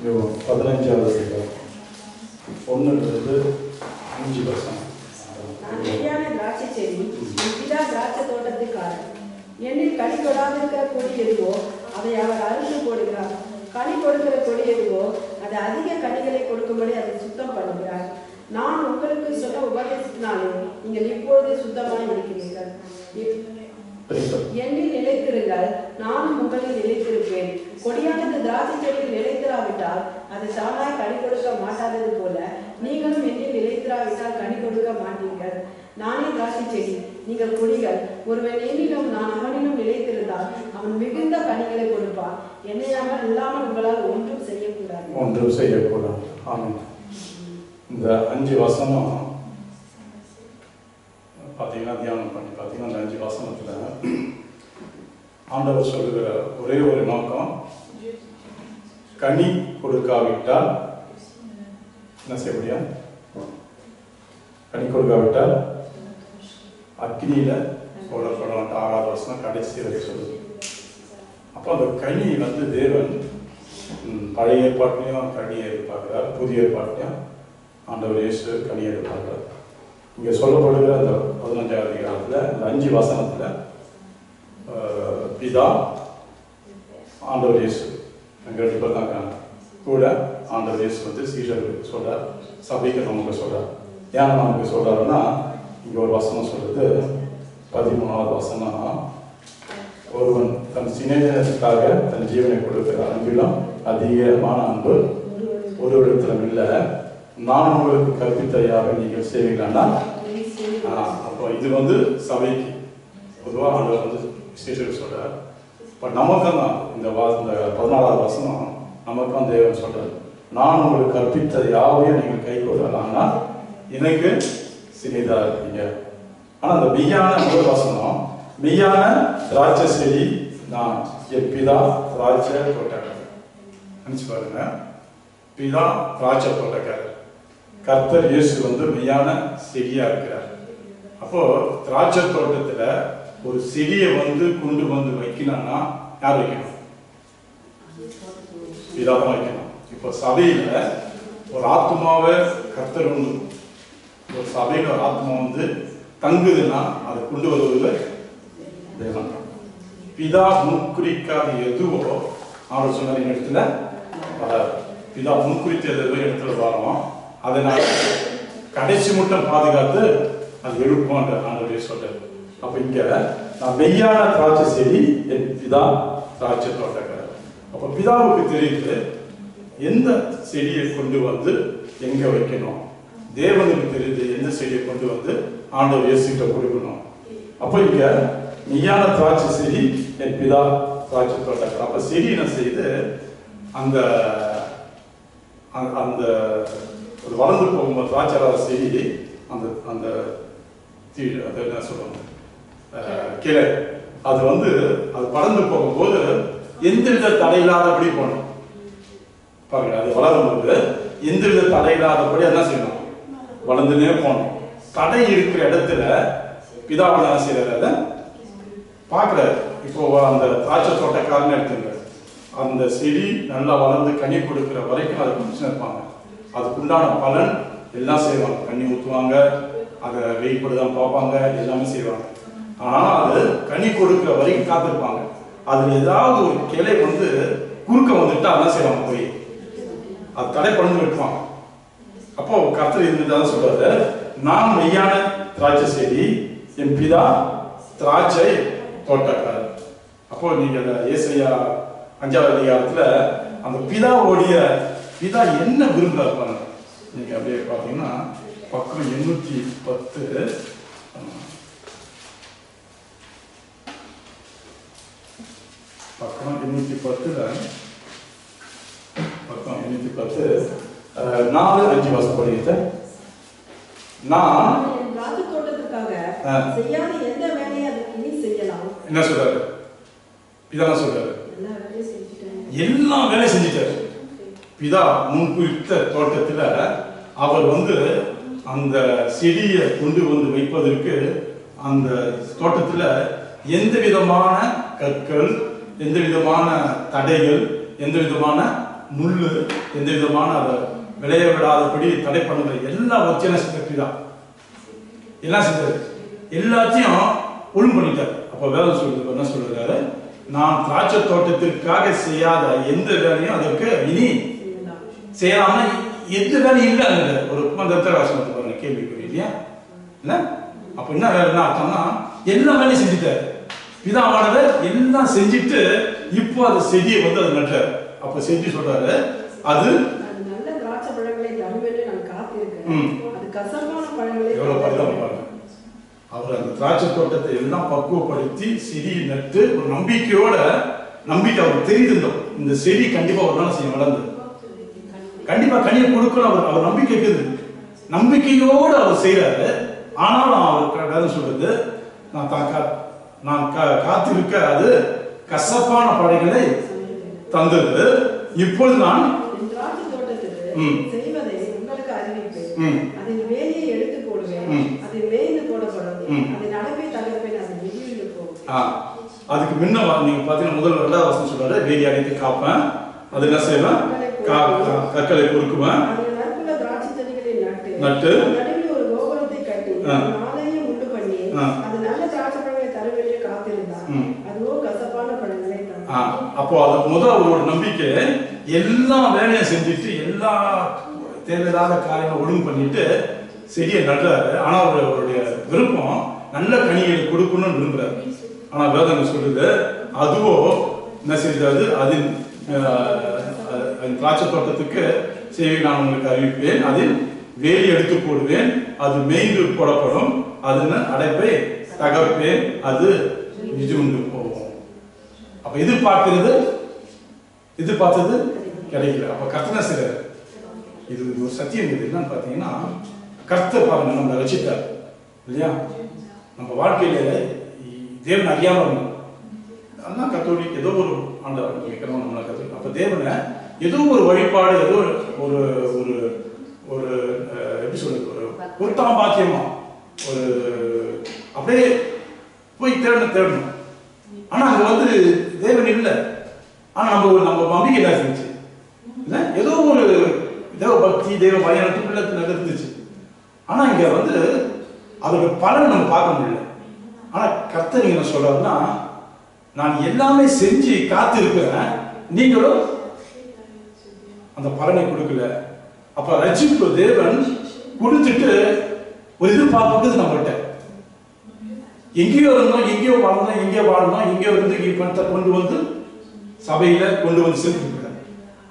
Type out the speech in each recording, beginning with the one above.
15வது அதிகாரம் 1-5 வசனம். நான் மெய்யான திராட்சை செடி, என் பிதா திராட்சை தோட்டத்துக்காரர். என்னில் கனி கொடாதிருக்கிற கொடி எதுவோ அதை அவர் அறுத்து போடுகிறார். கனி கொடுக்கிற கொடி எதுவோ அது அதிக கனிகளை கொடுக்கும்படி அதை சுத்தம் பண்ணுகிறார். நான் உங்களுக்கு சொல்ல உபதேசத்தினாலே நீங்கள் இப்பொழுது சுத்தமாய் இருக்கிறீர்கள். என்னில் நிலைத்திருங்கள், நானும் உங்களில் நிலைத்திருப்பேன். கொடியானது திராட்சை செடியில் நிலைத்திராவிட்டால் அது தானாய் கனி கொடுக்க மாட்டாதது போல நீங்களும் என்னில் நிலைத்திராவிட்டால் கனி கொடுக்க மாட்டீர்கள். நானே திராட்சை செடி, நீங்கள் கொடிகள். ஒருவன் என்னிலும் நான் அவனிலும் நிலைத்திருந்தால் அவன் மிகுந்த கனிகளை கொடுப்பான். என்னையாக இல்லாமல் உங்களால் ஒன்றும் செய்யக்கூடாது. ஆமென். இந்த 5 வசனம் பார்த்தீங்கன்னா தியானம் பண்ணி பார்த்தீங்கன்னா அந்த 5 வசனத்தில் ஆண்டவர் சொல்லுகிற ஒரே ஒரு நோக்கம், கனி கொடுக்காவிட்டால் என்ன செய்ய முடியும்? கனி கொடுக்காவிட்டால் அக்னியில போடப்படும். 6வது வசனம் கடைசி வரை சொல்லுது. அப்போ அந்த கனி தேவன் பழைய ஏற்பாட்டிலையும் கனி எதிர்பார்க்கிறார், புதிய ஏற்பாட்டிலையும் ஆண்டவர் இயேசு கனி எதிர்பார்க்கிறார். இங்கே சொல்லப்படுகிற அந்த 15வது அதிகாரத்தில் அந்த 5 வசனத்தில் பிதா ஆண்டவர் இயேசு 2 பேர் தான் இருக்காங்க. கூட ஆண்டவர் இயேசு சீஷர்களுக்கு சொல்றார், சபைக்கு நமக்கு சொல்றார். ஏன் நமக்கு சொல்றாருன்னா, இங்கே ஒரு வசனம் சொல்றது 13வது வசனம், ஒருவன் தன் சிநேகிதனுக்காக தன் ஜீவனை கொடுக்கிறார், அன்பிலும் அதிகமான அன்பு ஒரு இடத்திலும் இல்லை, நான் உங்களுக்கு கற்பித்தையாக நீங்கள் செய்வீங்களா? அப்போ இது சபைக்கு பொதுவாக ஆண்டவர் சீஷருக்கு சொல்றார். பட் நமக்கும் தான் இந்த 14வது வசனம் நமக்கும் தேவன் சொல்றார், நான் உங்களுக்கு கற்பித்த யாவையும் நீங்கள் கை கொள்ளலாம்னா எனக்கு சிறிதா இருப்பீங்க. ஆனால் அந்த மெய்யான முதல் வசனம், மெய்யான திராட்சை செடி நான், என் பிதா திராட்சை தோட்டக்காரர். நினைச்சு பாருங்க, பிதா திராட்சை தோட்டக்காரர், கர்த்தர் இயேசு மெய்யான செடியா இருக்கிறார். அப்போ திராட்சை தோட்டத்துல ஒரு செடியை கொண்டு வைக்கணும்னா யார் வைக்கணும்? பிதா தான் வைக்கணும். இப்போ சபையில ஒரு ஆத்மாவை கர்த்தர் ஒரு சபையில ஒரு ஆத்மா தங்குதுன்னா அதை கொண்டு வருவது தேவன். பிதா முன்குறிக்காத எதுவோ அவர் சொன்ன இடத்துல பிதா முன்குறித்த எதுவோ இடத்துல வரோம், அதனால கடைசி மட்டும் பாதுகாத்து அது எழுப்போம் ஆண்டவர் சொல்றாரு. அப்ப இங்க நான் மெய்யான திராட்சை செடி, என் பிதா திராட்சை தோட்டக்காரர். அப்ப பிதாவுக்கு தெரியுது எந்த செடியை கொண்டு எங்க வைக்கணும். தேவனுக்கு தெரியுது எந்த செடியை கொண்டு ஆண்டவர் இயேசுகிட்ட கொடுக்கணும். அப்ப இங்க மெய்யான திராட்சை செடி, என் பிதா திராட்சை தோட்டக்காரர். அப்ப செடி என்ன செய்யுது, அந்த அந்த ஒரு வளர்ந்து போகும்போது திராட்சை செடி அந்த அந்த அது என்ன சொல்லுவாங்க கிளை, அது அது பறந்து போகும்போது எந்தவித தடையில்லாதபடி போகணும். பாருங்க, அது வளரும்போது எந்தவித தடையில்லாதபடி என்ன செய்யணும், வளர்ந்துனே போகணும். தடை இருக்கிற இடத்துல பிதாவை என்ன செய்யறாரு, பார்க்கிறாரு. இப்போ அந்த திராட்சை தோட்டக்காரன்னு எடுத்துங்க, அந்த செடி நல்லா வளர்ந்து கனி கொடுக்கிற வரைக்கும் அதை பிடிச்சு இருப்பாங்க. அதுக்குண்டான பலன் எல்லாம் செய்வாங்க, கண்ணி ஊற்றுவாங்க, அதை வெயிட்படுதான் பார்ப்பாங்க, எல்லாமே செய்வாங்க. ஆனால் அது கனி கொடுக்கிற வரைக்கும் காத்திருப்பாங்க. அதில் ஏதாவது ஒரு கிளை குறுக்க வந்துட்டா அதான் செய்வாங்க, போய் அது தடை பண்ணி விட்டுவாங்க. அப்போ கர்த்தர் இருந்துதான் சொல்றாரு, நான் மெய்யான திராட்சை செடி, என் பிதா திராட்சை தோட்டக்காரர். அப்போ நீங்க ஏசாயா 5வது அதிகாரத்துல அந்த பிதா என்ன விரும்புறாரு நீங்க அப்படியே பாத்தீங்கன்னா பக்கம் 810 பக்கம் 810 4-5 வாசம் படிக்கிட்ட, நான் தோட்டத்துக்காக செய்யாத எந்த வேலையை அதுக்கு இனி செய்யலாம். என்ன சொல்றாரு? பிதா சொல்றாரு, எல்லா வேலையும் செஞ்சுட்டாரு. பிதா முன்குறித்த தோட்டத்துல அவர் அந்த செடியை கொண்டு வைப்பதற்கு அந்த தோட்டத்துல எந்த விதமான கற்கள், எந்த விதமான தடைகள், எந்த விதமான முள்ளு, எந்த விதமான அதை விளைய விடாதபடி தடை பண்ணுற எல்லாவற்றையும் என்ன செஞ்ச பிதா எல்லாம் செஞ்சாரு, எல்லாத்தையும் ஒழுங்கு பண்ணிட்டார். அப்போ வேதம் சொல்றது என்ன சொல்றாரு, நான் திராட்சை தோட்டத்திற்காக செய்யாத எந்த வேலையும் அதற்கு இனி செய்யலாம்னா எந்த வேலையும் இல்லை. ஒரு தத்திரவாசனத்தை பாருங்க, கேள்விக்குரிய இல்லையா இல்லை? அப்போ என்ன வேலைன்னா அர்த்தம்னா எல்லா வேலையும் செஞ்சுட்டாரு பிதாவானவர், எல்லாம் செஞ்சுட்டு இப்போ அந்த செடியை வந்து அது நட்டார். அப்போ செடி சொல்றாரு அது நல்ல திராட்சை பழங்களை தரும் என்று நான் காத்திருக்கேன், அது கசப்பான பழங்களை எவ்வளவு பரிதாபம் பாருங்க. அவர் அந்த திராட்சை தோட்டத்தை எல்லாம் பக்குவப்படுத்தி செடியை நட்டு ஒரு நம்பிக்கை அவருக்கு தெரிந்திருந்தோம், இந்த செடி கண்டிப்பா ஒரு நாள் செய்ய வளர்ந்து கண்டிப்பா கனியை கொடுக்கணும். அவர் நம்பிக்கை இருக்குது, நம்பிக்கையோடு அவர் செய்யறாரு. ஆனாலும் அவர் வேதம் சொல்றது, நான் காத்திருக்க அது கசப்பான படைகளை தந்தது. இப்பொழுது நான் செய்வதை உங்களுக்கு அறிவிப்பேன், அதில் வேலையை எடுத்து போடுவேன், அதில் வேய்ந்து போடப்படும், அதில் நடப்பை தகர்ப்பேன், அது வெளியில் போகும். அதுக்கு முன்ன நீங்க பாத்தீங்கன்னா முதல் 2வது வசனம் சொல்றாரு, வேலி அடித்து காப்பேன், அது என்ன செய்வேன், கற்களை பொறுக்குவேன், நட்டு நடுவில் ஒரு கோபுரத்தை கட்டி நாளையும் உண்டு பண்ணி அது நல்ல திராட்சை பழங்களை தரும் என்று காத்திருந்தான், அதுவோ கசப்பான பழங்களை தரும். அப்போ அது முதல் அவரோட நம்பிக்கை, எல்லா வேலையும் செஞ்சுட்டு எல்லா தேவையில்லாத காரியங்களை ஒழுங்கு பண்ணிட்டு செடியை நடுறாரு. ஆனா அவருடைய விருப்பம் நல்ல கனிகளை கொடுக்கணும்னு விரும்புறாரு. ஆனா வேதம் சொல்லுது, அதுவோ என்ன செய்யாது, அதில் திராட்சை தோட்டத்துக்கு செய்தி நான் உங்களுக்கு அறிவிப்பேன், அதில் வேலி எடுத்து போடுவேன், அது மேய்ந்து போடப்படும், அது அடைப்பை தகர்ப்பேன், அது நிஜுண்டு போகும். அப்ப எதிர்பார்த்தது கிடைக்கல. அப்ப கர்த்தர் செய்றாரு. இது ஒரு சத்தியம். இது என்னன்னு பாத்தீங்கன்னா, கர்த்தர் பாருங்க நம்ம ரசித்தார் இல்லையா? நம்ம வாழ்க்கையில தேவன் அறியாம இருந்தோம், அதெல்லாம் கத்தோலிக் ஏதோ ஒரு ஆண்டவர் கேட்கணும் நம்மளை கத்தோலிக். அப்ப தேவனை ஏதோ ஒரு வழிபாடு, ஏதோ ஒரு ஒரு ஒரு எப்படி சொல்றது, ஒரு பொருத்தம் பாக்கியமா ஒரு அப்படியே போய் தேடணும். ஆனா அங்க வந்து தேவன் இல்லை. ஆனா நம்ம நம்பிக்கை என்ன செஞ்சு இல்லை, ஏதோ ஒரு தேவ பக்தி தேவ பயணத்துக்குள்ள இருந்துச்சு. ஆனா இங்க வந்து அதோட பலன் நம்ம பார்க்க முடியல. ஆனா கர்த்தர் என்ன சொல்றாருன்னா, நான் எல்லாமே செஞ்சு காத்து இருக்கிறேன், நீங்களும் அந்த பலனை கொடுக்கல. அப்ப ரட்சிப்பு தேவன் கொடுத்துட்டு ஒரு எதிர்பார்ப்புக்கு நம்மகிட்ட எங்கேயோ இருந்தோம், எங்கேயோ வாழ்ந்தோம், எங்கேயோ வாழ்ந்தோம், எங்கேயோ இருந்து பணத்தை கொண்டு வந்து சபையில கொண்டு வந்து சேர்த்து.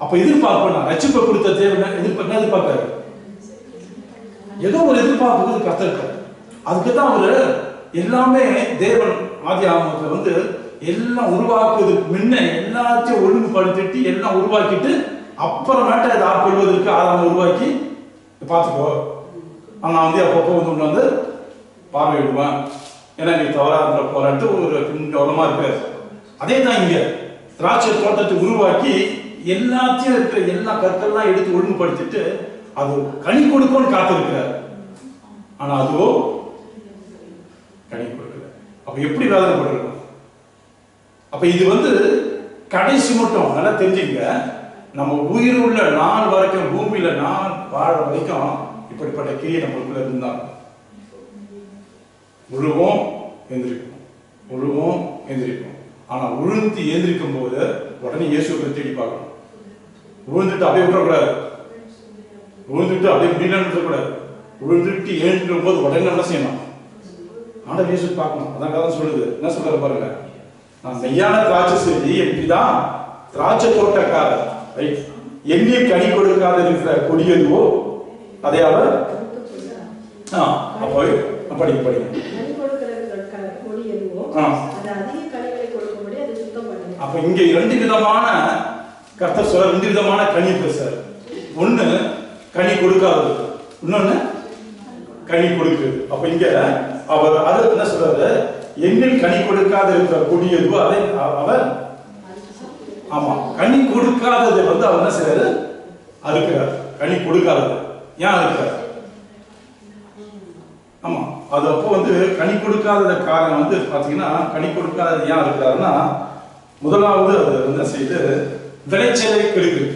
அப்ப எதிர்பார்ப்பு நான் ரட்சிப்பை கொடுத்த தேவன் எதிர்பார்க்காரு, ஏதோ ஒரு எதிர்பார்ப்புக்கு கர்த்தர். அதுக்குதான் அவரு எல்லாமே தேவன் ஆதி ஆகமத்துல வந்து எல்லாம் உருவாக்குவதற்கு முன்ன எல்லாத்தையும் ஒழுங்குபடுத்திட்டு எல்லாம் உருவாக்கிட்டு அப்புறமேட்ட இதை ஆட்கொள்வதற்கு ஆதாரம் உருவாக்கி பார்த்துக்கோ. நான் வந்து அப்பப்போ வந்து பார்வையிடுவேன், ஏன்னா நீ தவறாக போராட்டு ஒரு கவனமா இருக்காரு. அதே தான் இங்க திராட்சை தோட்டத்தை உருவாக்கி எல்லாத்தையும் இருக்கிற எல்லா கற்கள்லாம் எடுத்து ஒழுங்குபடுத்திட்டு அது கனி கொடுக்கும்னு காத்திருக்கிறார். ஆனா அதுவோ கனி கொடுக்கல. அப்ப எப்படி வேதனைப்பட்டிருக்கும்? அப்ப இது வந்து கடைசி மட்டும் நல்லா தெரிஞ்சுங்க, நம்ம உயிர் உள்ள நாள் வரைக்கும், பூமியில நான் வாழ வரைக்கும் இப்படிப்பட்ட கிரியை நம்மளுக்குள்ள இருந்தாங்க. உழுவோம் எந்திரிப்போம். ஆனா உழுந்து எந்திரிக்கும் போது உடனே இயேசுவை தேடி பார்க்கணும். உழுந்துட்டு அப்படியே விட்டுறக்கூடாது, உழுந்துட்டு அப்படியே முடியலன்னு விட்டுறக்கூடாது. உழுந்துட்டு எழுந்துடும் போது உடனே என்ன செய்யணும், ஆண்டவர் இயேசு பார்க்கணும். அதான் கதை சொல்லுது. என்ன சொல்றாரு பாருங்க, நான் மெய்யான திராட்சை செடி, எப்படிதான் திராட்சை தோட்டக்காரர் எண்ணெய் கனி கொடுக்காத இருக்கிற கொடியதுவோ அதை அவர் படிக்க அப்ப இங்க 2 விதமான கர்த்தர் சொல்ல, 2 விதமான கனி பேசுறாரு. ஒண்ணு கனி கொடுக்காதது, இன்னொன்னு கனி கொடுக்குது. அப்ப இங்க அவர் அது என்ன சொல்றாரு, எண்ணில் கனி கொடுக்காத இருக்கிற கொடி எதுவோ அதை அவர் கனி கொடுக்காததை வந்து அவர் என்ன செய்யறாரு, அறுக்கிறார். கனி கொடுக்காதது ஏன் அறுக்கிறார்? அது அப்போ வந்து கனி கொடுக்காத காரணம் வந்து பாத்தீங்கன்னா, கனி கொடுக்காதது ஏன் இருக்கிறாருன்னா, முதலாவது அது என்ன செய்து விளைச்சலை கெடுக்குது.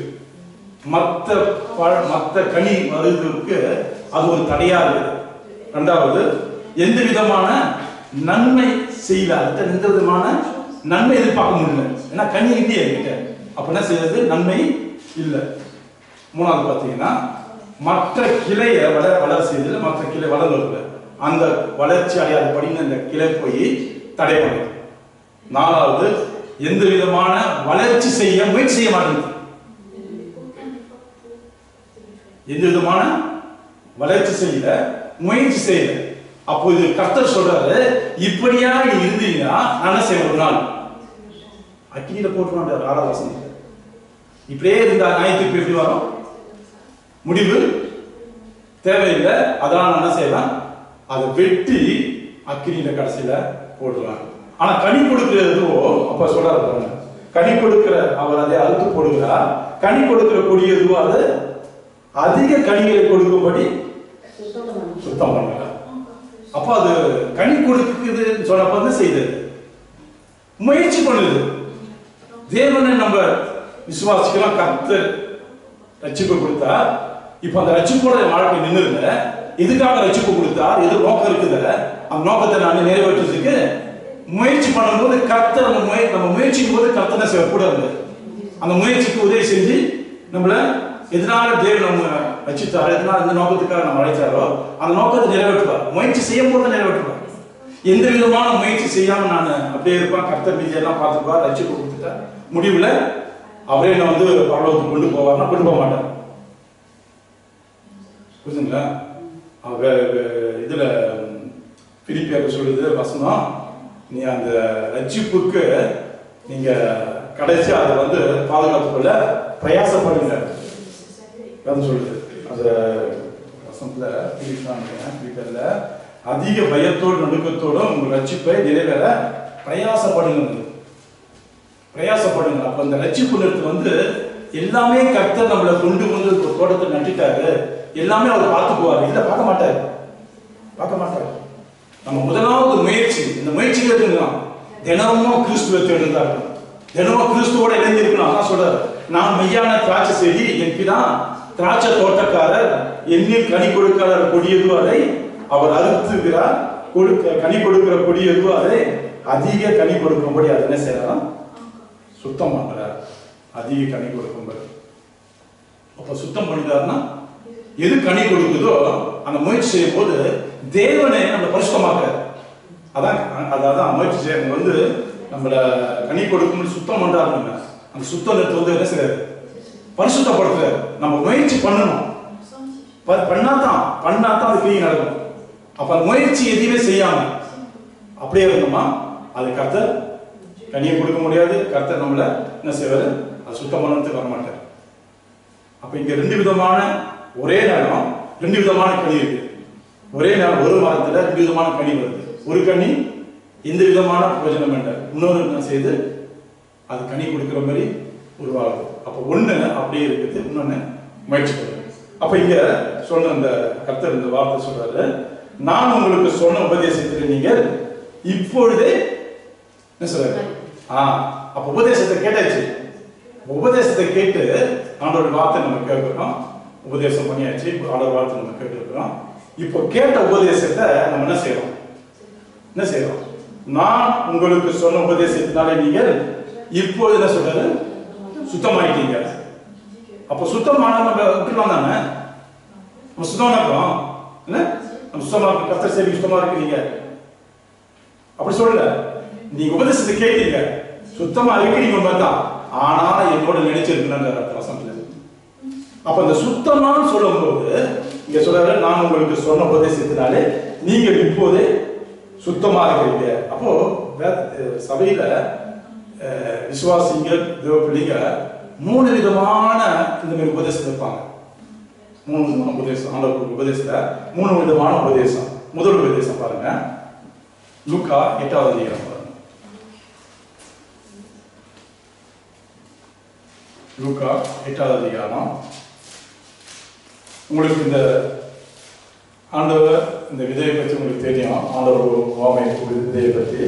மற்ற கனி வருவதற்கு அது ஒரு தடையா இருக்கு. ரெண்டாவது, எந்த விதமான நன்மை செய்யல, எந்த விதமான நன்மை எதிர்பார்க்க முடியல. ஏன்னா கனி இல்லையே கிட்ட, அப்ப என்ன செய்யறது? நன்மை இல்லை. மூணாவது பார்த்தீங்கன்னா, மற்ற கிளையை வளர செய்தது, மற்ற கிளை வளர்ந்து அந்த வளர்ச்சி அடையாத படின்னு அந்த கிளை போய் தடை பண்ணுது. நாலாவது, எந்த விதமான வளர்ச்சி செய்ய முயற்சி செய்ய மாட்டேங்குது. எந்த விதமான வளர்ச்சி செய்யல, முயற்சி செய்யல. அப்போ இது கர்த்தர் சொல்றாரு, இப்படியா நீ இருந்தீங்கன்னா நான் என்ன செய்ய? ஒரு நாள் அக்கினியில போட்டுருவான். 6வது வசனம். இப்படியே இருந்தா நியாயத்துக்கு எப்படி வரும்? முடிவு தேவையில்லை. அதனால என்ன செய்யலாம்? அதை வெட்டி அக்கினியில கடைசியில போடுறாங்க. ஆனா கனி கொடுக்கிறதோ அப்ப சொல்றாரு, கனி கொடுக்கிற அவர் அதை அறுத்து போடுகிறார். கனி கொடுக்கிற கொடி எதுவோ அது அதிக கனிகளை கொடுக்கும்படி சுத்தம் பண்ணுறார். அப்ப அது கனி கொடுக்குது சொன்னப்ப செய்தது, முயற்சி பண்ணுது. தேவனை நம்ம விசுவாசிக்கலாம். கர்த்தர் ரட்சிப்பு கொடுத்தா, இப்ப அந்த ரட்சிப்போட வாழ்க்கை நின்றுல. எதுக்காக ரட்சிப்பு கொடுத்தார்? எது நோக்கம் இருக்குதுல்ல, அந்த நோக்கத்தை நான் நிறைவேற்றுறதுக்கு முயற்சி பண்ணும்போது கர்த்தர் நம்ம முயற்சிக்கும் போது கர்த்தனை செய்யக்கூடாது. அந்த முயற்சிக்கு உதவி செஞ்சு நம்மள எதனால தேவன் நம்ம ரட்சித்தாரோ, எதனால இந்த நோக்கத்துக்காக நம்ம அழைச்சாரோ அந்த நோக்கத்தை நிறைவேற்றுவார். முயற்சி செய்யும் போது நிறைவேற்றுவார். எந்த விதமான முயற்சி செய்யாம நான் அப்படியே இருப்பேன், கர்த்தர் விஜயெல்லாம் பார்த்துப்பார், ரட்சிப்பு கொடுத்துட்டார், முடிவுல அவரே நான் பரலோகத்துக்கு கொண்டு போவார்னா கொண்டு போக மாட்டார். புரியுதுங்களா? இதுல பிலிப்பியர் சொல்லுது வசனம், நீ அந்த ரட்சிப்புக்கு நீங்க கடைசி அதை பாதுகாப்பு கொள்ள பிரயாசப்படுங்க சொல்லுது. அந்த வசனத்துல பிலிப்பியர்ல அதிக பயத்தோடு நடுக்கத்தோடும் உங்க ரட்சிப்பை நிறைவேற பிரயாசப்படுங்க. அப்ப அந்த ரட்சிப்பு நிறுத்து எல்லாமே கர்த்தர் நம்மளை கொண்டு ஒரு தோட்டத்தை நட்டுட்டாரு, எல்லாமே அவர் பார்த்துக்குவாரு. இல்ல பார்க்க மாட்டாரு. நம்ம முதலாவது முயற்சி, இந்த முயற்சிகள் எடுத்துக்கலாம். தினமும் கிறிஸ்துவை தேடுதா இருக்கணும், தினமும் கிறிஸ்துவோட இணைந்து இருக்கணும். அதான் சொல்றாரு, நான் மெய்யான திராட்சை செடி, என் பிதா திராட்சை தோட்டக்காரர், என்னில் கனி கொடுக்காத கொடி எதுவோ அதை அவர் அறுத்துக்கிறார், கனி கொடுக்கிற கொடி எதுவோ அதை அதிக கனி கொடுக்கும்படி அது என்ன செய்யலாம்? சுத்தம் பண்றார். அதிக கனி கொடுக்கும்படி. அப்ப சுத்தம் பண்ணிட்டாருன்னா எது கனி கொடுக்குதோ அந்த முயற்சி செய்யும் போது தேவனை நம்ம பரிசுத்தமாக்குறார். அதான் முயற்சி செய்ய நம்மள கனி கொடுக்கும்போது சுத்தம் பண்றாரு. நம்ம அந்த சுத்தத்தை என்ன செய்யறாரு? பரிசுத்தப்படுத்துறாரு. நம்ம முயற்சி பண்ணணும், பண்ணாதான் அது கிரியை நடக்கும். அப்ப முயற்சி எதையுமே செய்யாம அப்படியே இருந்தோமா அது கர்த்தர் கனியை கொடுக்க முடியாது. கர்த்தர் நம்மள என்ன செய்வாரு? அது சுத்தம் பண்ணதுக்கு வர மாட்டார். அப்ப இங்க ரெண்டு விதமான, ஒரே நேரம் ரெண்டு விதமான கனி இருக்கு. ஒரே நேரம் ஒரு மரத்துல ரெண்டு விதமான கனி வருது. ஒரு கனி எந்த விதமான பிரயோஜனம் வேண்டாம், இன்னொரு என்ன செய்து அது கனி கொடுக்கிற மாதிரி உருவாகுது. அப்ப ஒண்ணு அப்படியே இருக்குது, இன்னொன்னு முயற்சி பண்ணுது. அப்ப இங்க சொன்ன அந்த கர்த்தர் இந்த வார்த்தை சொல்றாரு, நான் உங்களுக்கு சொன்ன உபதேசத்தில் நீங்கள் இப்பொழுதே என்ன சொல்றாரு? அப்ப உபதேசத்தை கேட்டாச்சு. உபதேசத்தை கேட்டு ஆண்டோட வார்த்தை நம்ம கேட்கிறோம், உபதேசம் பண்ணியாச்சு, ஆண்டோட வார்த்தை நம்ம கேட்டுருக்கிறோம். இப்போ கேட்ட உபதேசத்தை நம்ம என்ன செய்யறோம்? நான் உங்களுக்கு சொன்ன உபதேசத்தினாலே நீங்கள் இப்போது என்ன சொல்றாரு? சுத்தமாயிட்டீங்க. அப்ப சுத்தமான நம்ம விட்டுலாம் தானே, நம்ம சுத்தமா இருக்கிறோம் இல்ல? நம்ம சுத்தமா இருக்கு, கர்த்தர் சேவை சுத்தமா இருக்கிறீங்க அப்படி சொல்லல. நீங்க உபதேசத்தை கேட்டீங்க, சுத்தமா இருக்கிறீங்க பார்த்தா, ஆனா என்னோட நினைச்சிருக்கணும்ன்ற வசனத்துல. அப்ப இந்த சுத்தமானு சொல்லும் போது இங்க சொல்றாரு, நான் உங்களுக்கு சொன்ன உபதேசத்தினாலே நீங்கள் இப்போதே சுத்தமா இருக்கிறீங்க. அப்போ சபையில விசுவாசிகள் தேவ பிள்ளைங்க மூணு விதமான இந்த மாதிரி உபதேசம் இருப்பாங்க. மூணு விதமான உபதேசம், ஆண்டவர் உபதேசத்துல மூணு விதமான உபதேசம். முதல் உபதேசம் பாருங்க, லூக்கா 8வது அதிகாரம் பாருங்க. லூக்கா 8வது அதிகாரம். உங்களுக்கு இந்த ஆண்டவர் இந்த விதையை பற்றி உங்களுக்கு தெரியும். ஆண்டவர் ஓமை விதையை பற்றி.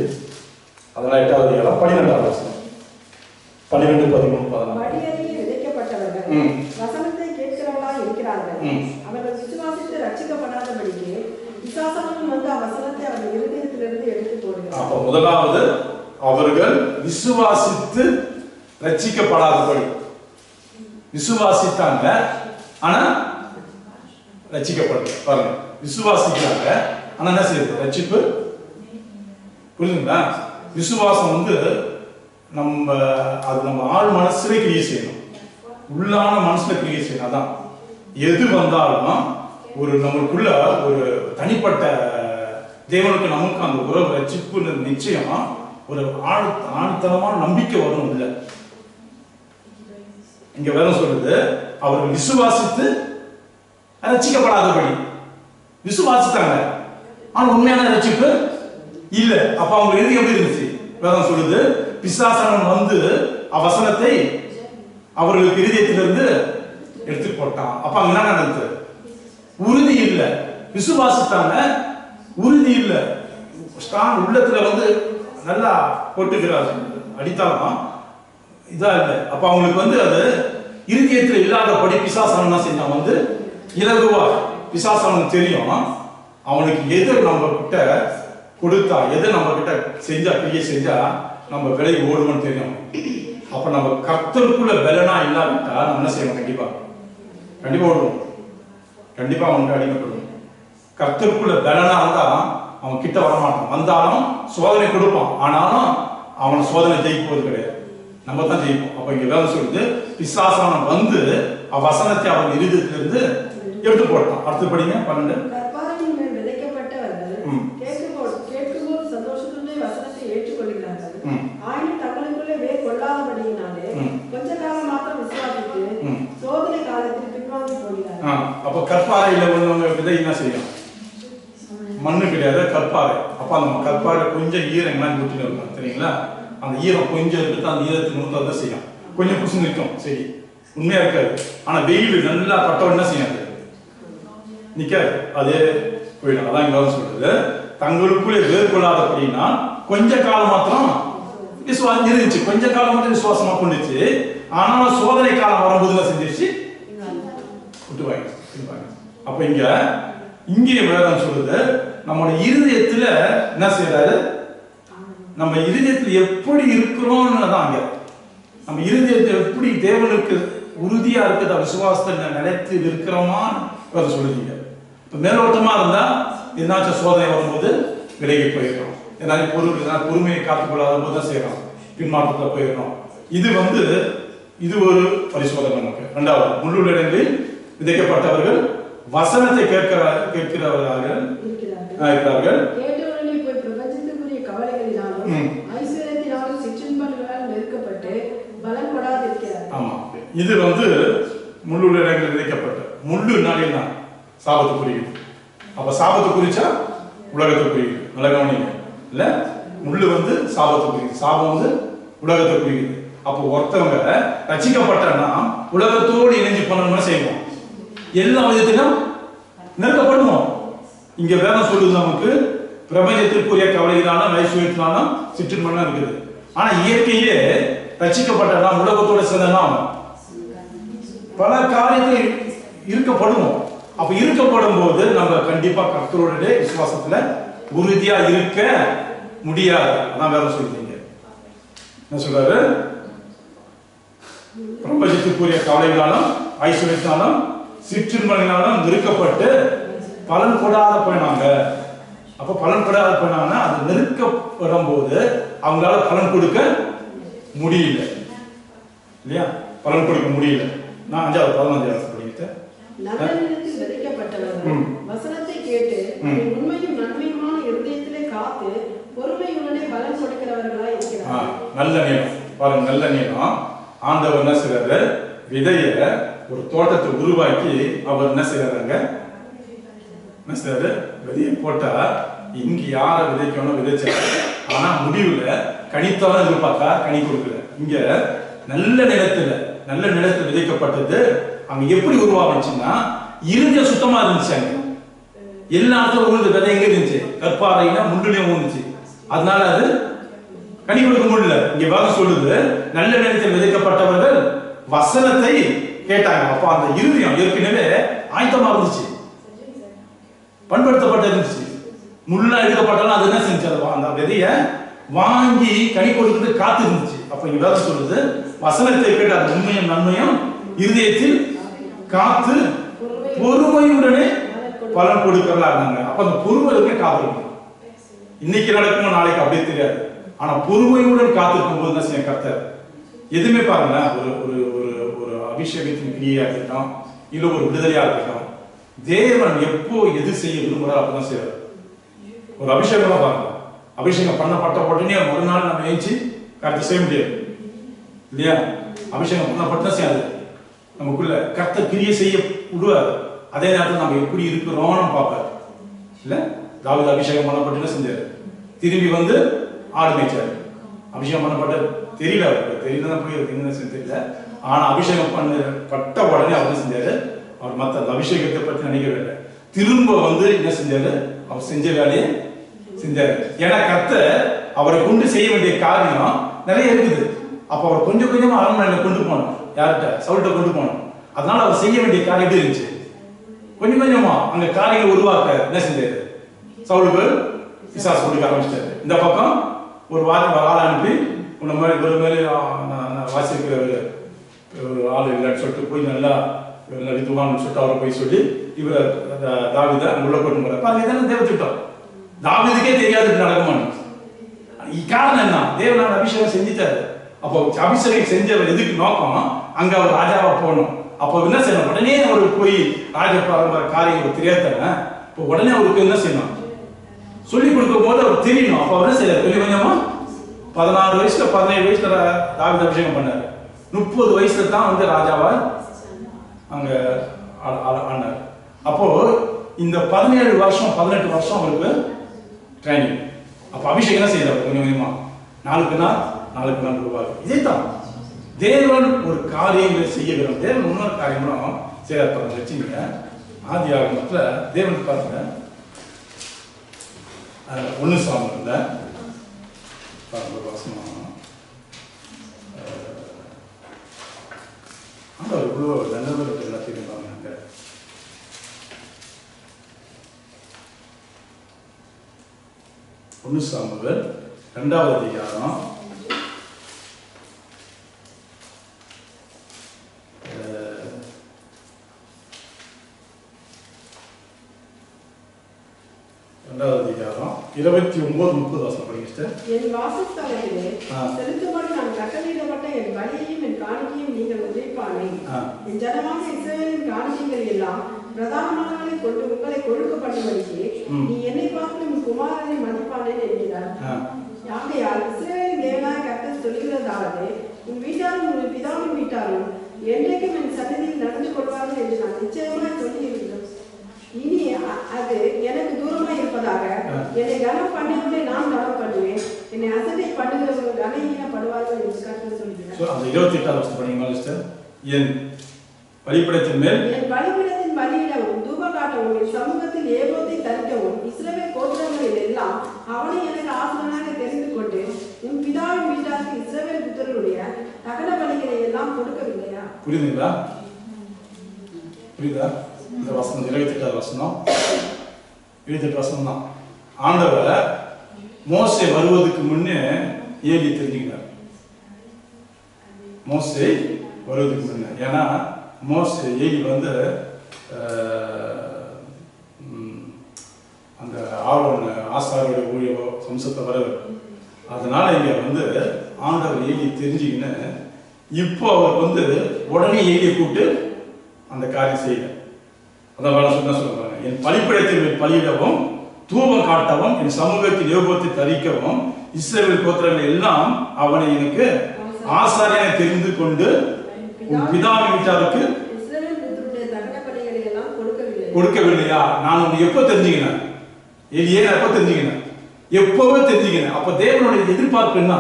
அதெல்லாம் 8வது அதிகாரம் 12வது வசனம். 12, 13, 14. விதைக்கப்பட்டவர்கள் வசனத்தை அவர்கள் விசுவாசித்து ரட்சிக்கப்படாதபடிக்கு பிசாசானவன் வந்து வசனத்தை அவர்கள் இருதயத்திலிருந்து எடுத்து போடுகிறார். அப்ப முதலாவது அவர்கள் விசுவாசித்து ரட்சிக்கப்படாதபடி. விசுவாசித்தாங்க ஆனா ரட்சிக்கப்படல. பாருங்க, விசுவாசிக்கிறாங்க ஆனா என்ன செய்யுது? ரட்சிப்பு. புரியுதுங்களா? விசுவாசம் வந்து நம்ம ஆள் மனசுல கிரியை செய்யணும், உள்ளான மனசுல கிரியை செய்யணும். அதான் எது வந்தாலும் ஒரு நம்மளுக்குள்ள ஒரு தனிப்பட்ட தேவனுக்கு நமக்கு அந்த உறவு ரட்சிப்பு நிச்சயம் ஒரு ஆழ்த்தனமான நம்பிக்கை வரும். இல்லை, இங்க வேற சொல்றது அவர்கள் விசுவாசித்து ரட்சிக்கப்படாதபடி. விசுவாசித்தாங்க ஆனா உண்மையான ரட்சிப்பு இல்ல. அப்ப அவங்க எழுதி எப்படி இருந்துச்சு? வேதம் சொல்லுது பிசாசானவன் வந்து வசனத்தை அவர்களுக்கு இருதயத்திலிருந்து எடுத்து போட்டான். அப்ப அங்க என்ன நடந்தது? உறுதி இல்ல. விசுவாசித்தாங்க, உறுதி இல்ல. ஸ்ட்ராங் உள்ளத்துல வந்து நல்லா போட்டுக்கிறார் அடித்தாலும் இதா இல்லை. அப்ப அவங்களுக்கு வந்து அது இருதயத்துல இல்லாதபடி பிசாசானவன் செஞ்சான் வந்து இலகுவா. பிசாசானவனுக்கு தெரியும் அவனுக்கு எது நம்ம கிட்ட கொடுத்தா, எது நம்ம கிட்ட செஞ்சா, கிரியை செஞ்சா நம்ம விலை ஓடுவோம்னு தெரியும். அப்ப நம்ம கர்த்தருக்குள்ள பலனா இல்லாவிட்டா நம்ம என்ன செய்யணும்? கண்டிப்பா ஓடுவோம். கண்டிப்பா அவனுக்கு அடிமைப்படுவோம். கர்த்தருக்குள்ள பலனா இருந்தா அவன் கிட்ட வரமாட்டான். வந்தாலும் சோதனை கொடுப்பான், ஆனாலும் அவன் சோதனை ஜெயிப்பது கிடையாது, நம்ம தான் ஜெயிப்போம். அப்ப இங்க வேலை சொல்லுது பிசாசானவன் வந்து வசனத்தை அவன் இருதயத்திலிருந்து எடுத்து போட்டான். அடுத்து படிங்க 12. கேட்கும்போது சந்தோஷத்துடனே வசனத்தை ஏற்றுக்கொள்கிறார்கள். ஆயினும் தங்களுக்குள்ளே வேர் கொள்ளாதபடியினாலே கொஞ்ச காலம் மாத்திரம் விசுவாசித்து சோதனை காலத்தில் பின்வாங்கி போகிறார்கள். அப்ப கற்பாறையில உள்ளவங்க விதை என்ன செய்யும்? மண்ணு கிடையாது, கற்பாறை. அப்ப அந்த கற்பாறை கொஞ்சம் ஈரம் என்ன ஊற்றிட்டு இருக்கும் தெரியுங்களா? அந்த ஈரம் கொஞ்சம் எடுத்து அந்த ஈரத்தை நூற்று தான் செய்யும். கொஞ்சம் புதுசு நிற்கும், சரி, உண்மையா இருக்காது. ஆனா வெயில் நல்லா பட்டவன் என்ன செய்யாது? நிக்காது, அதே போயிடும். அதான் இங்க சொல்றது தங்களுக்குள்ளே வேறுகொள்ளாதபடினா கொஞ்ச காலம் மாத்திரம் விசுவாசம் இருந்துச்சு, கொஞ்ச காலம் மட்டும் விசுவாசமா கொண்டுச்சு. ஆனாலும் சோதனை காலம் வரும்போது என்ன செஞ்சிருச்சு? விட்டுவாங்க. அப்ப இங்கே வேதம் சொல்றது நம்முடைய இருதயத்துல என்ன செய்யறாரு? நம்ம இருதயத்துல எப்படி இருக்கிறோம்னு தான் அங்க நம்ம இருதயத்தை எப்படி தேவனுக்கு உறுதியா இருக்குதா, விசுவாசத்தை நிலைத்து இருக்கிறோமான்னு சொல்லுவீங்க. இப்ப மேலோட்டமா இருந்தா என்னாச்சும் சோதனை வரும்போது விலகி போயிடும். பொறுமையை காத்துக்கொள்ளாத போது தான் செய்யறோம், பின்மாற்றத்துல போயிடணும். இது ஒரு பரிசோதனை நமக்கு. இரண்டாவது, முள்ளுள்ள இடங்களில் விதைக்கப்பட்டவர்கள் வசனத்தை கேட்கிறவர்கள் இருக்கிறார்கள். ஆமா, இது முள்ளுள்ள இடங்களில் விதைக்கப்பட்ட முள்ளு நாளில் சாபத்து குறிக்குது. அப்ப சாபத்து குறிச்சா உலகத்தை குறிக்குது. நல்ல கவனிங்க இல்ல, முள்ளு சாபத்தை குறிக்குது, சாபம் உலகத்தை குறிக்குது. அப்போ ஒருத்தவங்க ரட்சிக்கப்பட்டா உலகத்தோடு இணைஞ்சு பண்ணணும்னு செய்வோம், எல்லா விதத்திலும் நெருக்கப்படுவோம். இங்க வேதம் சொல்லுது நமக்கு பிரபஞ்சத்திற்குரிய கவலையினாலும் ஐஸ்வர்யத்தினாலும் சிற்றின்பம் இருக்குது. ஆனா இயற்கையே ரட்சிக்கப்பட்டா உலகத்தோட சேர்ந்தா பல காரியத்தில் இருக்கப்படுவோம். அப்ப இருக்கப்படும் போது நம்ம கண்டிப்பா கர்த்தரோட விசுவாசத்துல உறுதியா இருக்க முடியாது. அதான் வேற சொல்றீங்க. என்ன சொல்றாரு? பிரபஞ்சத்துக்குரிய கவலைகளாலும் ஐஸ்வர்யத்தினாலும் சிற்றின்பங்களாலும் நெருக்கப்பட்டு பலன் கொடாத போயினாங்க. அப்ப பலன் கொடாத போயினாங்கன்னா அது நெருக்கப்படும் போது அவங்களால பலன் கொடுக்க முடியல இல்லையா? பலன் கொடுக்க முடியல. நான் 5வது 15வது படிக்கிட்டேன். நல்லெண்ணத்தில் விதைக்கப்பட்டவர்கள் வசனத்தை கேட்டு உண்மையும் நன்மையுமான இருதயத்திலே காத்து பொறுமையுடனே பலன் கொடுக்கிறவர்களாய் இருக்கிறார்கள். நல்ல நேரம் பாருங்க, நல்ல நேரம். ஆண்டவர் என்ன செய்யறாரு? விதைய ஒரு தோட்டத்தை உருவாக்கி அவர் என்ன செய்யறாங்க? என்ன செய்யறாரு? விதையை போட்டா இங்க யார விதைக்கணும் விதைச்சாரு, ஆனா முடிவுல கனித்தாலும் எதிர்பார்த்தா கனி கொடுக்கல. இங்க நல்ல நிலத்துல விதைக்கப்பட்டது. அங்க எப்படி உருவாச்சுன்னா இருந்த சுத்தமா இருந்துச்சு. அங்க எல்லா இடத்துல உழுது விதை எங்க இருந்துச்சு? கற்பாறையில முள்ளுலயும் இருந்துச்சு. அதனால அது கனி கொடுக்க முடியல. இங்க வேதம் சொல்லுது நல்ல நிலத்தில் விதைக்கப்பட்டவர்கள் வசனத்தை கேட்டாங்க. அப்போ அந்த இருதயம் ஏற்கனவே ஆயத்தமா இருந்துச்சு, பண்படுத்தப்பட்டு இருந்துச்சு. முள்ளா எடுக்கப்பட்டாலும் அது என்ன செஞ்சு அந்த விதைய வாங்கி கனி கொடுத்து காத்து இருந்துச்சு. அப்ப இங்க வேற சொல்லுது, வசனத்தை கேட்டு அது உண்மையும் நன்மையும் இருதயத்தில் காத்து பொறுமையுடனே பலன் கொடுக்கறதா இருந்தாங்க. அப்ப அந்த பொறுமையுடனே காத்திருக்கணும். இன்னைக்கு நடக்குமோ நாளைக்கு அப்படியே தெரியாது, ஆனா பொறுமையுடன் காத்திருக்கும் போது தான் செய்ய கர்த்தர் எதுவுமே பாருங்க. ஒரு ஒரு ஒரு ஒரு அபிஷேகத்தின் கிரியா இருக்கட்டும், இல்ல ஒரு விடுதலையா இருக்கட்டும், தேவன் எப்போ எது செய்ய விரும்புறாரு அப்பதான் செய்வார். ஒரு அபிஷேகம் தான் பாருங்க, அபிஷேகம் பண்ணப்பட்ட உடனே மறுநாள் நம்ம ஏஞ்சி கர்த்தர் செய்ய முடியாது இல்லையா? அபிஷேகம் பண்ணப்பட்டா செய்யாது, நமக்குள்ள கர்த்தர் கிரியை செய்ய விடுவார். அதே நேரத்தில் நம்ம எப்படி இருக்கிறோம்னு பார்ப்பார் இல்ல? தாவீது அபிஷேகம் பண்ணப்பட்டு செஞ்சாரு, திரும்பி வந்து ஆடு மேய்ச்சாரு. அபிஷேகம் பண்ணப்பட்ட தெரியல, அவருக்கு தெரியல போய் என்ன தெரியல. ஆனா அபிஷேகம் பண்ணப்பட்ட உடனே அவர் செஞ்சாரு, அவர் மற்ற அந்த அபிஷேகத்தை பற்றி நினைக்கவே இல்லை. திரும்ப வந்து என்ன செஞ்சாரு, அவர் செஞ்ச வேலையை செஞ்சாரு. ஏன்னா கர்த்தர் அவரை கொண்டு செய்ய வேண்டிய காரியம் நிறைய இருக்குது. அப்ப அவர் கொஞ்சம் கொஞ்சமா அரண்மனையில கொண்டு போனோம், யார்கிட்ட? சவுல்கிட்ட கொண்டு போனோம். அதனால அவர் செய்ய வேண்டிய காரியம் எப்படி இருந்துச்சு? கொஞ்சம் கொஞ்சமா அந்த காரியங்களை உருவாக்க என்ன செஞ்சாரு? சவுலுக்கு பிசாசு கொடுக்க ஆரம்பிச்சிட்டாரு. இந்த பக்கம் ஒரு ஆள் அனுப்பி உன்ன மாதிரி ஒரு மாதிரி வாசிக்கிற ஒரு ஆள் இல்லைன்னு சொல்லிட்டு போய் நல்லா வித்துவான்னு சொல்லிட்டு அவரை போய் சொல்லி இவர் தாவீதை உள்ள கொண்டு போறாரு. பாருங்க, இதெல்லாம் தேவ திட்டம். தாவீதுக்கே தெரியாது நடக்குமான்னு. காரணம் என்ன? தேவனால அபிஷேகம் செஞ்சுட்டாரு. அப்போ அபிஷேகம் செஞ்சவர் எதுக்கு நோக்கம்? அங்க அவர் ராஜாவா போகணும். அப்போ என்ன செய்யணும்? உடனே அவருக்கு போய் ராஜ காரியம் தெரியாத இப்போ உடனே அவருக்கு என்ன செய்யணும்? சொல்லிக் கொடுக்கும் போது அவர் தெரியணும். அப்ப அவர் என்ன செய்யறாரு? கொஞ்சம் கொஞ்சமா 16 வயசுல 17 வயசுல தாவீது அபிஷேகம் பண்ணாரு. 30 வயசுல தான் வந்து ராஜாவா அங்க ஆனார். அப்போ இந்த 17 வருஷம் 18 வருஷம் அவருக்கு ட்ரைனிங். அப்ப அபிஷேகம் என்ன செய்யறாரு? கொஞ்சம் கொஞ்சமா நாளுக்கு நாள் உருவாகு. இதே தான் தேவன் ஒரு காரியங்களை செய்ய விரும்பும். தேவன் இன்னொரு காரியங்களும் செய்யறாரு. வச்சுங்க, ஆதி ஆகமத்துல தேவன் பாருங்க 1 சாமுவேல்ல வசனம் ஆண்டவர் இவ்வளோ நல்லவர்கள் எல்லாத்தையும் பாருங்க. 1 சாமுவேல் 2வது அதிகாரம் 29-30 வசனம் படிங்க. என் வாசஸ்தலத்திலே செலுத்தும்படி நான் கட்டளையிடப்பட்ட என் பலியையும் என் காணிக்கையும் நீங்கள் உதைப்பானே. என் ஜனமாக இஸ்ரவேலின் காணிக்கைகள் எல்லாம் பிரதானமானவர்களை கொண்டு உங்களை கொழுக்க பண்ணுவதற்கு நீ என்னை பார்த்து உன் குமாரனை மதிப்பானேன் என்கிறார். ஆகையால் இஸ்ரவேலின் தேவனாய கர்த்தர் சொல்கிறதாவது, உன் வீட்டாரும் உன் பிதாவின் வீட்டாரும் என்றைக்கும் என் சன்னதியில் நடந்து கொள்வார்கள் என்று நான் நிச்சயமாய் சொல்லி இருக்கிறேன். இனி அது எனக்கு தூரமா இருப்பதாக. என்னை கனம் பண்ணியவனை நான் கனம் பண்ணுவேன், என்னை அசட்டை பண்ணுகிறவர்கள் கனஹீனப்படுவார்கள் என்று கர்த்தர் சொல்கிறார். அந்த 28வது வசனம் படிங்க சிஸ்டர். என் பலிபீடத்தின் மேல் என் பலிபீடத்தின் பலியிடவும் தூப காட்டவும் என் சமூகத்தில் ஏபோத்தை தரிக்கவும் இஸ்ரவேல் கோத்திரங்களில் எல்லாம் அவனை எனக்கு ஆசனாக தெரிந்து கொண்டு உன் பிதாவின் வீட்டாருக்கு இஸ்ரவேல் புத்திரருடைய தகன பலிகளை எல்லாம் கொடுக்கவில்லையா? புரியுதுங்களா? புரியுதா? இந்த வசனம் 28வது வசனம் 28 வசனம் தான். ஆண்டவர் மோசே வருவதற்கு முன்னே ஏலி தெரிஞ்சுக்கிறார். மோசே வருவதற்கு முன்னே, ஏன்னா மோசே ஏலி வந்து அந்த ஆரோன் ஆசாரோட ஊழிய வம்சத்தை வரவர். அதனால இங்க வந்து ஆண்டவர் ஏலி தெரிஞ்சுக்கின்னு இப்போ அவர் வந்து உடனே ஏலியை கூப்பிட்டு அந்த காரியம் செய்யல. அதான் வேலை சொல்றாங்க, என் பலிபீடத்தில் பலியிடவும் தூபம் காட்டவும் என் சமூகத்தில் ஏபோத்தை தரிக்கவும் இஸ்ரவேல் கோத்திரங்கள் எல்லாம் அவனை எனக்கு ஆசாரியனை தெரிந்து கொண்டு உன் பிதாவின் வீட்டாருக்கு கொடுக்கவில்லையா? நான் உன்னை எப்போ தெரிஞ்சுக்கினேன்? எலியே நான் எப்போ தெரிஞ்சுக்கினேன்? எப்பவே தெரிஞ்சுக்கினேன். அப்ப தேவனுடைய எதிர்பார்ப்பு என்ன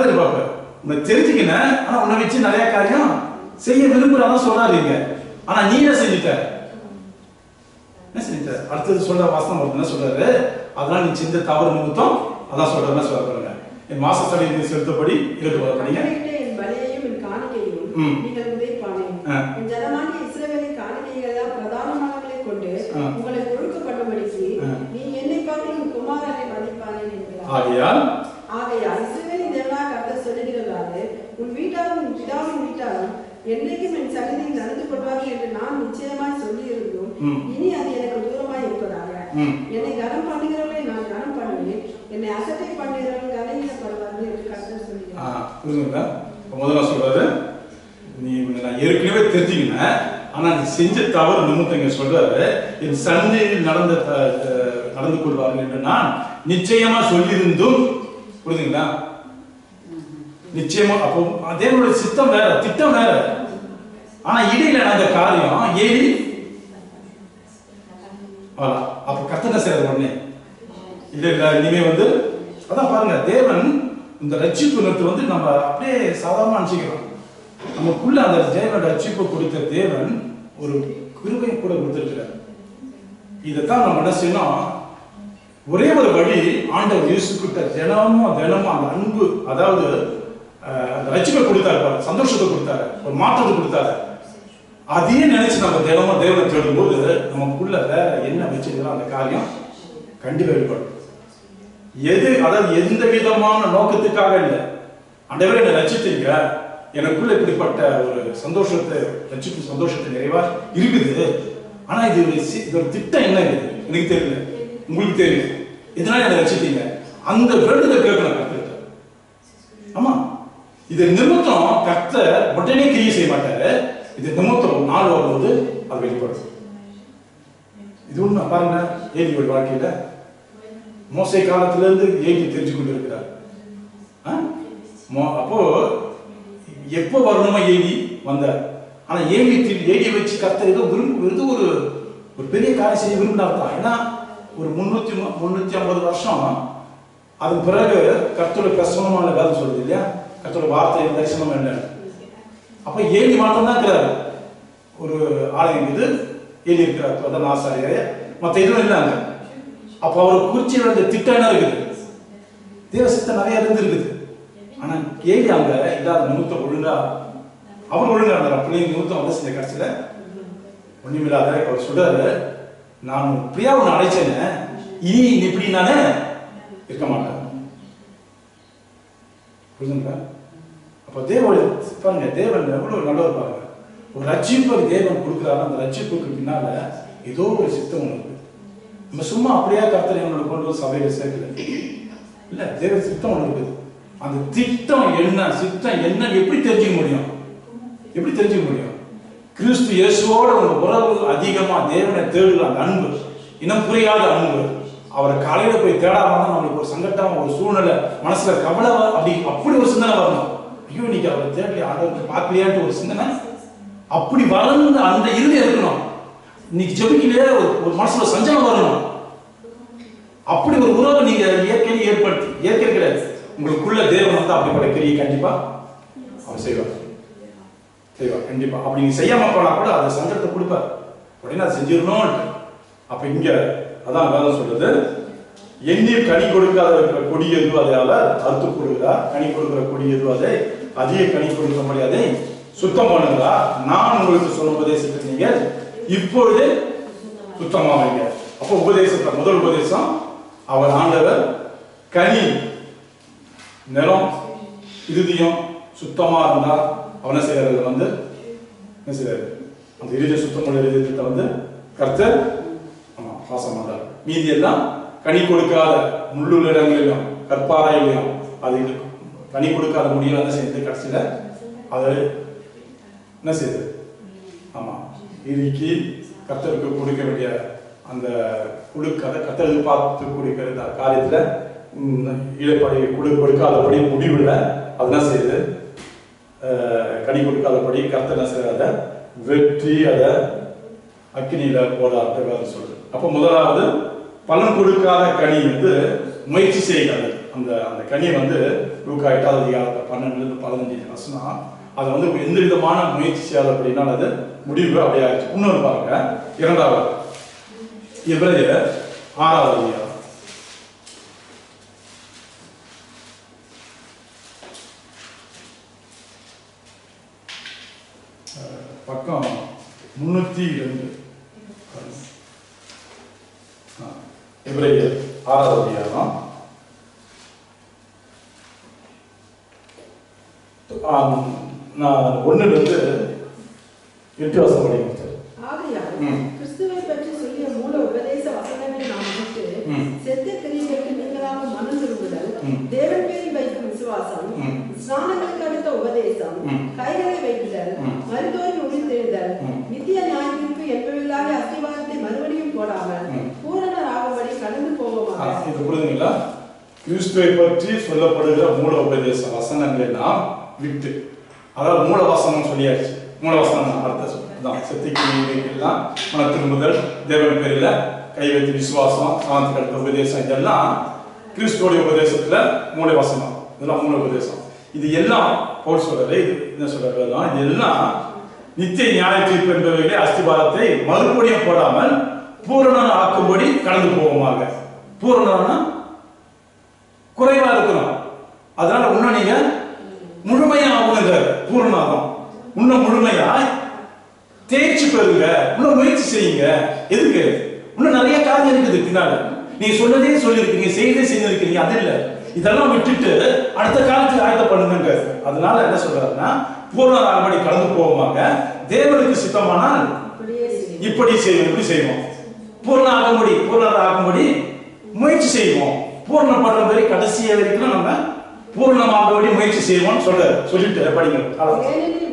எதிர்பார்ப்பு? உன்னை தெரிஞ்சுக்கினேன், ஆனா உன்னை வச்சு நிறைய காரியம் செய்ய விரும்புறாதான் சொல்றாருங்க. ஆனா நீ என்ன செஞ்சுட்ட? என்ன செஞ்சுட்ட? அடுத்தது சொல்ற வாசனம் வருது, என்ன சொல்றாரு? அதனால நீ செஞ்ச தவறு நிமித்தம் அதான் சொல்றேன் சொல்றாங்க. என் மாசத்தலை செலுத்தபடி 20 படிங்க. என் பலியையும் என் காணிக்கையும் நீங்கள் என் ஜனமாகிய இஸ்ரவேலை காணிக்கைகளால் பிரதானமானவர்களை கொண்டு உங்களை ஒழுக்கப்படும்படிக்கு நீ என்னை பார்த்து உன் குமாரனை மதிப்பானேன் என்கிறார். ஆகையால் இஸ்ரவேலின் தேவனாகிய கர்த்தர் சொல்லுகிறதாவது, உன் வீட்டாரும் உன் பிதாவின் வீட்டாரும் என்னைக்கும் என் சன்னதியில் நடந்து கொள்வார்கள் என்று நான் நிச்சயமாய் சொல்லியிருந்தும் இனி அது எனக்கு தூரமாய் இருப்பதாக. என்னை கனம் பண்ணுகிறவர்களை நான் கனம் பண்ணுவேன், என்னை அசட்டை பண்ணுகிறவர்கள் கனவீனப்படுவார்கள் என்று கர்த்தர் சொல்லுகிறார். முதல்ல சொல்றாரு, நீ நான் ஏற்கனவே தெரிஞ்சுக்கின, ஆனா நீ செஞ்ச தவறு நிமித்தங்க சொல்றாரு, என் சந்தையில் நடந்து கொள்வார்கள் என்று நான் நிச்சயமா சொல்லியிருந்தும். புரியுதுங்களா? நிச்சயமா. அப்போ தேவனுடைய சித்தம் வேற, திட்டம் வேற. ஆனா இடையில நடந்த காரியம் ஏலி. அப்ப கர்த்தனை செய்யறது உடனே இல்ல இனிமே அதான் பாருங்க, தேவன் இந்த ரட்சிப்பு நிறுத்து நம்ம அப்படியே சாதாரணமா நினைச்சுக்கிறோம். நமக்குள்ள அந்த தேவன் ரட்சிப்பு கொடுத்த தேவன் ஒரு கிருபையை கூட கொடுத்திருக்கிறார். இதைத்தான் நம்ம என்ன செய்யணும், ஒரே ஒரு வழி, ஆண்டவர் இயேசு கிட்ட தினமும் அந்த அன்பு, அதாவது ரட்சிப்பை கொடுத்தாரு, சந்தோஷத்தை கொடுத்தாரு, ஒரு மாற்றத்தை கொடுத்தாரு. அதையே நினைச்சு நம்ம தினமும் தேவனை தேடும் போது நமக்குள்ள வேற என்ன வச்சிருக்கிறோம் அந்த காரியம் கண்டிப்பா வெளிப்படும். அதாவது எந்த விதமான நோக்கத்துக்காக இல்லை, ஆண்டவரே என்னை ரட்சித்தீங்க, எனக்குள்ள இப்படிப்பட்ட ஒரு சந்தோஷத்தை, ரட்சிப்பு சந்தோஷத்தை நிறைவா இருக்குது. ஆனா இது ஒரு திட்டம் என்ன இருக்குது எனக்கு தெரியல, உங்களுக்கு தெரியும், இதனால என்னை ரட்சித்தீங்க. அந்த வேண்டுதல் கேட்கணும் கர்த்தர்கிட்ட. ஆமா, இது நிமித்தம் கர்த்தர் உடனே கிரியை செய்ய மாட்டாரு. இது நிமித்தம் நாள் வரும்போது அது வெளிப்படும். இது ஒண்ணு பாருங்க, ஏலியோட வாழ்க்கையில மோசே காலத்துல இருந்து ஏலி தெரிஞ்சு கொண்டு இருக்கிறார். அப்போ எப்போ வரணுமா ஏலி வந்தார். ஆனா ஏலியை வச்சு கர்த்தர் ஏதோ ஒரு பெரிய காரியம் செய்ய விரும்பினார் தான். ஏன்னா ஒரு 350 வருஷம் அதுக்கு பிறகு கர்த்தருடைய பிரசன்னமான வேலை சொல்லுது இல்லையா, கர்த்தருடைய வார்த்தை தரிசனம் என்ன. அப்ப ஏலி மாற்றம் தான் இருக்கிறாரு. ஒரு ஆலயம் இது ஏலி இருக்கிறார், பிரதான ஆசாரியரே, மற்ற எதுவும் இல்லைங்க. அப்ப அவர் குறிச்சி வேண்டிய திட்டம் என்ன இருக்குது, தேவ சித்தம் நிறைய இருக்குது. ஆனா ஏலி அங்க இல்லாத நிமித்தம் அவர் ஒழுங்கா இருந்தார். பிள்ளைங்க நிமித்தம் செஞ்ச கடைசியில ஒண்ணுமில்லாத அவர் சொல்றாரு, நான் பிரியா ஒன்று அழைச்சேன்னு, இனி இப்படி நானே இருக்க மாட்டேன். புரிஞ்சுங்களா? அப்ப பாருங்க, தேவன் எவ்வளவு நல்லவர் பாருங்க. ஒரு ரட்சிப்பு தேவன் கொடுக்கிறாரு, அந்த ரட்சிப்புக்கு பின்னால ஏதோ ஒரு சித்தம் ஒன்று இருக்கு. நம்ம சும்மா அப்படியே கர்த்தர் எங்களோட கொண்டு சபையில சேர்க்கல, இல்ல, தேவ சித்தம் ஒன்று இருக்குது. அந்த திட்டம் என்ன, சித்தம் என்ன எப்படி தெரிஞ்சுக்க முடியும்? எப்படி தெரிஞ்சுக்க முடியும்? கிறிஸ்து இயேசுவோட ஒரு உறவு அதிகமா தேவனை தேடுகிற அந்த அன்பு, இனம் புரியாத அன்பு, அவரை காலையில போய் தேடாம தான் நம்மளுக்கு ஒரு சங்கட்டம், ஒரு சூழ்நிலை, மனசுல கவலை, அப்படி ஒரு சிந்தனை வரணும். ஐயோ இன்னைக்கு அவரை தேடலையே, ஆண்டவருக்கு பார்க்கலையான்ட்டு ஒரு சிந்தனை அப்படி வளர்ந்து அந்த இறுதி இருக்கணும். இன்னைக்கு ஜெபிக்கலையே ஒரு மனசுல சஞ்சலம் வரணும். அப்படி ஒரு உறவை நீங்க இயற்கை கிடையாது. உங்களுக்குள்ள தேவன் அப்படிப்பட்ட கிரியை கண்டிப்பா அவர் செய்வார் கண்டிப்பா. அப்படி நீங்க செய்யாம போனா கூட அது சங்கடத்தை கொடுப்பார், உடனே அதை செஞ்சிடணும். அப்ப இங்க அதான் வேதம் சொல்றது, எண்ணீர் கனி கொடுக்காத இருக்கிற கொடி எதுவோ அதை அவர் அறுத்து கொடுக்கிறார், கனி கொடுக்கிற கொடி எதுவோ அதை அதிக கனி கொடுக்க முடியாதே சுத்தம் பண்ணுங்களா, நான் உங்களுக்கு சொல்லும் உபதேசத்தை நீங்கள் இப்பொழுதே சுத்தமாவீங்க. அப்போ உபதேசத்தை முதல் உபதேசம், அவர் ஆண்டவர் கனி நிலம் இறுதியம் சுத்தமா இருந்தா அவனை செய்யறது என்ன செய்யறாரு, அந்த இறுதிய சுத்தமுள்ள இறுதியத்தை கர்த்தர் வாசம் பண்றார். மீதி எல்லாம் கனி கொடுக்காத முள்ளுள்ள இடங்களிலும் கற்பாறையிலும் அது கனி கொடுக்காத முடியல என்ன செய்யுது, கடைசியில அது என்ன செய்யுது, ஆமா இறுக்கி கர்த்தருக்கு கொடுக்க வேண்டிய அந்த கர்த்தர் எதிர்பார்த்து கொடுக்கிற காரியத்துல இழப்படை கொடுக்காதபடி முடிவுல அது என்ன செய்யுது, கனி கொடுக்காதபடி கர்த்தர் என்ன செய்யறத வெற்றி அதை அக்கினியில போடாத சொல்றது. அப்ப முதலாவது பலன் கொடுக்காத கனி முயற்சி செய்யாது. அந்த அந்த கனியை லூக்கா 8வது அதிகாரத்துல 12-15 வசனம், அதை எந்த விதமான முயற்சி செய்யாது அப்படின்னா அது முடிவு அப்படியே ஆயிடுச்சு. இன்னொரு பாருங்க, 2வது எபிரேயர் 6வது அதிகாரம் 10 பக்கம் 302. எபிரேயர் 6வது அதிகாரம். நான் 1லிருந்து 8 வசனம் படிக்கிறேன். ஆகையால் கிறிஸ்துவை பற்றி சொல்லிய மூல உபதேச வசனங்களை நாம் விட்டு செத்த கிரியைகளுக்கு நீங்களாக மனம் திரும்புதல், தேவன் பேரில் வைக்கும் விசுவாசம், ஸ்நானங்களுக்கு அடுத்த உபதேசம், கைகளை வைக்குதல், மருத்துவரின் உயிர்த்தெழுதல், நித்திய நியாயத்திற்கு என்பவைகளாக அஸ்திவாரத்தை மறுபடியும் போடாமல் பூரணர் ஆகும்படி கடந்து போவோமாக. இது புரியுதுங்களா? கிறிஸ்துவை பற்றி சொல்லப்படுகிற மூல உபதேச வசனங்களை நாம் விட்டு, அதாவது மூல வசனம் சொல்லியாச்சு. மூல வசனம் அர்த்தம் தான் செத்திக்கிலாம் மன திரும்புதல், தேவன் பேரில் கை வைத்து விசுவாசம், சாந்தத்துக்கு அடுத்த உபதேசம், இதெல்லாம் கிறிஸ்துவோடைய உபதேசத்துல மூல வசனம். இதெல்லாம் மூல உபதேசம். இது எல்லாம் பவுல் சொல்றது, இது என்ன சொல்றது, இது எல்லாம் நித்திய நியாய தீர்ப்பு என்பவைகளே அஸ்திபாரத்தை மறுபடியும் போடாமல் பூரணம் ஆக்கும்படி கடந்து போவோமாக. பூரணம்னா குறைவா இருக்கணும். அதனால இன்னும் நீங்க முழுமையா ஆகுங்க. பூரணாதான் இன்னும் முழுமையா தேய்ச்சி பெறுங்க, இன்னும் முயற்சி செய்யுங்க. எதுக்கு? இன்னும் நிறைய காரியம் இருக்குது பின்னால. நீங்க சொன்னதே சொல்லியிருக்கீங்க, செய்தே செஞ்சிருக்கீங்க, அது இல்ல. இதெல்லாம் விட்டுட்டு அடுத்த காலத்துக்கு ஆயத்த பண்ணுங்க. அதனால என்ன சொல்றாருன்னா, பூரணர் ஆகும்படி கடந்து போவோமாக. தேவனுக்கு சித்தமானால் இப்படி செய்வோம், இப்படி செய்வோம். பூரணர் ஆகும்படி முயற்சி செய்வோம். பூர்ணம் பண்ற மாதிரி கடைசிய வரைக்கும் நம்ம பூர்ணமாகும்படி முயற்சி செய்வோம் சொல்லிட்டு படிங்க.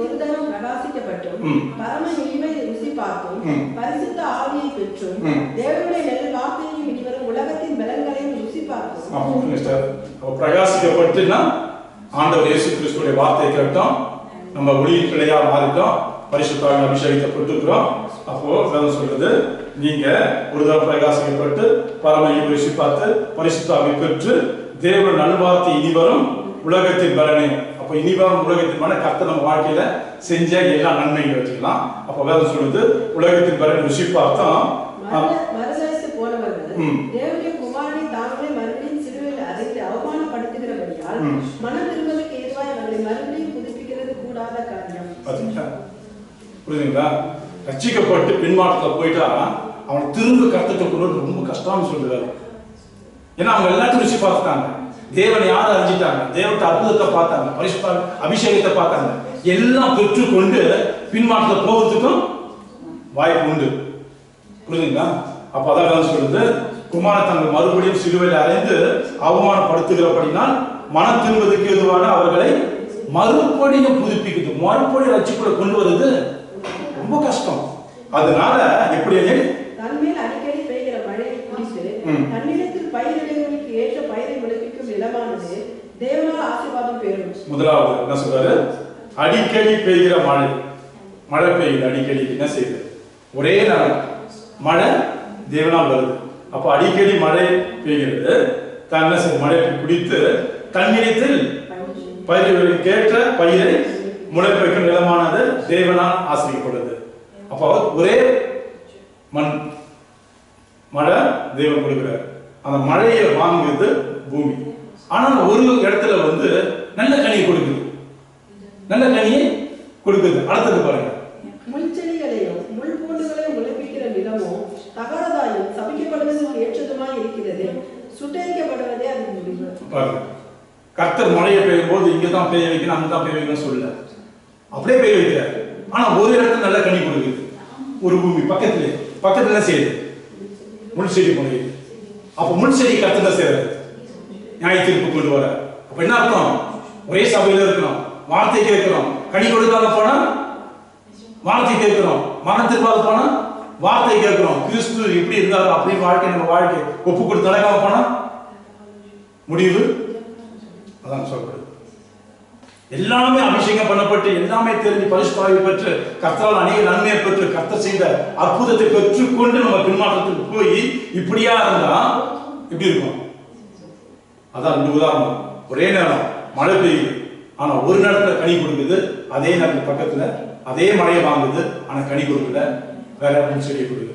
ஒரு தரம் பிரகாசிக்கப்பட்டும், பரம இனிமை ருசி பார்த்தும், பரிசுத்த ஆவியை பெற்றும், தேவனுடைய நல்ல வார்த்தையையும் இனிவரும் உலகத்தின் பலன்களையும் ருசி பார்த்தும். பிரகாசிக்கப்பட்டுனா ஆண்டவர் இயேசு கிறிஸ்துவோட வார்த்தை கேட்டோம், நம்ம ஒளியின் பிள்ளையா மாறிட்டோம், பரிசுத்த ஆவியின் அபிஷேகத்தை பெற்றுக்கிறோம். அப்போ வேதம் சொல்றது, நீங்க ஒரு தரம் பிரகாசிக்கப்பட்டு பரம இனிமை ருசி பார்த்து பரிசுத்த ஆவியை பெற்று தேவ நல்வார்த்தை இனிவரும் உலகத்தின் பலனை. அப்ப இனிவரும் உலகத்தின் பலனை கர்த்தர் நம்ம வாழ்க்கையில செஞ்ச எல்லா நன்மைகள் வச்சுக்கலாம். அப்ப வேதம் சொல்லுது, உலகத்தின் பலனை ருசி பார்த்தோம். மறுதலித்து போனவர்கள் தேவனுடைய குமாரனை தாங்களே மறுபடியும் சிலுவையில் அறைந்து அவமானப்படுத்துகிறபடியால் மனம் திரும்புவதற்கு ஏதுவாய் அவர்களை மறுபடியும் புதுப்பிக்கிறது கூடாத காரியம். புரியுதுங்களா? ரட்சிக்கப்பட்டு பின்மாற்றத்துல போயிட்டா அவன் திரும்ப கர்த்தத்தை கொண்டு ரொம்ப கஷ்டம்னு சொல்லுறாரு. ஏன்னா அவங்க எல்லாத்தையும் ருசி பார்த்துட்டாங்க, தேவனை யாரை அறிஞ்சிட்டாங்க, தேவனுடைய அற்புதத்தை பார்த்தாங்க, பரிசுத்த அபிஷேகத்தை பார்த்தாங்க. எல்லாம் பெற்றுக்கொண்டு பின்மாற்றத்தை போகிறதுக்கும் வாய்ப்பு உண்டு. புரியுதுங்களா? அப்ப அதான் சொல்லுது, குமாரன் தங்கள் மறுபடியும் சிலுவையில் அறைந்து அவமானப்படுத்துகிறபடினால் மனம் திரும்புவதற்கு எதுவான அவர்களை மறுபடியும் புதுப்பிக்குது. மறுபடியும் ரட்சிப்புல கொண்டு வருது ரொம்ப கஷ்டம். அதனால எப்படி தன்மேல் அடிக்கடி பெய்கிற மழையை குடித்து தன்னிடத்தில் பயிரிடுவதற்கு ஏற்ற பயிரை விளைவிக்கும் நிலமானது தேவனால் ஆசீர்வாதம் பெறும். முதலாவது என்ன சொல்றாரு? அடிக்கடி பெய்கிற மழை. மழை பெய்யுது அடிக்கடி. என்ன செய்யுது? ஒரே நாள் மழை தேவனால் வருது. அப்ப அடிக்கடி மழை பெய்கிறது. தான் என்ன செய்ய? மழை குடித்து தன்னிடத்தில் பயிர்களுக்கு ஏற்ற பயிரை முளைப்பிக்கும் நிலமானது தேவனால் ஆசீர்வதிக்கப்படுது. அப்போ ஒரே மண் மழை தேவன் கொடுக்கிறார். அந்த மழையை வாங்குறது பூமி. ஆனால் ஒரு இடத்துல நல்ல கனியை கொடுக்குது, நல்ல கனியை கொடுக்குது. அடுத்தது பாருங்க, முள்செடிகளையும் முள் பூண்டுகளையும் முளைப்பிக்கிற நிலமும் தகரதாயும் சபிக்கப்படுவதற்கு ஏற்றதுமாய் இருக்கிறது, சுட்டரிக்கப்படுவதே அது முடிவு. பாருங்க, கர்த்தர் மழையை பெய்யும் போது இங்கதான் பெய்ய வைக்கணும், அங்கதான் பெய்ய வைக்கணும் சொல்லல, அப்படியே பெய்ய வைக்கிறார். ஆனா ஒரு இடத்துல நல்ல கனி கொடுக்குது. ஒரு பூமி பக்கத்துல என்ன செய்யுது? முள் செடி போடுது. அப்ப முள் செடி கர்த்தர் தான் செய்யறாரு, நியாய தீர்ப்பு கொண்டு வர. அப்ப என்ன அர்த்தம்? ஒரே சபையில இருக்கணும், வார்த்தை கேட்கிறோம், கனி கொடுக்காம போனா வார்த்தை கேட்கிறோம், மரணத்திற்காக போனா வார்த்தை கேட்கிறோம். கிறிஸ்து எப்படி இருந்தாரோ அப்படி வாழ்க்கை நம்ம வாழ்க்கை ஒப்பு கொடுத்து நடக்காம போனா முடிவு அதான் சொல்லப்படுது. எல்லாமே அபிஷேகம் பண்ணப்பட்டு எல்லாமே தெரிஞ்சு பரிசுத்தாவி பெற்று கர்த்தரால் அநேக நன்மையை பெற்று கர்த்தர் செய்த அற்புதத்தை பெற்றுக்கொண்டு நம்ம பின்மாற்றத்துக்கு போய் இப்படியா இருந்தா இப்படி இருக்கும். அதான் ரெண்டு உதாரணம். ஒரே நேரம் மழை பெய்யுது, ஆனா ஒரு நேரத்துல கனி கொடுக்குது. அதே நேரத்துல பக்கத்துல அதே மழையை வாங்குது, ஆனா கனி கொடுக்கல, வேற செடியை கொடுக்குது.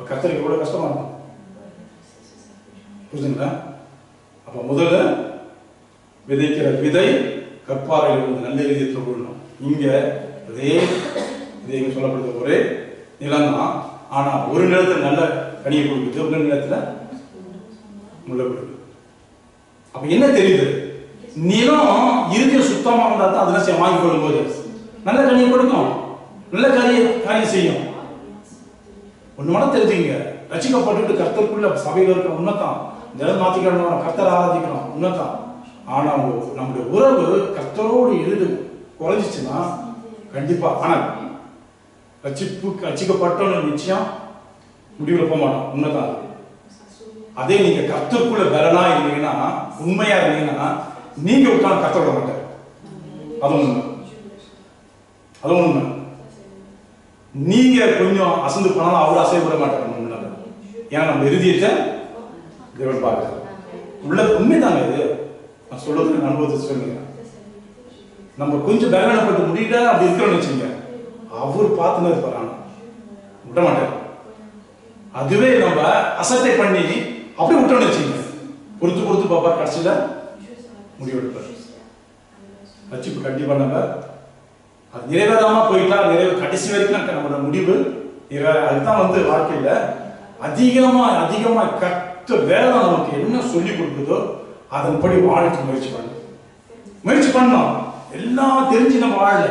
கர்த்தருக்கு எவ்வளவு கஷ்டமா இருக்கும், புரியுதுங்களா? அப்ப முதல்ல விதைக்கிற விதை கற்பாறையில் நல்ல விதத்தில் விடணும். இங்க அதே இது எங்க சொல்லப்படுது ஒரே நிலம் தான். ஆனா ஒரு நிலத்துல நல்ல கனியை கொடுக்குது, ஒரு நிலத்துல முள்ள கொடுக்குது. அப்ப என்ன தெரியுது? நிலம் இறுதிய சுத்தமா இருந்தா தான் அதெல்லாம் வாங்கி கொள்ளும் போது நல்ல கனியை கொடுக்கும், நல்ல காரியம் செய்யும். ஒண்ணு மட்டும் தெரிஞ்சுங்க, ரசிக்கப்பட்டு கர்த்தருக்குள்ள சபையில் இருக்கிற உண்மைதான், ஜெயம் மாத்திக்கணும், கர்த்தரை ஆராதிக்கணும் உண்மைதான். ஆனா நம்முடைய உறவு கர்த்தரோடு இருந்து குறைஞ்சிச்சுன்னா கண்டிப்பா, ஆனா ரசிக்கப்பட்டோன்னு நிச்சயம் முடிவில் போக மாட்டோம், உண்மைதான். அதே நீங்க கர்த்தருக்குள்ள பலனா இருந்தீங்கன்னா, உண்மையா இருந்தீங்கன்னா, நீங்க விட்டாலும் கர்த்தர் விட மாட்டார். அதுவும் உண்மை, அதுவும் உண்மை. நீங்க கொஞ்சம் அசந்து போனாலும் அவர் அசைவிட மாட்டார். ஏன்னா நம்ம இறுதியத்தை தேவன் பார்க்கிறார். உள்ள உண்மைதாங்க இது, நான் சொல்றது அனுபவத்தை சொல்லுங்க. நம்ம கொஞ்சம் பலவீனப்பட்டு முடியல அப்படி இருக்கிறோம்னு வச்சுங்க, அவர் பார்த்துன்னு இருப்பார், விட மாட்டார். அதுவே நம்ம அசட்டை பண்ணி அப்படி விட்டோம்னு வச்சுங்க, பொறுத்து பார்ப்பார், கடைசியில முடிவெடுப்பார். ரட்சிப்பு கண்டிப்பா நம்ம அது நிறைவேறாம போயிட்டா, கடைசி வரைக்கும் நம்மளோட முடிவு நிறைவேற. அதுதான் வாழ்க்கையில அதிகமா கற்ற வேலை நமக்கு என்ன சொல்லி கொடுக்குதோ அதன்படி வாழக்கு முயற்சி பண்ணோம். எல்லாம் தெரிஞ்சு நம்ம வாழல.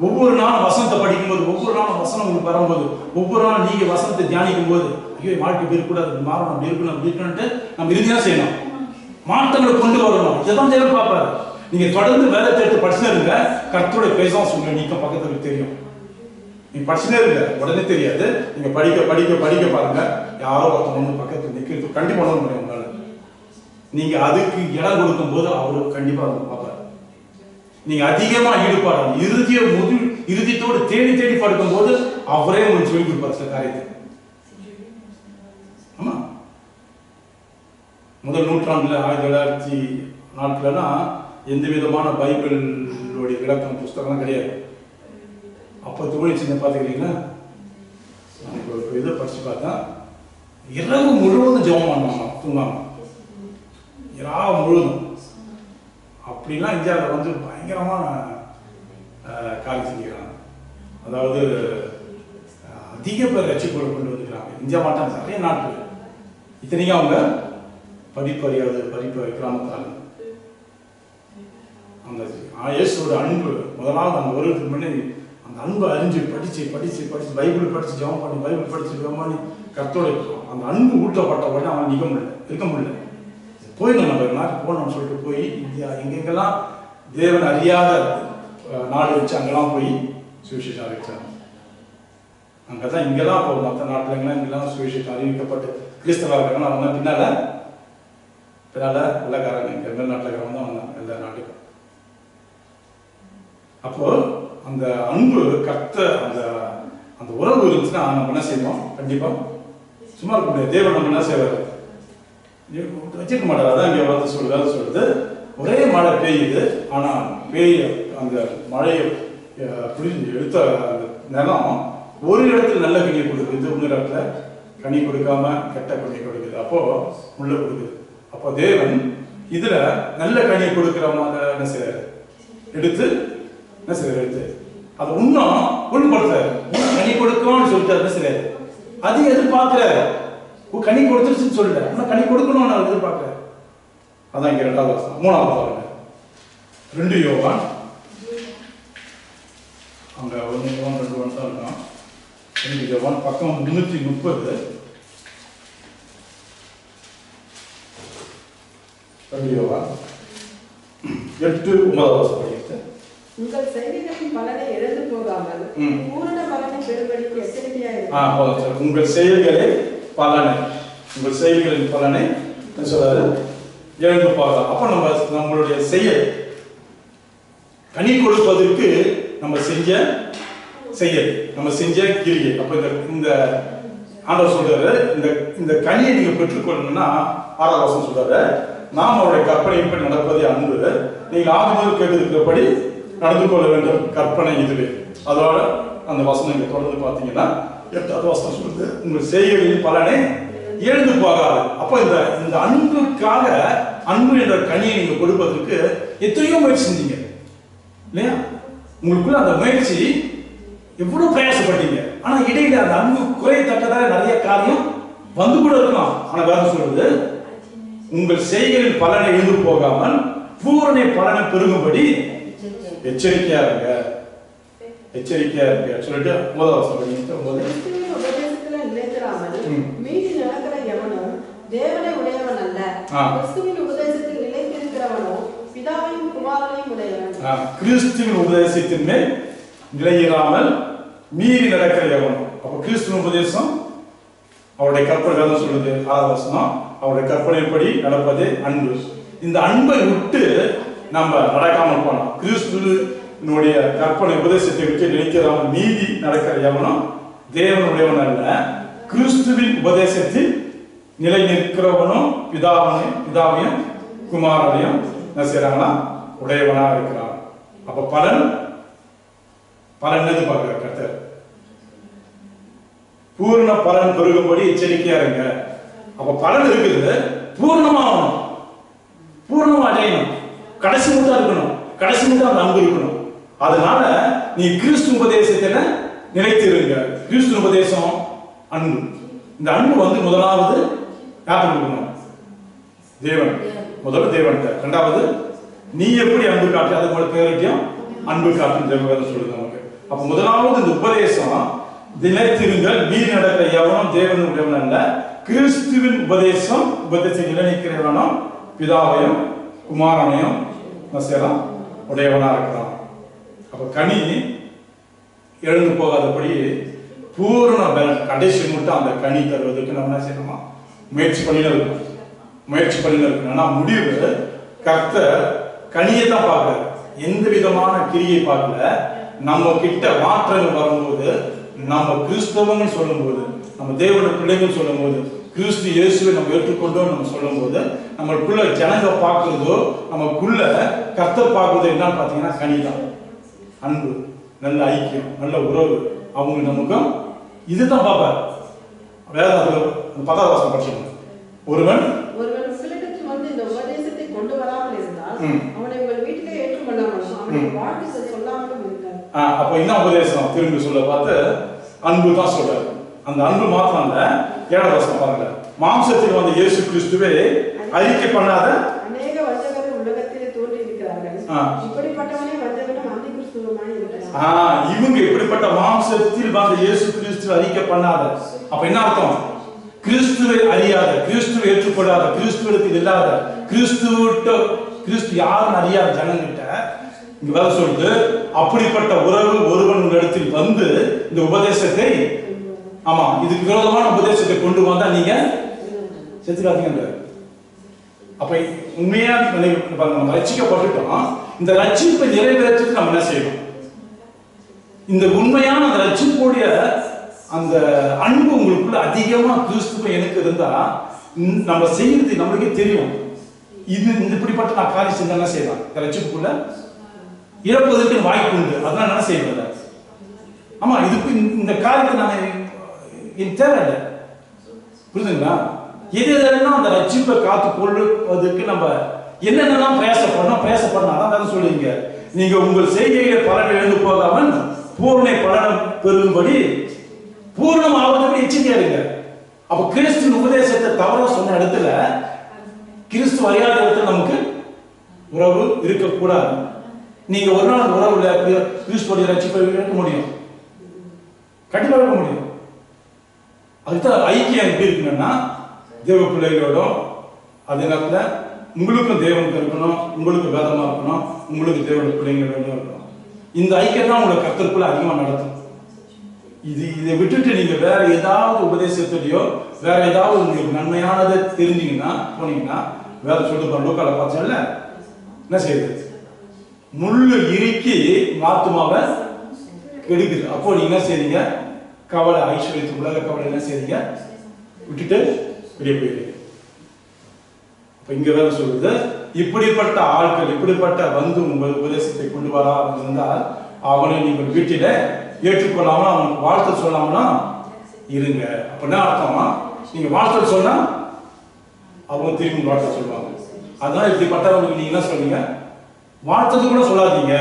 ஒவ்வொரு நாளும் வசனத்தை படிக்கும்போது, ஒவ்வொரு நாளும் வசனம் உங்களுக்கு வரும்போது, ஒவ்வொரு நாளும் நீங்க வசனத்தை தியானிக்கும் போது, ஐயோ வாழ்க்கை இப்படி இருக்கக்கூடாது, மாறணும், அப்படி இருக்கணும், அப்படி இருக்கணும்ட்டு நம்ம இறுதியா செய்யணும், மாற்றங்களை கொண்டு வரணும். இதான் தேவன் பார்ப்பாரு. நீங்க தொடர்ந்து வேலை தேர்த்து படிச்சுனே இருங்க, கர்த்தருடைய பேசாம சொல்ல நீக்கம் பக்கத்துக்கு தெரியும். நீங்க படிச்சுனே இருங்க, உடனே தெரியாது. நீங்க படிக்க பாருங்க, யாரோ ஒருத்தவங்க வந்து பக்கத்துல நிக்கிறது கண்டிப்பா பண்ண முடியும் உங்களால. நீங்க அதுக்கு இடம் கொடுக்கும் போது அவரு கண்டிப்பா பார்ப்பாரு. நீங்க அதிகமா ஈடுபாடு இறுதியத்தோடு தேடி படுக்கும் போது அவரே உங்களுக்கு சொல்லி கொடுப்பாரு சில காரியத்தை. ஆமா, முதல் நூற்றாண்டுல 1900 எந்த விதமான பைபிளுடைய விளக்கம் புஸ்தகம் கிடையாது. அப்போ தோழிச்சு பார்த்துக்கிறீங்களா, எனக்கு ஒரு இதை படிச்சு பார்த்தா, இரவு முழுவதும் ஜெபம் பண்ணுவாங்க, தூங்காம இரவு முழுவதும். அப்படிலாம் இந்தியாவில் பயங்கரமான காரியம் செஞ்சுக்கிறாங்க. அதாவது அதிக பேர் ரட்சிப்புகளை கொண்டு வந்துக்கிறாங்க. இந்தியா மாட்டாங்க, நிறைய நாட்கள். இத்தனைக்கும் அவங்க படிப்பு கிராமத்தால் அந்த இயேசுவோட அன்பு முதலாவது அந்த வருவதுக்கு முன்னாடி அந்த அன்பை அறிஞ்சு படிச்சு பைபிள் படிச்சு ஜெபம் பண்ணி கர்த்தரோட அந்த அன்பு ஊட்டப்பட்ட உடனே அவன் இருக்க முடியல. போயிடணும், நம்ம நாட்டுக்கு போகணும்னு சொல்லிட்டு போய் இந்தியா எங்கெங்கெல்லாம் தேவன் அறியாத நாடு வச்சு அங்கெல்லாம் போய் சுவிசேஷம் அறிவிச்சாங்க. அங்கதான் இங்கெல்லாம் போகும், மற்ற நாட்டுல இங்கெல்லாம் சுவிசேஷம் அறிவிக்கப்பட்டு கிறிஸ்தவா இருக்காங்க. அவங்க பின்னால வெள்ளக்காரங்க, இங்க மேல்நாட்டில் இருக்கிறவங்க தான் வந்தாங்க எல்லா நாட்டுக்கும். அப்போ அந்த அன்பு அந்த உறவு இருந்துச்சுன்னா நம்ம என்ன செய்வோம், கண்டிப்பா சும்மா இருக்க முடியாது. தேவன் நம்ம என்ன செய்வார், வச்சிருக்க மாட்டார். அதான் இங்க வந்து சொல்லுது, ஒரே மழை பெய்யுது, ஆனா அந்த மழையை புரிஞ்சு எடுத்த அந்த நிலம் ஒரு இடத்துல நல்ல கனியை கொடுக்குது, இன்னொரு இடத்துல கனி கொடுக்காம கெட்ட கனி கொடுக்குது, அப்போ முள்ள கொடுக்குது. அப்போ தேவன் இதுல நல்ல கனியை கொடுக்கிற மாதிரி என்ன செய்யறாரு, எடுத்து அதை இன்னும் உள்படுத்துறாரு. கனி கொடுக்கணும்னு சொல்லிட்டு என்ன செய்யறாரு, அது எதிர்பார்க்கிறாரு. கனி கொடுத்துருச்சுன்னு சொல்லல, இன்னும் கனி கொடுக்கணும்னு அவர் எதிர்பார்க்கிறாரு. அதான் இங்க 2வது வசனம். 3வது பாருங்க, 2 யோவான். அங்க 1 யோவான் 2 வருஷம் இருக்கும். 2 யோவான் பக்கம் 330. 2 யோவான் 8-9 வசனம் படிக்கிறேன். உங்கள் செயல்களின் பலனை இழந்து போகாமல் பூரண பலனை பெறும்படிக்கு எச்சரிக்கையாக இருங்கள். உங்கள் செயல்களின் பலனை சொல்றாரு, இழந்து போகலாம். அப்ப நம்மளுடைய செயல் கனி கொடுப்பதற்கு நம்ம செஞ்ச கிரியை. அப்ப இந்த ஆண்டவர் சொல்றாரு, இந்த கனியை நீங்க பெற்றுக்கொள்ளணும்னா 6வது வசனம் சொல்றாரு, நாம் அவருடைய கற்பனையின்படி நடப்பதே அன்பு, நீங்கள் ஆகும்போது கேட்டிருக்கிறபடி நடந்து கொள்ள வேண்டும், கற்பனை இதுவே. அதோட அந்த வசனம் இங்க தொடர்ந்து பார்த்தீங்கன்னா 8வது வசனம் சொல்லுது, உங்கள் செய்கைகளின் பலனை இழந்து போகாது. அப்ப இந்த அன்புக்காக, அன்பு என்ற கனியை நீங்க கொடுப்பதற்கு எத்தனையோ முயற்சி செஞ்சீங்க இல்லையா? உங்களுக்குள்ள அந்த முயற்சி எவ்வளவு பிரயாசப்பட்டீங்க, ஆனா இடையில அந்த அன்பு குறையத்தக்கதாக நிறைய காரியம் வந்து கூட இருக்கலாம். ஆனா வேதம் சொல்றது, உங்கள் செய்கையின் பலனை எழுந்து போகாமல் பூரண பலனை பெருகும்படி எச்சரிக்கையா இருங்க, எச்சரிக்கையா இருக்க சொல்லிட்டு முதல் வசனம் உபதேசத்துல நிலைத்திராமல் மீறி நடக்கிற எவனும் தேவனை உடையவன் அல்ல. கிறிஸ்துவின் உபதேசத்தில் நிலைத்திருக்கிறவனோ பிதாவையும் குமாரனையும் உடையவன். கிறிஸ்துவின் உபதேசத்தின் மேல் நிலையிராமல் மீறி நடக்கிற எவனும். அப்ப கிறிஸ்துவின் உபதேசம் அவருடைய கற்பனை சொல்லுது 6வது வசனம், அவருடைய கற்பனைப்படி நடப்பதே அன்பு. இந்த அன்பை விட்டு நம்ம நடக்காமல் போனோம். கிறிஸ்துவினுடைய கற்பனை உபதேசத்தை விட்டு நிலைக்கிறாமல் மீதி நடக்கிற எவனும் தேவனுடையவன் அல்ல. கிறிஸ்துவின் உபதேசத்தில் நிலை நிற்கிறவனும் பிதாவையும் குமாரனையும் என்ன செய்யறாங்கன்னா உடையவனா இருக்கிறான். அப்ப பலன் எதிர்பார்க்கிற கர்த்தர் பூர்ண பலன் பெருகும்படி எச்சரிக்கையா இருங்க. அப்ப பலன் இருக்குது, பூர்ணமா ஆகணும், பூர்ணமா அடையணும், கடைசி மட்டும் இருக்கணும், கடைசி மட்டும் அந்த அன்பு இருக்கணும். அதனால நீ கிறிஸ்து உபதேசத்துல நிலைத்திருங்க. கிறிஸ்து உபதேசம் அன்பு. இந்த அன்பு வந்து முதலாவது யாருக்கு இருக்கணும்? தேவன். முதல்ல தேவன். இரண்டாவது நீ எப்படி அன்பு காட்டு, அது போல பேரட்டியும் அன்பு காட்டு தேவன் சொல்லுது நமக்கு. அப்ப முதலாவது இந்த உபதேசம் நிலைத்திருங்கள், மீறி நடக்கிற எவனும் தேவனுடையவன் அல்ல. கிறிஸ்துவின் உபதேசம் நிலைநிற்கிறவனும் பிதாவையும் குமாரனையும் உடையவனா இருக்கிறான். அப்ப கனி எழுந்து போகாதபடி பூர்ண கடைசி மட்டும் அந்த கனி தருவதற்கு நம்ம என்ன செய்யணுமா? முயற்சி பண்ணிட்டு இருக்கணும். ஆனா முடிவு கர்த்தர் கனியை தான் பார்க்கல, எந்த விதமான கிரியை பார்க்கல. நம்ம கிட்ட மாற்றங்கள் வரும்போது, நம்ம கிறிஸ்தவங்க சொல்லும் போது, நம்ம தேவனுடைய பிள்ளைகள் சொல்லும் போது, கிறிஸ்து இயேசுவை நம்ம ஏற்றுக்கொண்டோம் நம்ம சொல்லும் போது, நம்மளுக்குள்ள ஜனங்க பார்க்கிறதோ, நமக்குள்ள கர்த்தர் பார்க்கிறதோ என்னன்னு பார்த்தீங்கன்னா கனிதான். அன்பு, நல்ல ஐக்கியம், நல்ல உறவு, அவங்க நமக்கும் இதுதான் பார்ப்பார். வேதத்துல 10வது வசனம் படிச்சோம். ஒருவன் உங்களிடத்தில் வந்து இந்த உபதேசத்தை கொண்டு வராமல் இருந்தால் அவனை உங்கள் வீட்டிலே ஏற்றுக்கொள்ளாமலும் அவனை வாழ்க்கை சொல்லாமலும் இருக்கார். அப்ப என்ன உபதேசம் திரும்பி சொல்ல பார்த்து அன்பு தான் சொல்றாரு. அந்த அன்பு மாத்திரம் இல்ல, 7வது வசனம் பாருங்க. மாம்சத்தில் வந்த இயேசு கிறிஸ்துவே அறிக்கை பண்ணாத அநேக வஞ்சகர்கள் உலகத்திலே தோன்றி இருக்கிறார்கள். இப்படிப்பட்டவனே வஞ்சகனும் அந்தி கிறிஸ்துவுமாய் இருக்கிறார். இவங்க இப்படிப்பட்ட மாம்சத்தில் வந்த இயேசு கிறிஸ்துவை அறிக்கை பண்ணாத. அப்ப என்ன அர்த்தம்? கிறிஸ்துவை அறியாத, கிறிஸ்துவை ஏற்றுக்கொள்ளாத, கிறிஸ்துவுக்கு இல்லாத, கிறிஸ்து யாரும் அறியாத ஜனங்கிட்ட இங்க வேலை சொல்லுது. அப்படிப்பட்ட உறவு ஒருவன் உங்க இடத்தில் வந்து இந்த உபதேசத்தை, ஆமா இதுக்கு விரோதமான உபதேசத்தை கொண்டு வந்தா நீங்க செத்துக்காதீங்க. அப்ப உண்மையா நம்ம ரட்சிக்கப்பட்டுட்டோம். இந்த ரட்சிப்பை நிறைவேற்றத்துக்கு நம்ம என்ன செய்யணும்? இந்த உண்மையான அந்த ரட்சிப்புடைய அந்த அன்பு உங்களுக்குள்ள அதிகமா கிறிஸ்துவ எனக்கு இருந்தா நம்ம செய்யறது நம்மளுக்கே தெரியும். இது இப்படிப்பட்ட நான் காரியம் செஞ்சா என்ன செய்யலாம்? இந்த ரட்சிப்புக்குள்ள இழப்பதற்கு வாய்ப்பு உண்டு. அதான் என்ன செய்வது? ஆமா, இதுக்கு இந்த காரியத்தை நான் எனக்கு தேவையில்லை. புரியுதுங்களா? எது எதெல்லாம் அந்த ரட்சிப்பை காத்து கொள்வதற்கு நம்ம என்னென்னலாம் பிரயாசப்படணும் அதான் வேற சொல்லுவீங்க. நீங்க உங்கள் செய்கையில பலனை எழுந்து போகாமல் பூர்ண பலனை பெறும்படி பூர்ணம் ஆவதற்கு எச்சரிக்கையா இருங்க. அப்ப கிறிஸ்துவின் உபதேசத்தை தவறா சொன்ன இடத்துல, கிறிஸ்து அறியாத இடத்துல நமக்கு உறவு இருக்கக்கூடாது. நீங்க ஒரு நாள் உறவுல கிறிஸ்துவோட ரட்சிப்பை இருக்க முடியும், கண்டிப்பா இருக்க முடியும். அதுதான் ஐக்கியம் எப்படி இருக்குன்னா, தேவ பிள்ளைகளோடும் அதே நேரத்தில் உங்களுக்கும் தேவனுக்கு இருக்கணும், உங்களுக்கு வேதமா இருக்கணும், உங்களுக்கு தேவனுடைய பிள்ளைங்களோட இருக்கணும். இந்த ஐக்கியம் தான் உங்களை கர்த்தருக்குள்ள அதிகமாக நடத்தும். இதை விட்டுட்டு நீங்க வேற ஏதாவது உபதேசத்திலையோ வேற ஏதாவது உங்களுக்கு நன்மையானதை தெரிஞ்சீங்கன்னா போனீங்கன்னா, வேற சொல்லிட்டு லோக்கால பார்த்தல என்ன செய்யுது? முள்ளு இறுக்கி மாத்துமாவை கெடுக்குது. அப்போ நீங்க என்ன செய்றீங்க? கவலை, ஐஸ்வர்யத்து உலக கவலை என்ன செய்றீங்க? விட்டுட்டு வெளியே போயிடுறீங்க. அப்ப இங்க வேற சொல்லுது, இப்படிப்பட்ட ஆட்கள் இப்படிப்பட்ட வந்து உங்கள் உபதேசத்தை கொண்டு வரா இருந்தால் அவனை நீங்கள் வீட்டில ஏற்றுக்கொள்ளாம அவனுக்கு வாழ்த்து சொல்லாமனா இருங்க. அப்படின்னா அர்த்தமா, நீங்க வாழ்த்து சொன்னா அவங்க திரும்பி வாழ்த்து சொல்லுவாங்க. அதனால இப்படிப்பட்டவங்களுக்கு நீங்க என்ன சொல்றீங்க? வாழ்த்தது கூட சொல்லாதீங்க.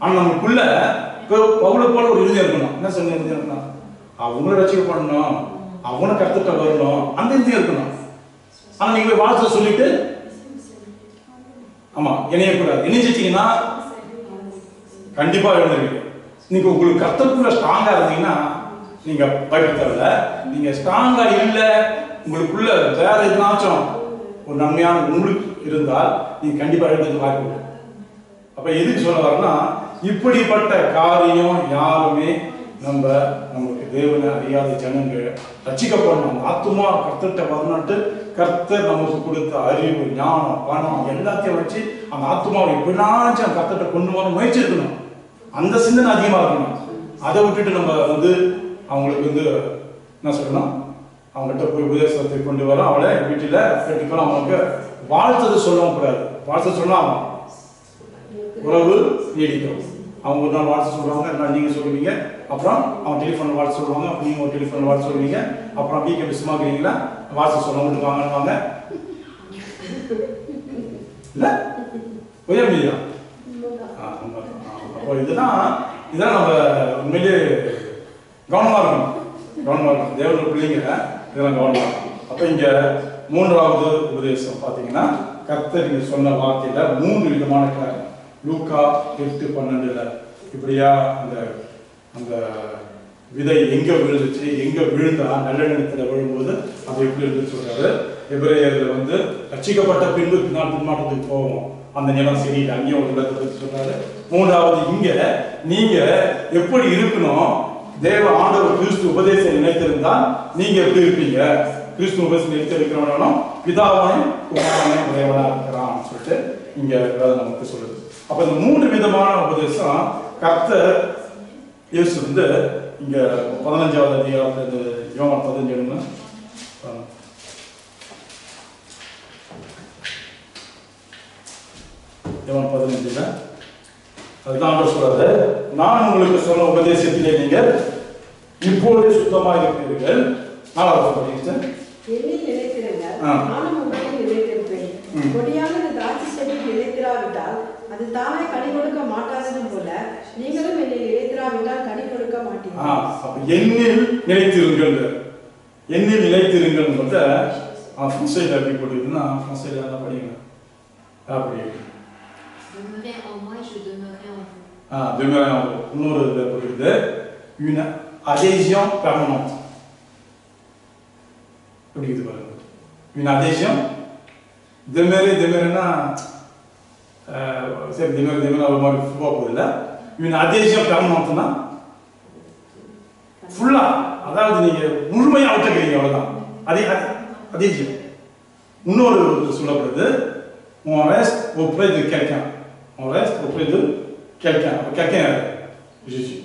ஆனா நமக்குள்ள பவுலை போல ஒரு இருதயம் இருக்கணும். என்ன சொன்ன இருதயம் இருக்கணும்? அவங்கள ரட்சிக்க பண்ணணும், அவனை கர்த்தர்ட்ட வரணும், அந்த இருதயம் இருக்கணும். ஆனா நீங்க போய் வாழ்த்து சொல்லிட்டு ஆமா இணையக்கூடாது. இணைஞ்சிட்டீங்கன்னா கண்டிப்பா எழுந்துருவீங்க. நீங்க உங்களுக்கு கர்த்தருக்குள்ள ஸ்ட்ராங்கா இருந்தீங்கன்னா நீங்க பயப்பட தேவையில்ல. நீங்க ஸ்ட்ராங்கா இல்ல, உங்களுக்குள்ள வேற எதுனாச்சும் ஒரு நன்மையான உங்களுக்கு இருந்தால் நீங்க கண்டிப்பா எழுதுறது வாய்ப்பு உண்டு. அப்ப எதுக்கு சொல்ல வரேன்னா, இப்படிப்பட்ட காரியம் யாருமே நமக்கு தேவனை அறியாத ஜனங்கள் ரட்சிக்கப்படணும், அந்த ஆத்துமா கர்த்தர்ட்ட வரணும்ட்டு கர்த்தர் நமக்கு கொடுத்த அறிவு, ஞானம், பணம் எல்லாத்தையும் வச்சு அந்த ஆத்துமாவை எப்படினாச்சும் கர்த்தர்ட்ட கொண்டு வர முயற்சி இருக்கணும். அந்த சிந்தனை அதிகமா இருக்கணும். அதை விட்டுட்டு நம்ம அவங்களுக்கு என்ன சொல்லணும், அவங்ககிட்ட போய் உபதேசத்தை கொண்டு வர அவளை வீட்டில் கட்டிக்கலாம், அவங்களுக்கு வாழ்த்தது சொல்லவும் கூடாது. வாழ்த்து சொன்னா உறவு நீடிக்கும். அவங்க ஒரு நாள் வாழ்த்து சொல்லுவாங்க, ஒரு நாள் நீங்க சொல்லுவீங்க, அப்புறம் அவங்க டெலிஃபோன்ல வாழ்த்து சொல்லுவாங்க, நீங்க ஒரு டெலிஃபோன்ல வாழ்த்து சொல்லுவீங்க, அப்புறம் வீக்கெண்ட் சும்மாக்கிறீங்களா வாழ்த்து சொல்ல மட்டும் வாங்க இல்ல உயர்மையா. அப்போ இதெல்லாம் நம்ம உண்மையிலே கவனமா இருக்கணும். தேவனுடைய பிள்ளைங்க இதெல்லாம் கவனமா இருக்கும். அப்ப இங்க மூன்றாவது உபதேசம் பாத்தீங்கன்னா, கர்த்தர் இங்க சொன்ன வார்த்தையில 3 விதமான காரியம். லூக்கா 8:12 இப்படியா அந்த விதை எங்க விழுந்துச்சு, எங்க விழுந்தா நல்ல நிலத்துல விழும்போது அது எப்படி இருந்து சொல்றாரு. எபிரேயர்ல ரட்சிக்கப்பட்ட பின்பு பின்மாற்றத்துக்கு போவோம், அந்த நிலம் சரியில்லை, அங்கேயும் ஒரு நிலத்தை பற்றி சொல்றாரு. மூன்றாவது இங்க நீங்க எப்படி இருக்கணும், தேவ ஆண்டவர் கிறிஸ்து உபதேசம் நினைத்திருந்தால் நீங்க எப்படி இருப்பீங்க, கிறிஸ்து உபதேசம் நினைத்து இருக்கிறவனும் பிதாவையும் குமாரனையும் உடையவனா இருக்கிறான் சொல்லிட்டு இங்க நமக்கு சொல்லுது. அப்ப இந்த 3 விதமான உபதேசம் கர்த்தர் இயேசு இங்க 15வது அதிகாரத்துல யோவான் 15 யோவான் 15 அதுதான் ஆண்டவர் சொல்றாரு, நான் உங்களுக்கு சொன்ன உபதேசத்திலே நீங்கள் இப்பொழுது சுத்தமா இருக்கிறீர்கள். கொடியானது திராட்சை செடியில் நிலைத்திராவிட்டால் அது தானே கனி கொடுக்க மாட்டாதது போல நீங்களும் என்னில் நிலைத்திராவிட்டால் கனி கொடுக்க மாட்டீர்கள். என்னில் நிலைத்திருங்கள், என்னில் நிலைத்திருங்கள் எப்படி போடுறதுன்னா படிங்க அப்படி இன்னொரு போடுறது une adhésion permanente. எப்படி இது பாருங்க, une adhésion demeurer சரி demeurer ஒரு மாதிரி ஃபுல்லா போகுதுல்ல. une adhésion permanente ஃபுல்லா, அதாவது நீங்க முழுமையா விட்டுக்கிறீங்க, அவ்வளவுதான். adhésion. இன்னொரு சொல்லப்படுது on reste auprès de quelqu'un, on reste auprès de quelqu'un. quelqu'un Jésus.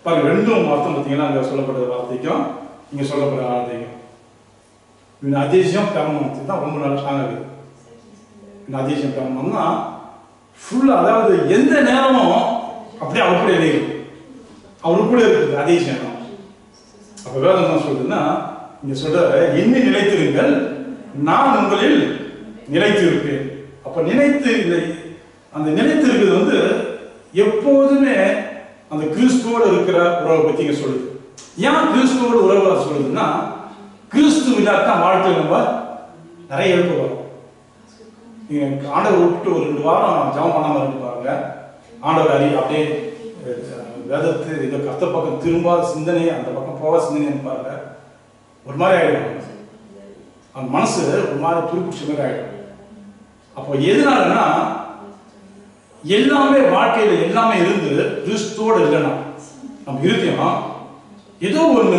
பாருங்க, ரெண்டும் அர்த்தம் பார்த்தீங்கன்னா அங்க சொல்லப்படுற வார்த்தைக்கும் இங்க சொல்லப்படுற வார்த்தைக்கும் une adhésion permanente தான் ரொம்ப நல்ல ஸ்ட்ராங்கா இருக்கு. une adhésion permanente ஃபுல்லா, அதாவது எந்த நேரமும் அப்படியே அவர் கூட இருக்கு, அவரு கூட இருக்குது adhésion. அப்ப வேதம் என்ன சொல்றதுன்னா, இங்க சொல்ற என்னில் நிலைத்திருங்கள், நான் உங்களில் நிலைத்திருப்பேன். அப்ப அந்த நிலைத்திருக்கிறது எப்போதுமே அந்த கிறிஸ்துவோடு இருக்கிற உறவை பத்தி இங்க சொல்லுது. ஏன் கிறிஸ்துவோட உறவு சொல்லுதுன்னா, கிறிஸ்து இல்லாத வாழ்க்கையில் நம்ம நிறைய எழுப்பு வரும். நீங்க ஆண்டவர் விட்டு ஒரு 2 வாரம் ஜெபம் பண்ணாம இருந்து பாருங்க, ஆண்டவர் அப்படியே வேதத்து இந்த கர்த்த பக்கம் திரும்பாத சிந்தனை, அந்த பக்கம் போக சிந்தனை பாருங்க, ஒரு மாதிரி ஆயிடும். அந்த மனசு ஒரு மாதிரி துருப்பிடிச்ச மாதிரி ஆயிடும். அப்போ எதனாலன்னா, எல்லாமே வாழ்க்கையில எல்லாமே இருந்து கிறிஸ்துவோட இல்லைன்னா நம்ம இருக்கையும் ஏதோ ஒன்று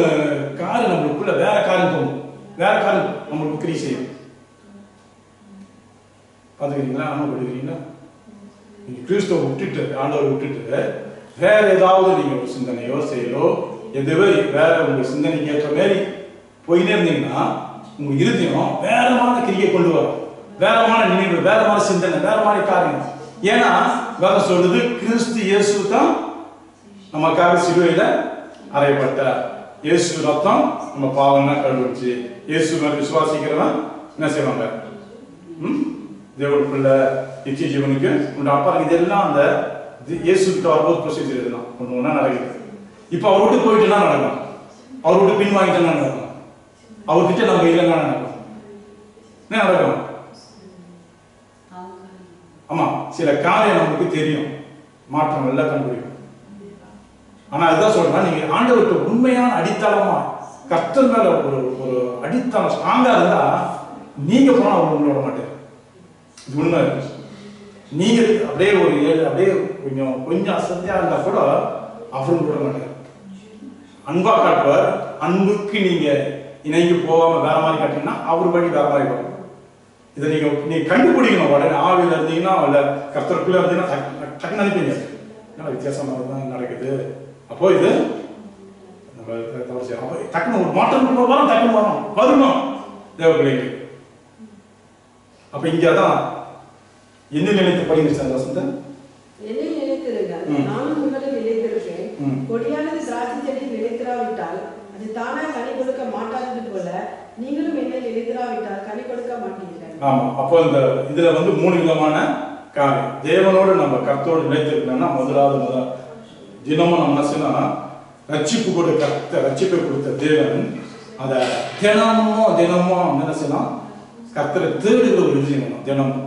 காரியம் நம்மளுக்குள்ள வேற காரியம் தோணும், வேற காரியம் நம்மளுக்கு கிரியை செய்யும். பார்த்துக்கிறீங்களா? அனுபவிக்கிறீங்களா? நீங்க கிறிஸ்துவை விட்டுட்டு, ஆண்டவரை விட்டுட்டு வேற ஏதாவது நீங்க ஒரு சிந்தனையோ செயலோ எதுவே வேற உங்க சிந்தனைக்கு ஏற்ற மாதிரி போயிட்டே இருந்தீங்கன்னா உங்க இருதயம் வேறமான கிரியை கொண்டு வரும், வேறமான நினைவு, வேறமான சிந்தனை, வேற மாதிரி காரியம். ஏன்னா வேதம் சொல்றது, கிறிஸ்து இயேசு தான் நமக்காக சிலுவையில அறையப்பட்டார். இயேசு ரத்தம் நம்ம பாவம்னா கழுவுச்சு. இயேசு மேல விசுவாசிக்கிறவன் என்ன செய்வாங்க? தேவனுக்குள்ள நித்திய ஜீவனுக்கு உண்டாப்பாரு. இதெல்லாம் அந்த இயேசு கிட்ட வரும்போது ப்ரொசீஜர் இதுதான், ஒன்று ஒன்றா நடக்குது. இப்போ அவர் விட்டு போயிட்டுனா நடக்கும், அவர் விட்டு பின் வாங்கிட்டோம்னா நடக்கும், அவர்கிட்ட நம்ம இல்லைன்னா நடக்கும். என்ன நடக்கும்? ஆமா, சில காரியம் நமக்கு தெரியும், மாற்றம் எல்லாம் கண்டுபிடிக்கும். ஆனா அதுதான் சொல்றேன், நீங்க ஆண்டவருக்கு உண்மையான அடித்தளமா கர்த்தர் மேல ஒரு ஒரு அடித்தளம் ஸ்ட்ராங்கா இருந்தா நீங்க போனா அவர் உங்களை விட மாட்டார். இது உண்மை. நீங்க அப்படியே ஒரு அப்படியே கொஞ்சம் கொஞ்சம் அசதியா இருந்தா கூட அவரும் விட மாட்டார். அன்பா காட்டுவார். அன்புக்கு நீங்க இணைந்து போகாம வேற மாதிரி காட்டீங்கன்னா அவர் வழி வேற மாதிரி வரும். இதை நீங்க கண்டுபிடிக்கணும். உடனே ஆவியில் இருந்தீங்கன்னா இல்ல கர்த்தருக்குள்ள இருந்தீங்கன்னா டக்குன்னு நினைப்பீங்க, என்ன வித்தியாசமாக தான் நடக்குது. அப்போ இது டக்குனு ஒரு மாற்றம் வரும், டக்குனு வரணும் தேவ பிள்ளைகள். அப்ப இங்கதான் என்ன நினைத்து படிங்க வசந்தன். என்னை நிலைத்திருங்கள், நானும் உங்களில் நிலைத்திருப்பேன். கொடியானது திராட்சை செடியில் நிலைத்திராவிட்டால் அது தானா கனி கொடுக்க மாட்டாதது போல நீங்களும் என்னை நிலைத்திராவிட்டால் கனி கொடுக்க மாட்டீர்கள். ஆமா, அப்போ இந்த இதுல வந்து 3 விதமான காரியம். தேவனோடு நம்ம கர்த்தரோடு நிலைத்திருக்கணும்னா முதலாவது தினமும் நம்ம என்ன செய்யணும், ரட்சிப்பு கொடுத்த ரட்சிப்பை கொடுத்த தேவன் அதை தினமும் என்ன செய்யணும், கர்த்தரை தேடுகிற ஒரு விஷயம் தினமும்.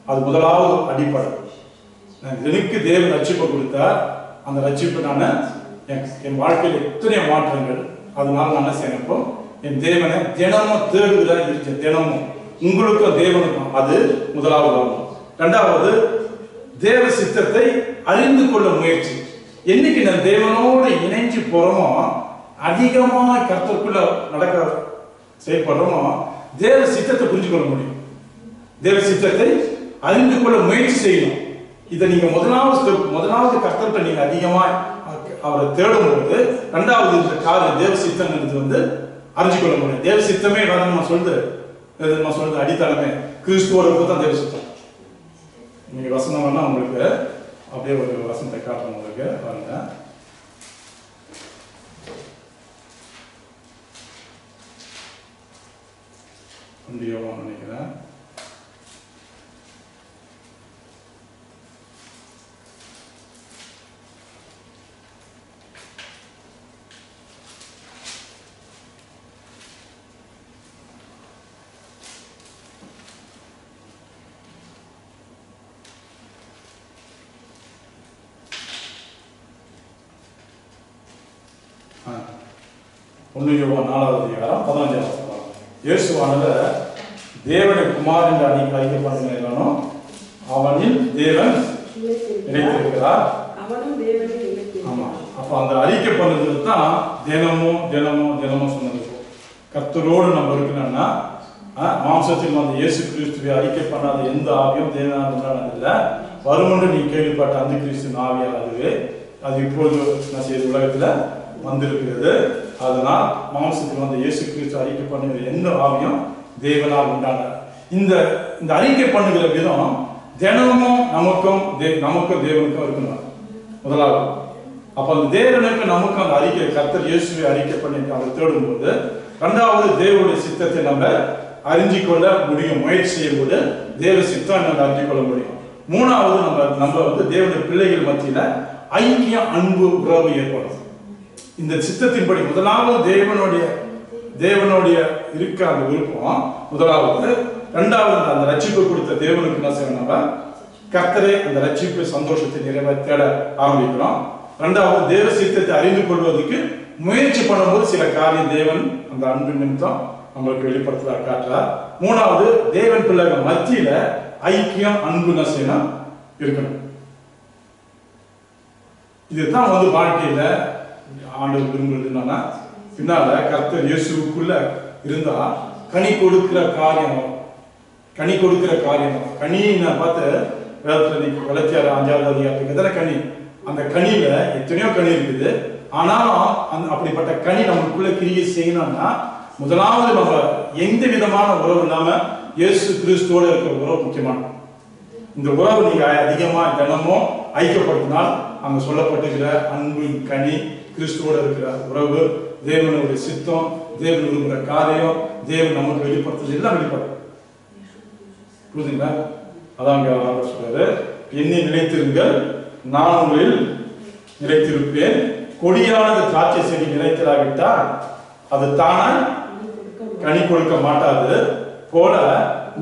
அது முதலாவது அடிப்படை. எனக்கு தேவன் ரட்சிப்பை கொடுத்தா அந்த ரட்சிப்பு நான் என் வாழ்க்கையில் எத்தனை மாற்றங்கள். அதனால நான் என்ன செய்யணும், என் தேவனை தினமும் தேடுகிற இருக்க தினமும் உங்களுக்கும் தேவனுக்கும். அது முதலாவது ஆகும். இரண்டாவது தேவ சித்தத்தை அறிந்து கொள்ள முயற்சி. என்னைக்கு நான் தேவனோடு இணைஞ்சு போறோமோ, அதிகமாக கர்த்தருக்குள்ள நடக்க செயல்படுறோமோ, தேவ சித்தத்தை புரிஞ்சு கொள்ள முடியும். தேவ சித்தத்தை அறிந்து கொள்ள முயற்சி செய்யணும். இதை நீங்க முதலாவது கர்த்தர்கிட்ட நீங்க அதிகமா அவரை தேடும் போது, இரண்டாவது இந்த காரியம் தேவ சித்தம் வந்து அறிஞ்சு கொள்ள முடியும். தேவ சித்தமே நான் சொல்றது அடித்தளமே கிறிஸ்துவோட தான் தேவ சித்தம். நீங்க வசனம் வேணா உங்களுக்கு அப்படியே ஒரு வசனத்தை காட்டுறோம் உங்களுக்கு பாருங்க. நினைக்கிறேன். யோவான் 4வது அதிகாரம் 15வது வசனம். இயேசுவானது தேவனை குமார் என்று அழைக்கப்படுகிறானோ அவனில் தேவன் நிலைத்திருக்கிறார். ஆமா, அப்ப அந்த அறிக்கை பண்ணது தான் தினமும் சொன்னது. கர்த்தரோடு நம்ம இருக்கணும்னா மாம்சத்தில் வந்து இயேசு கிறிஸ்துவை அறிக்கை பண்ணாத எந்த ஆவியும் தேவனானதில்லை. வருமென்று நீ கேள்விப்பட்ட அந்த கிறிஸ்துவின் ஆவியால் அது இப்போது நான் செய்த உலகத்துல வந்திருக்கிறது. அதனால் மாம்சத்தில் வந்து இயேசு கிறிஸ்து அறிக்கை பண்ணுகிற எந்த ஆவியும் தேவனால் உண்டான. இந்த அறிக்கை பண்ணுகிற விதம் தினமும் நமக்கும் தேவனுக்கும் இருக்கணும் முதலாவது. அப்ப அந்த தேவனுக்கு நமக்கும் அந்த அறிக்கை கர்த்தர் இயேசுவை அறிக்கை பண்ணி அதை தேடும் போது, இரண்டாவது தேவனுடைய சித்தத்தை நம்ம அறிஞ்சு கொள்ள முடியும். முயற்சி செய்யும் போது தேவ சித்தம் நம்ம அறிஞ்சு கொள்ள முடியும். மூணாவது நம்ம வந்து தேவனுடைய பிள்ளைகள் மத்தியில ஐக்கியம், அன்பு, உறவு ஏற்படும். இந்த சித்தத்தின்படி முதலாவது தேவனுடைய இருக்க அந்த விருப்பம் முதலாவது. இரண்டாவது அந்த ரட்சிப்பு கொடுத்த தேவனுக்கு என்ன செய்யணும், நம்ம கர்த்தரே அந்த ரட்சிப்பு சந்தோஷத்தை தேட ஆரம்பிக்கிறோம். இரண்டாவது தேவ சித்தத்தை அறிந்து கொள்வதற்கு முயற்சி பண்ணும்போது சில காரியம் தேவன் அந்த அன்பு நிமித்தம் நம்மளுக்கு வெளிப்படுத்துறார், காட்டுறார். மூணாவது தேவன் பிள்ளைகள் மத்தியில ஐக்கியம், அன்பு என்ன செய்யணும் இருக்கணும். இதுதான் வந்து வாழ்க்கையில ஆண்டவர் விரும்புறது. என்னன்னா பின்னால கர்த்தர் இயேசுக்குள்ள இருந்தா கனி கொடுக்கிற காரியம். கனி நான் பார்த்து வேதத்துல வளர்ச்சியார் 5வது அதிகாரத்துக்கு எத்தனை கனி, அந்த கனியில எத்தனையோ கனி இருக்குது. ஆனாலும் அப்படிப்பட்ட கனி நமக்குள்ள கிரியை செய்யணும்னா முதலாவது நம்ம எந்த விதமான உறவு இல்லாம இயேசு கிறிஸ்துவோட இருக்கிற உறவு முக்கியமான. இந்த உறவு நீங்க அதிகமா தினமும் ஐக்கியப்படுத்தினால் அங்க சொல்லப்பட்டிருக்கிற அன்பின் கனி, கிறிஸ்துவோட இருக்கிற உறவு, தேவனுடைய சித்தம், தேவன் விரும்புகிற காரியம், தேவன் நமக்கு வெளிப்படுத்துறது எல்லாம் வெளிப்படும். புரியுதுங்களா? அதான் சொல்றாரு, என்னை நிலைத்திருங்கள், நான் உங்களில் நிலைத்திருப்பேன். கொடியானது திராட்சை செடி நிலைத்திராவிட்டால் அது தானாய் கனி கொடுக்க மாட்டாது போல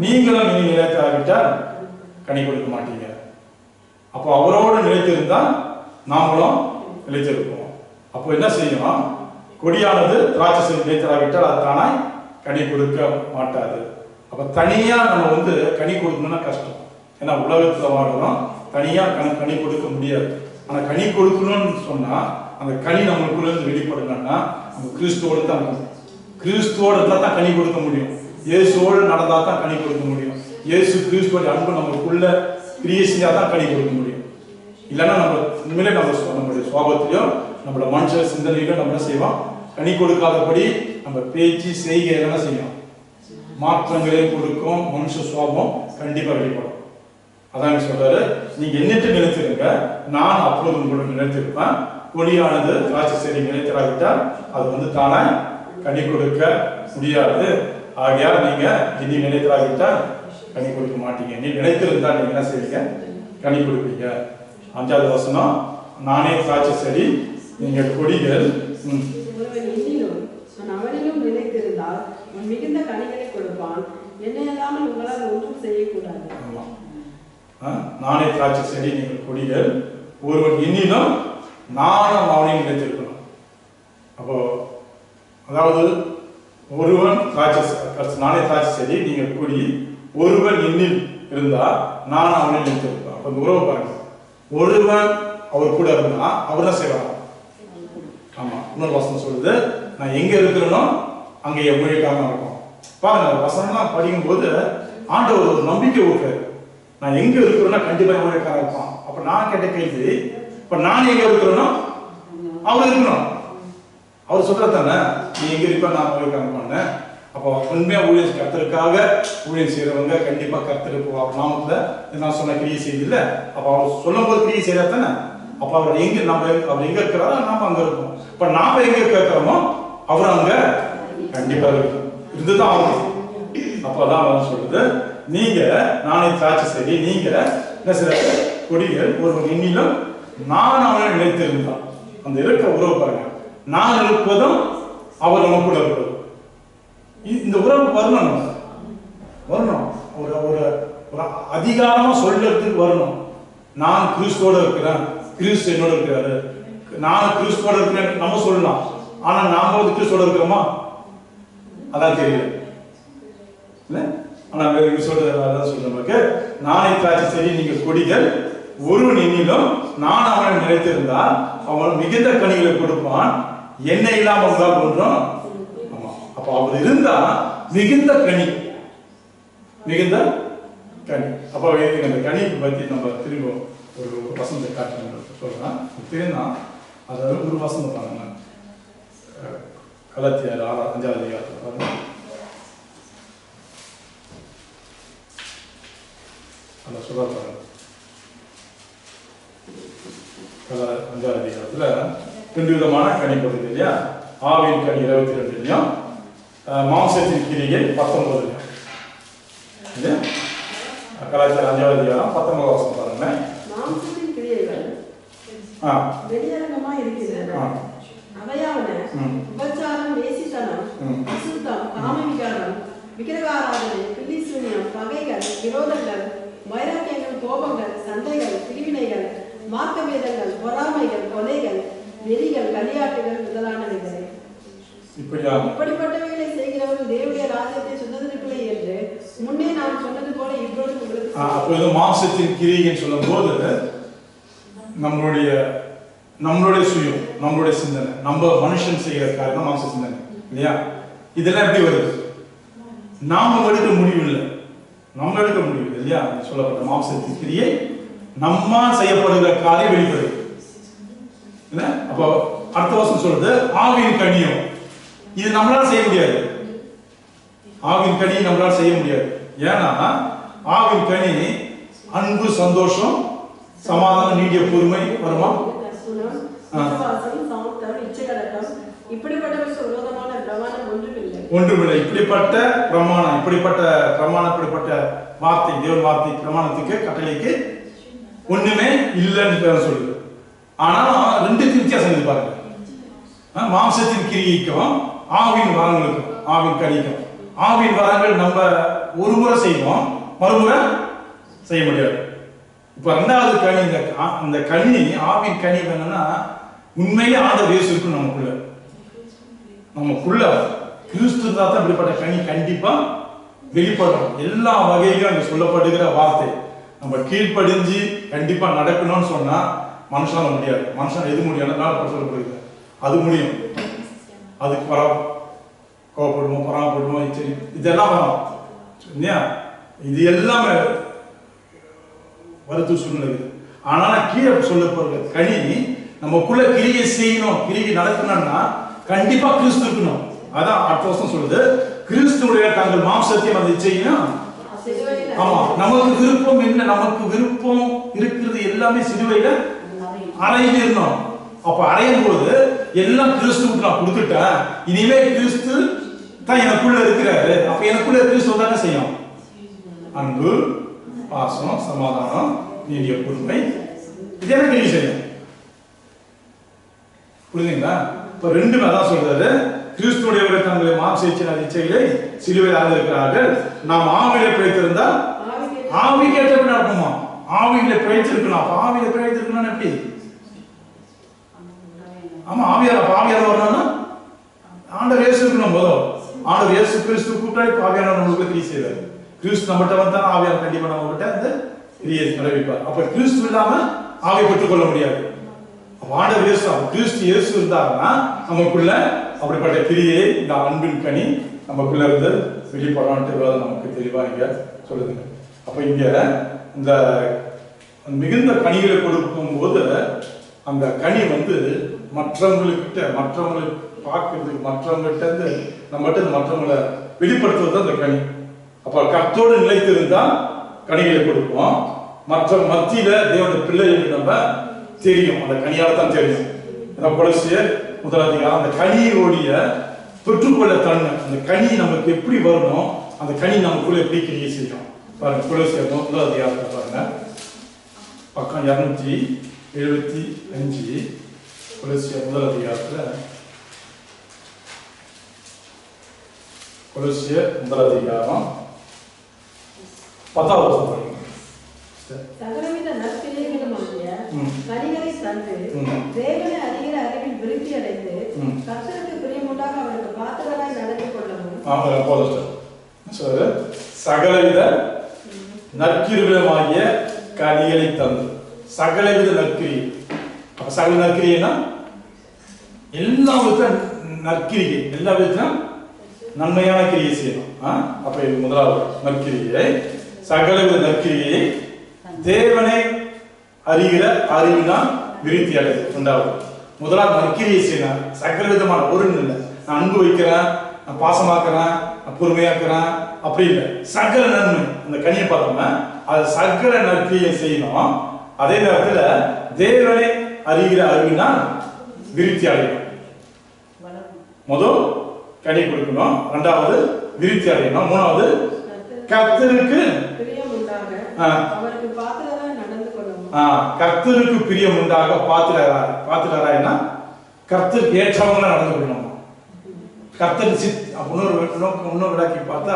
நீங்களும் இனி நிலைத்திராவிட்டால் கனி கொடுக்க மாட்டீங்க. அப்போ அவரோடு நிலைத்திருந்தால் நாமளும் நிலைத்திருப்போம். அப்போ என்ன செய்யணும்? கொடியானது திராட்சை செடி நிலைத்திராவிட்டால் அது தானாய் கனி கொடுக்க மாட்டாது. அப்ப தனியா நம்ம கனி கொடுக்கணும்னா கஷ்டம். ஏன்னா உலகத்துல வாழணும், தனியா கனி கொடுக்க முடியாது. ஆனா கனி கொடுக்கணும்னு சொன்னா அந்த கனி நம்மளுக்குள்ள இருந்து வெளிப்படணும்னா நம்ம கிறிஸ்துவோடு தான் கனி கொடுக்க முடியும். இயேசுவோடு நடந்தா தான் கனி கொடுக்க முடியும். இயேசு கிறிஸ்துவோட அன்பு நமக்குள்ள கிரியை செஞ்சா தான் கனி கொடுக்க முடியும். இல்லைன்னா நம்ம உண்மையிலே நம்மளுடைய சுவாபத்திலையும் நம்மளோட மனுஷ சிந்தனையிலும் நம்ம என்ன செய்வோம்? கனி கொடுக்காதபடி நம்ம பேச்சு செய்கை எல்லாம் செய்யும், மாற்றங்களே கொடுக்கும். மனுஷ சுவாபம் கண்டிப்பா வெளிப்படும். அதான் சொல்றாரு, நீங்க என்னட்டு நிலைத்திருங்க, நான் அப்பொழுது உங்களுக்கு நிலைத்திருப்பேன். கொடியானது திராட்சை செடி நிலைத்திராவிட்டால் அது தானே கனி கொடுக்க முடியாது. ஆகையால் நீங்க இனி நிலைத்திராவிட்டால் கனி கொடுக்க மாட்டீங்க. நீ நிலைத்திருந்தால் நீங்க என்ன செய்வீங்க? கனி கொடுப்பீங்க. 5வது வசனம், நானே திராட்சை செடி, நீங்க கொடிகள். அவனிலும் நிலைத்திருந்தால் மிகுந்த கனிகளை கொடுப்பான். என்னை இல்லாமல் உங்களால் ஒன்றும் செய்யக்கூடாது. நானே திராட்சை செடி, நீங்கள் கொடிகள். ஒருவன் இன்னிலும் நானும் அவனையும் நிலைத்திருக்கணும். அப்போ அதாவது ஒருவன் நானே திராட்சை செடி, நீங்கள் கொடி. ஒருவன் இன்னில் இருந்தா நான் அவனை நிலைத்திருப்பேன். அப்ப இந்த உறவு பாருங்க. ஒருவன் அவர் கூட இருந்தா அவர் தான் செய்வாங்க. ஆமா, இன்னொரு வசனம் சொல்லுது, நான் எங்க இருக்கிறேனோ அங்க என் ஊழியக்காரனா இருக்கும். பாருங்க, வசனம்லாம் படிக்கும் போது ஆண்டவர் ஒரு நம்பிக்கை ஊட்டுறாரு. நான் எங்க இருக்கிறேன்னா கண்டிப்பா என் ஊழியக்காரன் இருப்பான். அப்ப நான் கேட்ட கேள்வி, இப்ப நான் எங்க இருக்கிறேனோ அவர் இருக்கணும். அவர் சொல்றது தானே, நீ எங்க இருப்ப நான் ஊழியக்காரன் பண்ணேன். அப்போ உண்மையா ஊழியர் கர்த்தருக்காக ஊழியர் செய்யறவங்க கண்டிப்பா கர்த்தருக்கு அவர் நாமத்துல நான் சொன்ன கிரியை செய்யுது இல்ல. அப்ப அவர் சொல்லும் போது கிரியை செய்யறா தானே. அப்ப அவர் அவர் எங்க இருக்கிறாரோ நாம அங்க இருக்கோம். இப்ப நாம எங்க கேட்கிறோமோ அவர் அங்க கண்டிப்பா இருக்கும், இருந்துதான் ஆகும். அப்பதான் அவர் சொல்றது, நீங்க நானே திராட்சை செடி, நீங்க என்ன சில கொடிகள். ஒரு எண்ணிலும் நான் அவனை நிலைத்திருந்தான். அந்த இருக்க உறவு பாருங்க, நான் இருப்பதும் அவர் நமக்குள்ள இருப்பதும். இந்த உறவு வரணும், ஒரு அதிகாரமா சொல்றதுக்கு வரணும். நான் கிறிஸ்துவோட இருக்கிறேன், கிறிஸ்து என்னோட இருக்கிறாரு, நான் கிறிஸ்துவோட இருக்கிறேன் நம்ம சொல்லலாம். ஆனா நாம கிறிஸ்துவோட இருக்கிறோமா? அதான் தெரியல இல்ல. ஆனா சொல்றதுக்கு, நானே திராட்சை செடி, நீங்க கொடிகள். ஒருவன் எண்ணிலும் நான் அவனை நிலைத்திருந்தால் அவன் மிகுந்த கனிகளை கொடுப்பான். என்ன இல்லாம உங்களால் ஒன்றும். ஆமா, அப்ப அவர் இருந்தா மிகுந்த கனி. அப்ப அந்த கனியை பத்தி நம்ம திரும்ப ஒரு வசனத்தை காட்டுறேன் சொல்றேன். தெரியுமா? அதாவது ஒரு வசனம் பாருங்க, கலாத்தியர் 5வது அதிகாரத்தில் பாருங்க. அந்த சொல்ல பாருங்க, 5வது அதிகாரத்துல 2 விதமான கனி கொடுக்குது இல்லையா? ஆவின் கனி 22லையும் மாம்சத்தின் கிரியை 19. கலாச்சார 5வது அதிகாரம் 19 வசனம் பாருங்க. மாம்சத்தின் கிரியைகள் வெளியரங்கமா இருக்கின்றன. அவையாவன உபச்சாரம், வேசித்தனம், அசுத்தம், காமவிகாரம், விக்கிரகாராதனை, பில்லிசூனியம், பகைகள், விரோதங்கள், வைராக்கியங்கள், கோபங்கள், சண்டைகள், பிரிவினைகள், மார்க்கபேதங்கள், பொறாமைகள், கொலைகள், வெறிகள், களியாட்டுகள் முதலானவைகள். இப்படிப்பட்டவைகளை செய்கிறவர்கள் தேவனுடைய ராஜ்யத்தை சுதந்திரிப்பில்லை என்று முன்னே நான் சொன்னது போல இப்பொழுது உங்களுக்கு. மாம்சத்தின் கிரியைன்னு சொல்லும் போது நம்மளுடைய சுயம், நம்மளுடைய சிந்தனை, நம்ம மனுஷன் செய்கிற காரணம் மாம்ச சிந்தனை இல்லையா? இதெல்லாம் எப்படி வருது? நாம எடுக்க முடியும் இல்லை, நம்ம எடுக்க முடியும் இல்லையா? சொல்லப்பட்ட மாம்சத்தின் கிரியை நம்ம செய்யப்படுகிற காரியம் வெளிப்படுது. அப்போ அடுத்த வருஷம் சொல்றது ஆவியின் கனியும். இது நம்மளால செய்ய முடியாது. ஆவின் கனி நம்மளால செய்ய முடியாது. ஏன்னா ஆவின் கனி அன்பு, சந்தோஷம், சமாதானம், நீடிய பொறுமை வருமா? ஒன்றுமில்லை. இப்படிப்பட்ட பிரமாணம், இப்படிப்பட்ட வார்த்தை, தேவன் வார்த்தை பிரமாணத்துக்கு, கட்டளைக்கு ஒண்ணுமே இல்லைன்னு சொல்லுது. ஆனா ரெண்டுக்கு வித்தியாசம் இருக்கு பாருங்க. மாம்சத்தின் கிரியைக்கும் ஆவின் வரங்களுக்கும், ஆவின் கனிக்கும். ஆவின் வரங்கள் நம்ம ஒரு முறை செய்வோம், மறுமுறை செய்ய முடியாது. இப்ப ரெண்டாவது கனி, இந்த கனி, ஆவின் கனி என்னன்னா உண்மையிலே ஆண்டவர் இயேசு இருக்கு நமக்குள்ள கிறிஸ்து இருந்தா தான் இப்படிப்பட்ட கனி கண்டிப்பா வெளிப்படும். எல்லா வகையிலும் அங்க சொல்லப்படுகிற வார்த்தை நம்ம கீழ்ப்படிஞ்சு கண்டிப்பா நடக்கணும்னு சொன்னா மனுஷனால முடியாது. மனுஷன் எது முடியாது சொல்லப்படுகிறது, அது முடியும். அதுக்கு கோவப்படுவோம், பொறாமப்படுவோம், சரி இதெல்லாம் வரும் இல்லையா? இது எல்லாமே வருத்து சூழ்நிலை. ஆனா கீழே சொல்லப்படுற கனி நமக்குள்ள கிரியை செய்யணும், கிரியை நடக்கணும்னா கண்டிப்பா கிறிஸ்து இருக்கணும். அதான் அடுத்த வருஷம் சொல்லுது, கிறிஸ்துடைய தங்கள் மாம்சத்தையும் அந்த இச்சையும். ஆமா, நமக்கு விருப்பம் என்ன? நமக்கு விருப்பம் இருக்கிறது எல்லாமே சிலுவையில அறையில் இருந்தோம். அப்ப அறையும் போது எல்லாம் கிறிஸ்துவுக்கு நான் கொடுத்துட்டேன், இனிமே கிறிஸ்து தான் எனக்குள்ள இருக்கிறாரு. அப்ப எனக்குள்ள கிறிஸ்து தானே செய்யும். அன்பு, பாசம், சமாதானம், நீடிய பொறுமை, இதெல்லாம் கிரியை செய்யும். புரியுதுங்களா? இப்ப ரெண்டுமே தான் சொல்றாரு, கிறிஸ்துடைய தங்களை மாம்சத்தின் இச்சைகளை சிலுவையில் இருக்கிறார்கள். நாம் ஆவியில பிழைத்திருந்தால் ஆவிக்கு ஏற்றபடி நடக்குமா? ஆவியில பிழைத்திருக்கணும். அப்ப ஆவியில பிழைத்திருக்கணும் எப்படி? ஆமா, ஆவியார் வரணும்னா ஆண்டவர் இயேசு இருக்கணும். முதல் ஆண்டவர் இயேசு கிறிஸ்து கூட்டாளி ஆவியானவர் நம்மளுக்கு கிரியை செய்வார். கிறிஸ்து நம்மகிட்ட வந்தா ஆவியார் கண்டிப்பா நம்ம கிட்ட இந்த கிரியை நிறைவேற்பார். அப்ப கிறிஸ்து இல்லாம ஆவியை பெற்றுக்கொள்ள முடியாது. ஆண்டவர் இயேசு, கிறிஸ்து இயேசு இருந்தாருன்னா நமக்குள்ள அப்படிப்பட்ட கிரியை, இந்த அன்பின் கனி நமக்குள்ள இருந்து வெளிப்படான்ட்டு நமக்கு தெளிவா இங்க சொல்லுதுங்க. அப்ப இங்க இந்த மிகுந்த கனிகளை கொடுக்கும் போது அந்த கனி மற்றவங்களுக்கு பார்க்கறதுக்கு, மற்றவங்ககிட்ட இருந்து நம்மகிட்ட மற்றவங்களை வெளிப்படுத்துவது அந்த கனி. அப்ப கர்த்தரோடு நிலைத்திருந்தால் கனிகளை கொடுப்போம். மற்ற மத்தியில தேவனுடைய பிள்ளைகளுக்கு நம்ம தெரியும், அந்த கனியால தான் தெரியும். கொலோசியர் 1 அதிகாரம் அந்த கனியோடைய பெற்றுக்கொள்ள தன்மை, அந்த கனி நமக்கு எப்படி வரணும், அந்த கனி நமக்குள்ள எப்படி கிரியை செய்யும் பாருங்க. கொலோசியர் 1 அதிகாரத்தை பாருங்க, பக்கம் 275. கொலோசியர் 1 அதிகாரத்துல, கொலோசியர் 1 அதிகாரம் 10வது வசனம் பாருங்க. சகலவித நற்கிரியைகளுமாகிய கனிகளை தந்து தேவனை அறிகிற அறிவில் விருத்தி அடைந்து கர்த்தருக்கு பிரியமுண்டாக அவருக்கு பாத்திரராய் நடந்து கொள்ளவும். சகலவித நற்கிரியைகளுமாகிய கனிகளை தந்து, சகலவித நற்கிரியை. அப்ப சகல நற்கிரியைனா எல்லா வித நற்கிரியை, எல்லா விதத்திலும் நன்மையான கிரியை செய்யணும். அப்ப முதலாவது நற்கிரியை, சகலவித நற்கிரியை தேவனை அறிகிற அறிவினால் விருத்தி அடைது. இரண்டாவது, முதலாவது நற்கிரியை செய்யணும். சகல விதமான ஒரு இல்லை, நான் அன்பு வைக்கிறேன், நான் பாசமாக்குறேன், நான் பொறுமையாக்குறேன், அப்படி இல்லை. சகல நன்மை, அந்த கனியை பார்த்தோம்னா அது சகல நற்கிரியை செய்யணும். அதே நேரத்தில் தேவனை அறிகிற அறிவினால் விருத்தி அடையணும். முதல் கனி கொடுக்கணும், இரண்டாவது விருத்தி அடையணும், மூணாவது கர்த்தருக்கு கர்த்தருக்கு பிரியம் உண்டாக பாத்திரராய்னா கர்த்தருக்கு ஏற்றவங்கள நடந்து கொள்ளணும். கர்த்தருக்கு இன்னொரு விளக்கி பார்த்தா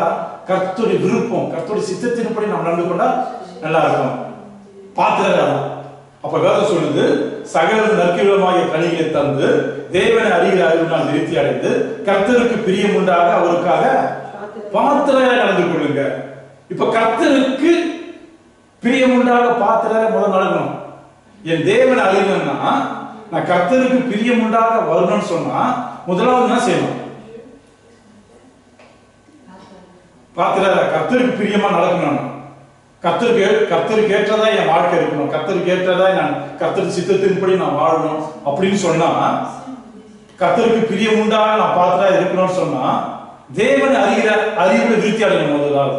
கர்த்தருடைய விருப்பம், கர்த்தருடைய சித்தத்தின்படி நாம் நடந்து கொண்டா நல்லா இருக்கும். பாத்திரராய். அப்ப வேதம் சொல்லுது, சகல நற்கிரியைகளுமாகிய கனிகளை தந்து தேவனை அறிகிற அறிவினால் விருத்தி அடைந்து கர்த்தருக்கு பிரியம் உண்டாக அவருக்காக பாத்திரராய் நடந்து கொள்ளுங்க. இப்ப கர்த்தருக்கு பிரியம் உண்டாக பாத்திரராய் முதல் நடக்கணும். என் தேவனை அறியணும்னா, நான் கர்த்தருக்கு பிரியம் உண்டாக வரணும்னு சொன்னா முதலாவது என்ன செய்யணும்? பாத்திரராய் கர்த்தருக்கு பிரியமா நடக்கணும். கர்த்தருக்கு ஏற்றதா என் வாழ்க்கை இருக்கணும், கர்த்தருக்கு ஏற்றதா நான் கர்த்தருக்கு சித்தத்தின்படி நான் வாழணும் அப்படின்னு சொன்னா, கர்த்தருக்கு பிரியம் உண்டாக நான் பாத்திரா இருக்கணும்னு சொன்னா தேவனை அறிகிற அறிவுல விருத்தி அடையணும். முதலாவது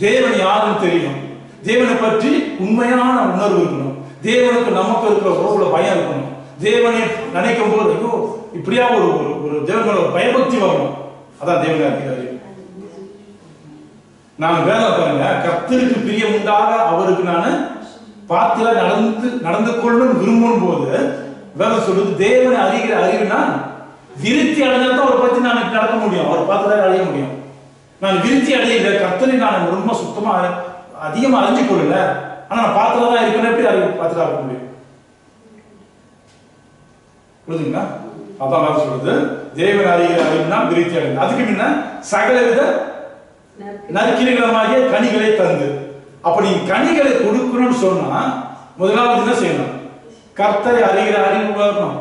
தேவன் யாருன்னு தெரியணும், தேவனை பற்றி உண்மையான உணர்வு இருக்கணும், தேவனுக்கு நமக்கு இருக்கிற உறவுல பயம் இருக்கணும், தேவனை நினைக்கும் போது ஐயோ இப்படியா ஒரு தேவனோட பயபக்தி வரணும். அதான் தேவனை அறிகிற. நான் வேலை பாருங்க, கர்த்தருக்கு பிரியம் உண்டாக அவருக்கு நான் பாத்திர நடந்து கொள்ளணும் விரும்பும் போது வேதம் சொல்லுது தேவனை அறிகிற அறிவுனா விருத்தி அடைஞ்சாதான் அவரை பத்தி நான் நடக்க முடியும், அவரை பார்த்துதான் அடைய முடியும். நான் விருத்தி அடையல, கர்த்தரை நான் ரொம்ப சுத்தமா அதிகமா அறிஞ்சு கொள்ளல, ஆனா நான் பாத்திரதான் இருக்கணும், எப்படி பார்த்துட்டா இருக்க முடியும்? புரியுதுங்களா? அதான் வேதம் சொல்லுது தேவனை அறிகிற அறிவுனா விருத்தி அடைந்து, அதுக்கு முன்ன சகலவித நற்கிரிகளமாகிய கனிகளை தந்து. அப்ப நீங்க கனிகளை கொடுக்கணும்னு சொன்னா முதலாவது என்ன செய்யணும்? கர்த்தரை அறிகிற அறிவு வரணும்.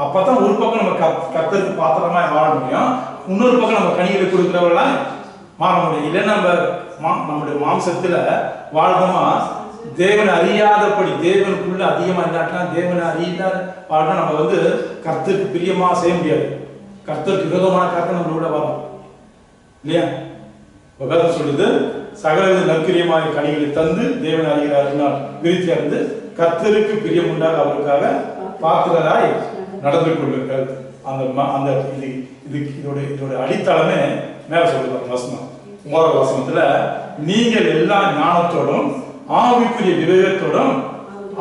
அப்பதான் ஒரு பக்கம் நம்ம கர்த்தருக்கு பாத்திரமா வாழ முடியும், இன்னொரு பக்கம் நம்ம கனிகளை கொடுக்கிறவர்களா மாற முடியும். இல்லைன்னா நம்முடைய மாம்சத்துல வாழ்றோமா தேவனை அறியாதபடி, தேவனுக்குள்ள அதிகமா இருந்தாட்டா தேவனை அறியாத வாழ்னா நம்ம கர்த்தருக்கு பிரியமா செய்ய முடியாது, கர்த்தருக்கு விரோதமான கர்த்தர் நம்மளோட வரும் இல்லையா? வேதம் சொல்லுது சகலவித நற்கிரியமான கனிகளை தந்து தேவனை அறிகிறார் விருத்தி அடைந்து கர்த்தருக்கு பிரியம் உண்டாக அவருக்காக பாத்திரராய் நடந்து கொள்ளுங்கள். அந்த இதோட அடித்தளமே மேல சொல்லுவாங்க வசனம். 3வது வசனத்துல நீங்கள் எல்லா ஞானத்தோடும் ஆவிக்குரிய விவேகத்தோடும்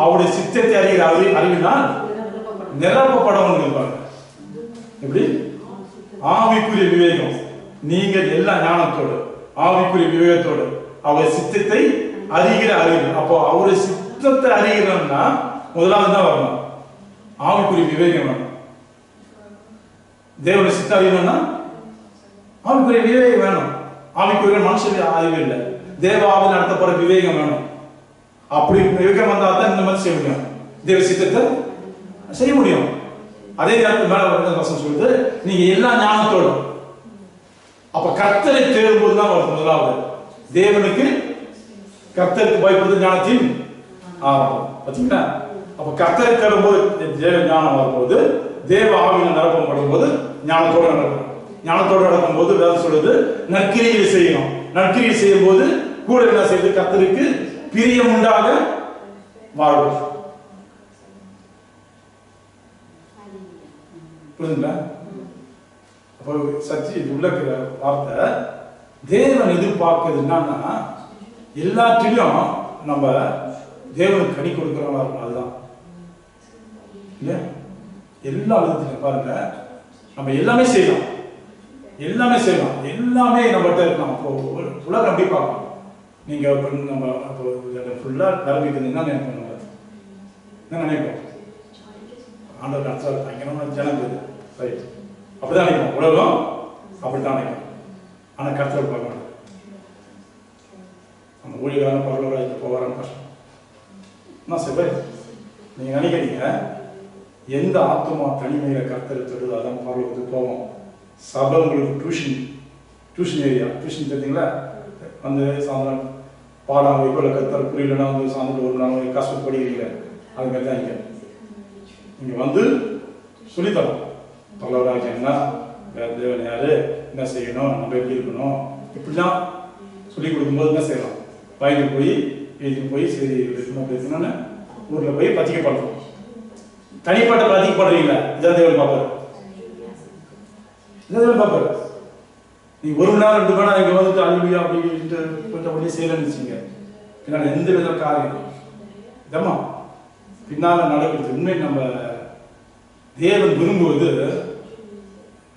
அவருடைய சித்தத்தை அறிகிற அறிவினால் நிரப்பப்படவும் இருப்பாங்க. எப்படி? ஆவிக்குரிய விவேகம், நீங்கள் எல்லா ஞானத்தோடு ஆவிக்குரிய விவேகத்தோடு அவருடைய சித்தத்தை அறிகிற அறிவு. அப்போ அவருடைய சித்தத்தை அறிகிறோம்னா முதலாவது தான் வரணும், ஆவிக்குரிய விவேகம் வேணும். தேவனுடைய சித்தம் அறியணும்னா ஆவிக்குரிய விவேகம் வேணும். ஆவிக்குரிய மனுஷனுடைய அறிவு இல்லை, தேவ ஆவியில் நடத்தப்படுற விவேகம் வேணும். அப்படி விவேகம் வந்தா தான் இந்த மாதிரி செய்ய முடியும், தேவ சித்தத்தை செய்ய முடியும். அதே நேரத்தில் மேல வசனம் சொல்லுது நீங்க எல்லா ஞானத்தோடும். அப்ப கர்த்தரை தேடும் போதுதான் வருது முதலாவது தேவனுக்கு கர்த்தருக்கு பயப்படுறது ஞானத்தின் ஆரம்பம். பார்த்தீங்களா? அப்ப கர்த்தரை தேடும் போது தேவ ஞானம் வரும்போது, தேவ ஆவியில் நிரப்பப்படும் போது ஞானத்தோடு நடக்கும். ஞானத்தோடு நடக்கும் போது வேதம் சொல்லுது நற்கிரியை செய்யணும். நற்கிரியை செய்யும் போது கூட என்ன செய்யுது? கர்த்தருக்கு பிரியம் உண்டாக வாழ்வு. புரியுதுங்களா? அப்போ சச்சி உள்ள வார்த்தை தேவன் எதிர்பார்க்கிறது என்னன்னா எல்லாத்திலும் நம்ம தேவனுக்கு கனி கொடுக்கிறவங்களா இருக்கும். அதுதான் இல்லையா? எல்லா விதத்திலும் பாருங்க நம்ம எல்லாமே செய்யலாம், எல்லாமே செய்யலாம், எல்லாமே நம்மகிட்ட இருக்கலாம். அப்போ உலகம் அப்படி பார்க்கலாம். நீங்க நம்ம ஃபுல்லா நிரம்பிக்கிறது என்ன நினைப்போம்? என்ன நினைப்போம்? ஆண்டவர் கன்சல்ட் பயங்கரமான ஜனங்க, ரைட்? அப்படிதான் நினைப்போம், உலகம் அப்படித்தான் நினைப்போம். ஆனா கர்த்தர் பார்க்க மாட்டோம். அந்த ஊழியரான பரலோகத்துக்கு போவாரான்னு கஷ்டம். என்ன சொல்ற? நீங்க நினைக்கிறீங்க எந்த ஆத்மா தனிமையில கர்த்தரை தொடுது அதான் பரலோகத்துக்கு போவோம். சபை உங்களுக்கு டியூஷன் ஏரியா, டியூஷன் தெரியுங்களா? சாயந்தரம் பாடம் வைக்கோல கர்த்தர் புரியலன்னா சாயந்தரம் ஒரு நாள் கஷ்டப்படுகிறீங்க. அது மாதிரி தான் இங்க சொல்லித்தரோம். பரலோகராஜ் என்ன, தேவன் யாரு, என்ன செய்யணும், நம்ம எப்படி இருக்கணும், இப்படிலாம் சொல்லி கொடுக்கும்போது என்ன செய்யலாம்? பயந்து போய் எழுதி போய் சரி இருக்கணும் அப்படி இருக்கணும்னு ஊர்ல போய் பத்திக்கப்படுறோம். தனிப்பட்ட பத்திக்கப்படுறீங்களா? இதான் தேவன் பார்ப்பாரு. இதான் தேவன் பார்ப்பாரு. நீங்க 1 மணி நேரம் 2 மணி நேரம் இங்க அழிவியா அப்படின்ட்டு கொஞ்சம் அப்படியே செய்யலன்னு வச்சுங்க, பின்னால எந்த வித காரியம் இதமா பின்னால நடக்கிறது. உண்மை நம்ம தேவன் விரும்புவது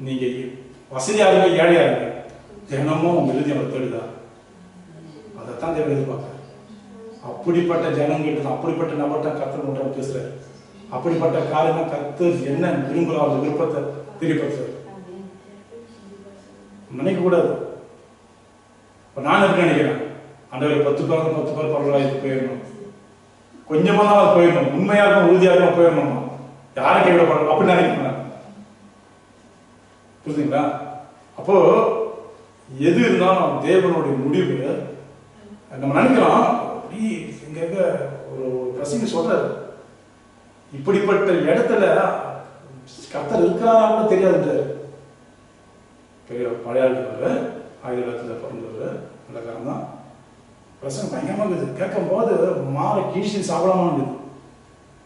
நீங்க வசதியா இருங்க ஏழையா இருங்க, தினமும் உங்க எழுதி அவர் தேடுதா, அதைத்தான் தேவன் எதிர்பார்க்க. அப்படிப்பட்ட ஜனங்கிட்ட அப்படிப்பட்ட நபர்கிட்ட கர்த்தர் மட்டும் பேசுறாரு. அப்படிப்பட்ட காரியம் கர்த்தர் என்ன விரும்புகிற அந்த விருப்பத்தை தெரியப்படுத்துறாரு. நினைக்க கூடாது. இப்ப நான் எப்படி நினைக்கிறேன்? ஆண்டவர் 10 பேர் பரவாயில்ல போயிடணும், கொஞ்சமா தான் போயிடணும், உண்மையாக உறுதியாக போயிடணுமா, யாரும் கைவிடப்படணும் அப்படி நினைக்கிறேன். புரியுதுங்களா? அப்போ எது இருந்தாலும் தேவனுடைய முடிவு நம்ம நினைக்கலாம். அப்படி எங்க ஒரு பிரசங்க சொல்றாரு, இப்படிப்பட்ட இடத்துல கர்த்தர் இருக்கிறாரா கூட தெரியாதுன்றாரு. பழைய ஆளுநர் 1000 பிறந்தவர் நல்லக்காரன் தான். பிரசங்க பயங்கரமா இருக்குது. கேட்கும் போது மாலை கீழ்ச்சி சாப்பிடாம இருக்குது.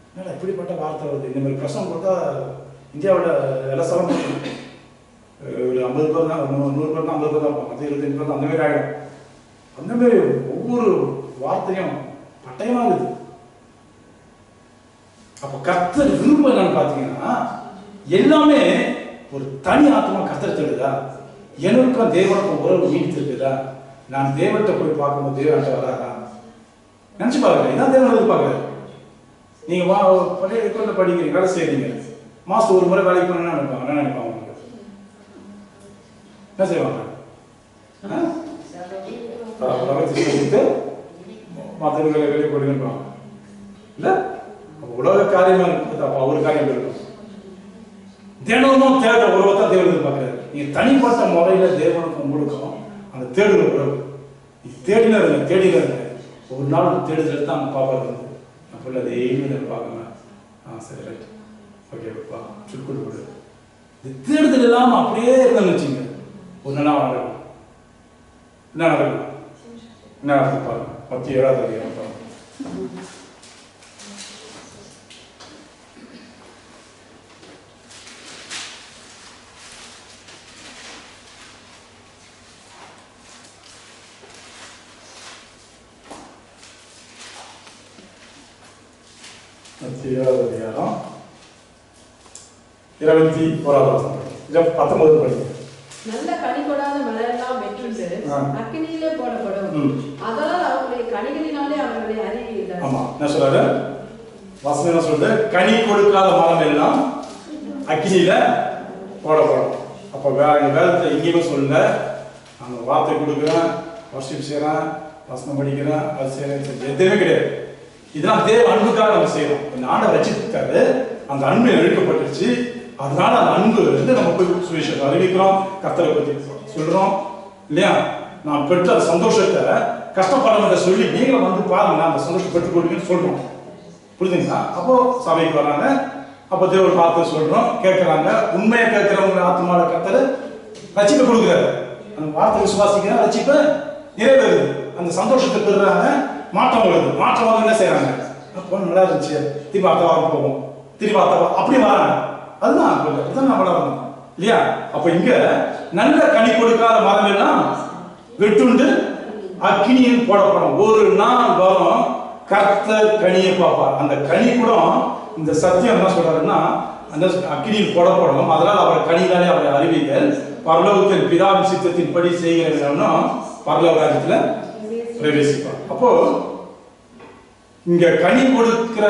என்னடா இப்படிப்பட்ட வார்த்தை வருது? இந்த மாதிரி பிரசங்கம் கொடுத்தா இந்தியாவோட எல்லா சலம் ஒரு 50 பேர் தான், 100 பேர் தான் 50 பேர் தான் இருப்பாங்க, 25 பேர் தான், அந்த மாதிரி ஆகிடும். அந்த மாதிரி ஒவ்வொரு வார்த்தையும் பட்டயமா இருக்குது. அப்போ கர்த்தர் விருப்பம் என்னன்னு பார்த்தீங்கன்னா எல்லாமே ஒரு தனி ஆத்மா கர்த்தர் தேடுதா, எனக்கும் தேவனுக்கும் உறவு நீடித்து இருக்குதா, நான் தேவன்கிட்ட போய் பார்க்கும்போது தேவன்கிட்ட வராதா நினைச்சு பாருங்க. இதான் தேவன் எதிர்பார்க்கறாரு. நீங்க பழைய ஸ்கூல்ல படிக்கிறீங்க, வேலை செய்யறீங்க, மாசம் ஒரு முறை வேலைக்கு போனா நினைப்பாங்க, என்ன நினைப்பாங்க? என்ன செய்வாங்க? மற்றவர்களை வெளியே போடுவாங்க இல்ல. உலக காரியமா இருக்கு, அப்ப அவரு காரியம் இருக்கும். தினமும் தேட உறவைத்தான் தேவன் எதிர்பார்க்கிறாரு. நீங்க தனிப்பட்ட முறையில தேவனுக்கும் உங்களுக்கும் அந்த தேடுகிற உறவு, தேடினா இருங்க, தேடினா இருங்க. ஒரு நாள் தேடுதல் தான் பாப்பாரு வந்து நான் சொல்ல டெய்லி பார்க்கணும். சரி ரைட் ஓகேப்பா சுக்குள் கொடு. இது தேடுதல் இல்லாம அப்படியே இருந்தான்னு வச்சுங்க, ஒரு நாள் நடக்கும். என்ன நடக்கும்? என்ன நடக்கும் பாருங்க. 17ஆவது அதிகாரம் பாருங்க. அதிகாரம் 21வது வசனம். 19 படிங்க. நல்ல கனி கொடாத மலரெல்லாம் வெட்டுண்டு அக்கினியிலே போடப்படும், அதனால் அவருடைய கனிகளினாலே அவர்களை அறிவீர்கள். ஆமா, என்ன சொல்றாரு வசனம்? என்ன சொல்றது? கனி கொடுக்காத மரம் எல்லாம் அக்கினியில போடப்படும். அப்ப வேதத்தை எங்கேயுமே சொல்லல. அந்த வார்த்தை கொடுக்குறேன், வர்ஷிப் செய்யறேன், வசனம் படிக்கிறேன், அது செய்யறேன், எதுவுமே கிடையாது. இதெல்லாம் தேவ அன்புக்காக நம்ம செய்யறோம். ஆண்டவர் ரட்சித்தாரு, அந்த அன்பு எழுக்கப்பட்டுருச்சு. அதனால அந்த அன்பு வந்து நம்ம போய் சுவிசேஷத்தை அறிவிக்கிறோம், கர்த்தரை பத்தி சொல்றோம் இல்லையா? நான் பெற்ற சந்தோஷத்தை கஷ்டப்படுறவங்க சொல்லி நீங்களும் வந்து பாருங்க, அந்த சந்தோஷம் பெற்றுக் கொடுங்கன்னு சொல்றோம். புரியுதுங்களா? அப்போ சபைக்கு வராங்க, அப்போ தேவன் பார்த்து சொல்றோம், கேட்கறாங்க. உண்மையை கேட்கிறவங்க ஆத்மால கர்த்தர் ரட்சிப்பை கொடுக்குறாரு. அந்த வார்த்தை விசுவாசிக்கிற ரட்சிப்பை நிறைவேறுது. அந்த சந்தோஷத்தை பெறுறாங்க, மாற்றம் வருது. மாற்றம் வந்து என்ன செய்யறாங்க? அப்போ நல்லா இருந்துச்சு, திரும்ப அடுத்த வாரம் போவோம், திரும்ப அடுத்த வாரம் அப்படி வராங்க. அதுதான் நம்ம வளரணும் இல்லையா? அப்ப இங்க நல்ல கனி கொடுக்காத மரம் எல்லாம் வெட்டுண்டு அக்கினியில் போடப்படும். ஒரு நாள் வரும், கர்த்தர் கனியை பார்ப்பார். அந்த கனி கூட இந்த சத்தியம் என்ன சொல்றாருன்னா, அந்த அக்கினியில் போடப்படும், அதனால் அவர் கனிதானே அவரை அறிவிங்கள், பரலோகத்தில் பிதாவின் சித்தத்தின் படி செய்கிறவங்க பரலோக ராஜ்யத்துல பிரவேசிப்பார். அப்போ இங்க கனி கொடுக்கிற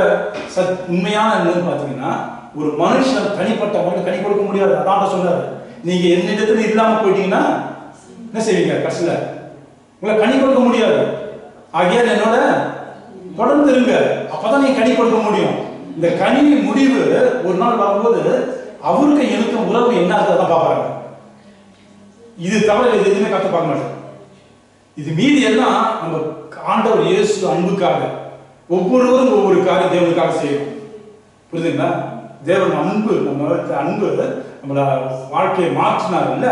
உண்மையான என்னன்னு பாத்தீங்கன்னா, ஒரு மனுஷன் தனிப்பட்ட முறையில் கனி கொடுக்க முடியாது. அதான் சொல்றாரு, நீங்க என்னிடத்துல இல்லாம போயிட்டீங்கன்னா என்ன செய்வீங்க? கடைசியில உங்களை கனி கொடுக்க முடியாது. ஆகியால் என்னோட தொடர்ந்து இருங்க, அப்பதான் நீங்க கனி கொடுக்க முடியும். இந்த கனி முடிவு ஒரு நாள் வரும்போது அவருக்கு எனக்கு உறவு என்ன தான் பாப்பாங்க. இது தவிர இது எதுவுமே கத்த பார்க்க மாட்டேன். இது மீதி எல்லாம் நம்ம ஆண்டவர் இயேசு அன்புக்காக ஒவ்வொருவரும் ஒவ்வொரு காரியம் தேவனுக்காக செய்யணும். புரியுதுங்களா? தேவன் அன்பு, நம்ம அன்பு நம்மள வாழ்க்கையை மாற்றினார் இல்ல,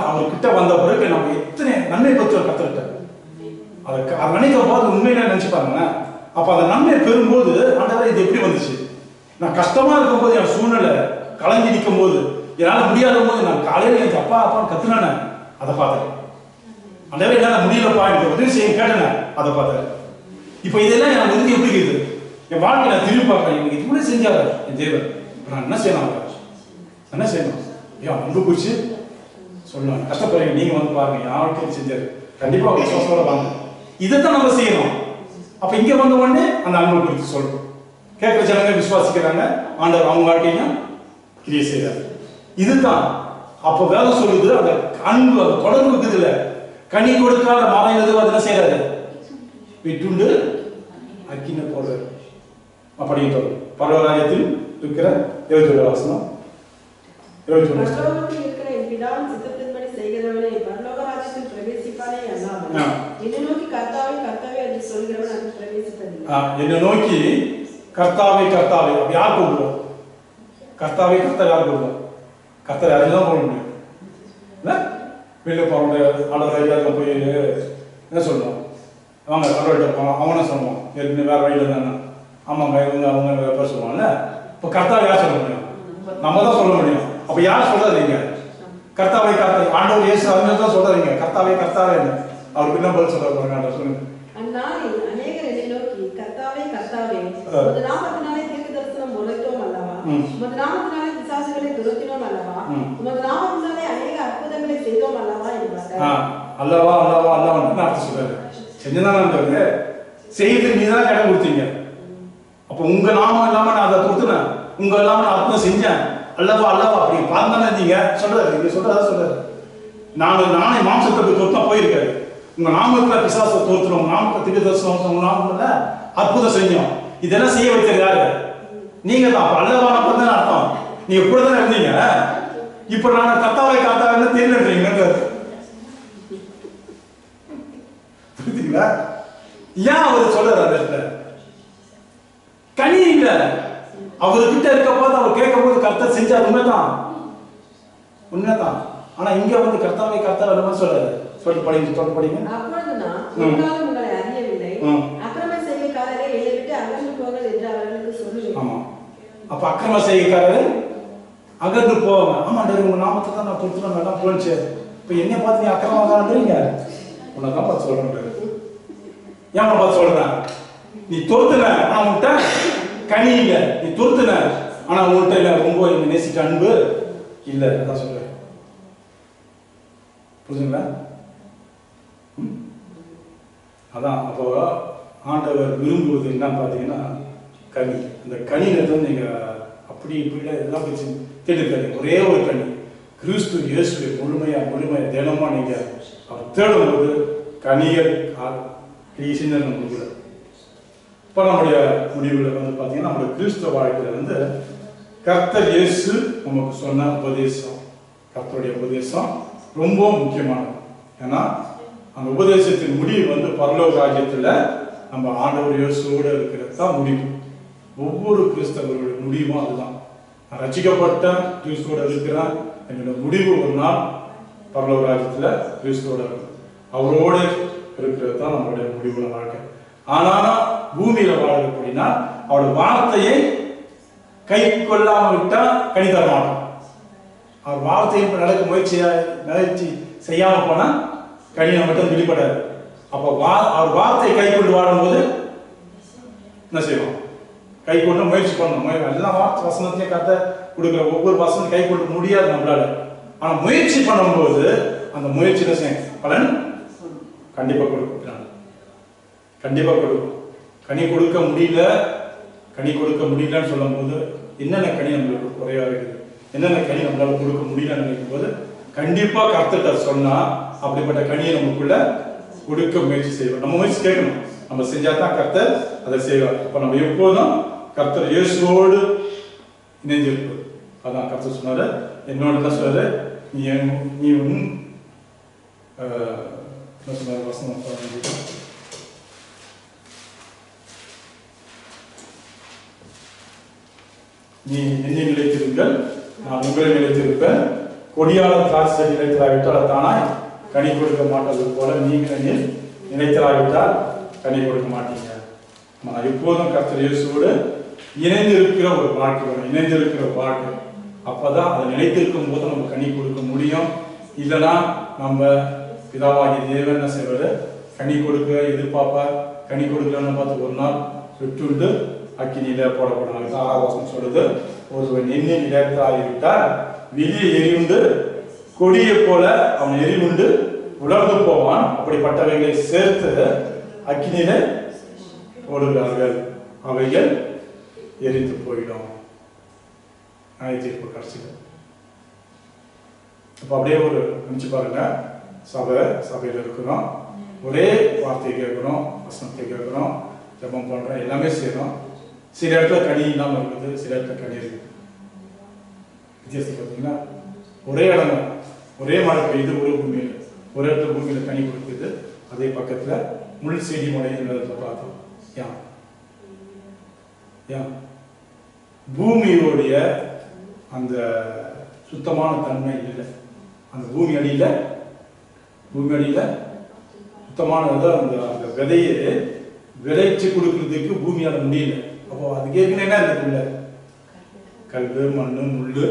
அவர் கிட்ட வந்த பிறகு நம்ம எத்தனை நன்மை பெற்றோம் கத்துக்கிட்ட. அதை நினைக்கும் போது உண்மையில நினைச்சு பாருங்களேன். அப்ப அந்த நன்மை பெறும்போது ஆண்டவரே இது எப்படி வந்துச்சு? நான் கஷ்டமா இருக்கும் போது, என் சூழ்நிலை கலங்கி நிற்கும் போது, என்னால முடியாத போது நான் காலையில எனக்கு அப்பா அப்பான்னு கத்துனானே, அதை பார்த்தேன். ஆண்டவரே என்னால முடியலப்பா, எனக்கு உதவி செய்ய கேட்டேன், அதை பார்த்தேன். இப்ப இதெல்லாம் எனக்கு உறுதி எப்படி இருக்குது? என் வாழ்க்கை நான் திரும்பி பார்க்கிறேன், எனக்கு இது கூட செஞ்சாரு என் தேவன். நான் என்ன செய்யணும்? என்ன செய்யணும்? ஏன் அன்பு குறிச்சு சொல்லலாம். கஷ்டப்படுறீங்க, நீங்க வந்து பாருங்க, என் வாழ்க்கையை செஞ்சாரு, கண்டிப்பா விசுவாசத்தோட வாங்க. இதைத்தான் நம்ம செய்யணும். அப்ப இங்க வந்த உடனே அந்த அன்பு குறித்து சொல்றோம். கேட்கிற ஜனங்க விசுவாசிக்கிறாங்க, ஆண்டவர் அவங்க வாழ்க்கையும் கிரியை செய்யறாரு. இதுதான் அப்ப வேதம் சொல்லுது, அந்த அன்பு, அந்த தொடர்பு இருக்குது இல்ல. கனி கொடுக்காத மரம் எதுவும் அது என்ன செய்யறாரு? விட்டுண்டு அக்கின போடுறாரு. அப்படின்ட்டு பரவராயத்தில் இருக்கிற 21 வசனம். 21 பரலோகத்தில் இருக்கிற என் பிதாவின் சித்தத்தின்படி செய்கிறவனே பரலோக ராஜ்யத்தில் பிரவேசிப்பானே அல்லாமல் என்னை நோக்கி கர்த்தாவே கர்த்தாவே என்று சொல்கிறவன் அதில் பிரவேசிப்பதில்லை. என்னை நோக்கி கர்த்தாவே கர்த்தாவே யார் கூப்பிடுவோம்? கர்த்தாவே கர்த்தர் யார் கூப்பிடுவோம்? கர்த்தர் யாரையும் தான் போட முடியும். வெளில போகிற ஆளர் போய் என்ன சொல்லுவோம்? அவங்க கடவுள்கிட்ட போனோம், அவனை சொல்லுவான் ஏற்கனவே வேற வழியில் இருந்தாங்க, ஆமாங்க இவங்க அவங்க பேர் சொல்லுவாங்கல்ல. இப்போ கர்த்தாவை யார் சொல்ல முடியும்? நம்ம தான் சொல்ல முடியும். அப்போ யார் சொல்லாதீங்க? கர்த்தாவை கர்த்தா ஆண்டவர் இயேசு அவங்க தான் சொல்றாதீங்க, கர்த்தாவே கர்த்தாவே. அவருக்கு என்ன பதில் சொல்ல போறாங்க சொல்லுங்க. அந்நாளில் அநேகர் என்னை நோக்கி கர்த்தாவே கர்த்தாவே உமது நாமத்தினாலே தீர்க்க தரிசனம் உமது நாமத்தினாலே பிசாசுகளை துரத்தினோம் அல்லவா, உமது நாமத்தினாலே அநேக அற்புதங்களை செய்தோம் அல்லவா என்பார்கள். அல்லவா அல்லவா அல்லவான்னு அர்த்தம் சொல்றாரு. செஞ்சதானே செய்து நீதான் இடம் கொடுத்தீங்க. அப்ப உங்க நாமம் இல்லாம நான் அதை கொடுத்துனேன், உங்க இல்லாம நான் அர்த்தம் செஞ்சேன், அல்லவா அல்லவா அப்படி பார்த்தானே இருந்தீங்க சொல்றாரு. இங்க சொல்றாரு, நானே மாம்சத்தை தோற்றா போயிருக்காரு. உங்க நாமத்துல பிசாசை தோற்றுறோம், உங்க நாமத்தை திவ்யதர்சனம், உங்க நாமத்துல அற்புதம் செஞ்சோம். இதெல்லாம் செய்ய வைக்கிறது யாரு? நீங்க தான். அப்ப அல்லவா தான் அர்த்தம். நீங்க கூட தானே இருந்தீங்க. இப்ப நான் கத்தாவை தெரியலன்றீங்க. புரியுதுங்களா? ஏன் அவர் சொல்றாரு அந்த இடத்துல? கனி இல்ல அவர்கிட்ட இருக்க போது, அவர் கேட்கும் போது கர்த்தர் செஞ்சார். உண்மைதான். ஆனா இங்க வந்து கர்த்தாவை சொல்றாரு. சொல்லிட்டு படிங்க. அப்பொழுது நான் ஒருநாளும் உங்களை அறியவில்லை, அக்கிரம செய்கைக்காரரே என்னை விட்டு அகன்று போங்கள் என்று அவர்களுக்கு சொல்லுவேன். ஆமா, அப்ப அக்கிரம செய்கைக்காரரே அகன்று போவாங்க. ஆமாண்டா, உங்க நாமத்தை தான் நான் கொடுத்துட்டேன், நல்லா போச்சு. இப்ப என்ன பார்த்து நீ அக்கிரமக்காரன்றீங்க? உனதான் பார்த்து சொல்றேன். ஏன் பார்த்து சொல்றேன்? நீ தொடுத்துன, ஆனா உன்கிட்ட கனி இல்ல. நீ தொடுத்துன, ஆனா உன்கிட்ட இல்ல ரொம்ப நேசிக்க அன்பு இல்ல. அதான் சொல்றேன். புரிஞ்சுங்களா? அதான் அப்போ ஆண்டவர் விரும்புவது என்னன்னு பார்த்தீங்கன்னா கனி. அந்த கனியில நீங்க அப்படி இப்படி எல்லாம் வச்சு தேடிக்காதீங்க. ஒரே ஒரு கனி, கிறிஸ்து இயேசுவை முழுமையா தினமா நீங்க அவர் தேடும்போது கனிகள் நம்மளுக்கு. இப்போ நம்முடைய முடிவுல வந்து பார்த்தீங்கன்னா நம்முடைய கிறிஸ்துவ வாழ்க்கையில வந்து கர்த்தர் இயேசு நமக்கு சொன்ன உபதேசம், கர்த்தருடைய உபதேசம் ரொம்ப முக்கியமானது. ஏன்னா அந்த உபதேசத்தின் முடிவு வந்து பரலோக ராஜ்யத்துல நம்ம ஆண்டவர் இயேசுவோடு இருக்கிறது தான் முடிவு. ஒவ்வொரு கிறிஸ்தவர்களுடைய முடிவும் அதுதான். நான் ரட்சிக்கப்பட்ட கிறிஸ்துவோட இருக்கிறேன், என்னோட முடிவு ஒரு நாள் பரலோக ராஜ்யத்துல கிறிஸ்துவோட இருக்கும், அவரோடு இருக்கிறது தான் நம்மளுடைய முடிவுள்ள வாழ்க்கை. ஆனாலும் பூமியில வாழ்க்கை அப்படின்னா அவருடைய வார்த்தையை கை கொள்ளாம விட்டா கனி தர மாட்டோம். அவர் வார்த்தையை நடக்க முயற்சி செய்யாம போனா கனியை மட்டும் வெளிப்படாது. அப்ப அவர் வார்த்தையை கை கொண்டு வாழும்போது என்ன செய்வோம்? கை கொண்டு முயற்சி பண்ணணும். எல்லா வார்த்தை வசனத்தையும் கத்த கொடுக்குற ஒவ்வொரு வசனம் கை கொண்டு முடியாது நம்மளால. ஆனா முயற்சி பண்ணும்போது அந்த முயற்சி பலன் கண்டிப்பா கொடுக்கும். கண்டிப்பா கொடுக்கும். கனி கொடுக்க முடியலன்னு சொல்லும் போது என்னென்ன கனி நம்மளுக்கு குறைவா இருக்குது, என்னென்ன கனி நம்மளால கொடுக்க முடியலன்னு நினைக்கும் போது கண்டிப்பா கர்த்தர்ட்ட சொன்னா அப்படிப்பட்ட கனியை நமக்குள்ள கொடுக்க முயற்சி செய்வோம். நம்ம முயற்சி கேட்கணும். நம்ம செஞ்சாதான் கர்த்தர் அதை செய்வார். அப்ப நம்ம எப்போதும் கர்த்தர் இயேசுவோடு இணைஞ்சிருப்போம். அதான் கர்த்தர் சொன்னாரு, என்னோட என்ன சொன்னாரு, நீ என்ன சொன்னாரு வசனம், நீ என்னை நிலைத்திருங்கள், நான் உங்களை நிலைத்திருப்பேன். கொடியாளர் திராட்சை நிலைத்தராவிட்டால் தானாய் கனி கொடுக்க மாட்டது போல நீங்கள் என்னில் நிலைத்தராவிட்டால் கனி கொடுக்க மாட்டீங்க. நான் எப்போதும் கர்த்தர் இயேசுவோடு இணைந்திருக்கிற ஒரு வாழ்க்கை. அப்பதான் அதை நிலைத்திருக்கும் போது நம்ம கனி கொடுக்க முடியும். இல்லைன்னா நம்ம பிதாவாகிய தேவன் என்ன செய்வாரு, கனி கொடுக்க எதிர்பார்ப்பார். கனி கொடுக்கலன்னு பார்த்து ஒரு நாள் விட்டுண்டு அக்கினியில போடப்படும். 6ஆம் வசனம் சொல்லுது, ஒருவன் எண்ணெய் நிலைத்தாகிவிட்டால் வெளியே எரிவுண்டு கொடியை போல அவன் எரிவுண்டு உலர்ந்து போவான். அப்படிப்பட்டவைகளை சேர்த்து அக்கினியில போடுகிறார்கள், அவைகள் எரிந்து போயிடும். தீர்ப்பு கடைசியில். இப்போ அப்படியே ஒரு நினைச்சு பாருங்க, சபையில் இருக்கிறோம், ஒரே வார்த்தையை கேட்கிறோம், வசனத்தை கேட்கிறோம், ஜபம் பண்றோம், எல்லாமே செய்யறோம். சில இடத்துல கனி இல்லாம இருக்குது, சில இடத்துல கனி இருக்குது. வித்தியாசம் பார்த்தீங்கன்னா ஒரே இடம், ஒரே மழை பெய்யுது, ஒரு இடத்துல பூமியில கனி கொடுக்குது, அதே பக்கத்துல முள் செடி முனை இடத்துல பார்த்தோம். ஏன் பூமியோடைய அந்த சுத்தமான தன்மை இல்லை. அந்த பூமி அடியில சுத்தமானது அந்த விதையை விளைச்சு கொடுக்கறதுக்கு பூமியால முடியல. அப்போ அதுக்கு ஏற்கனவே என்ன இருக்குல்ல, கல்வு, மண்ணு, முள்ளு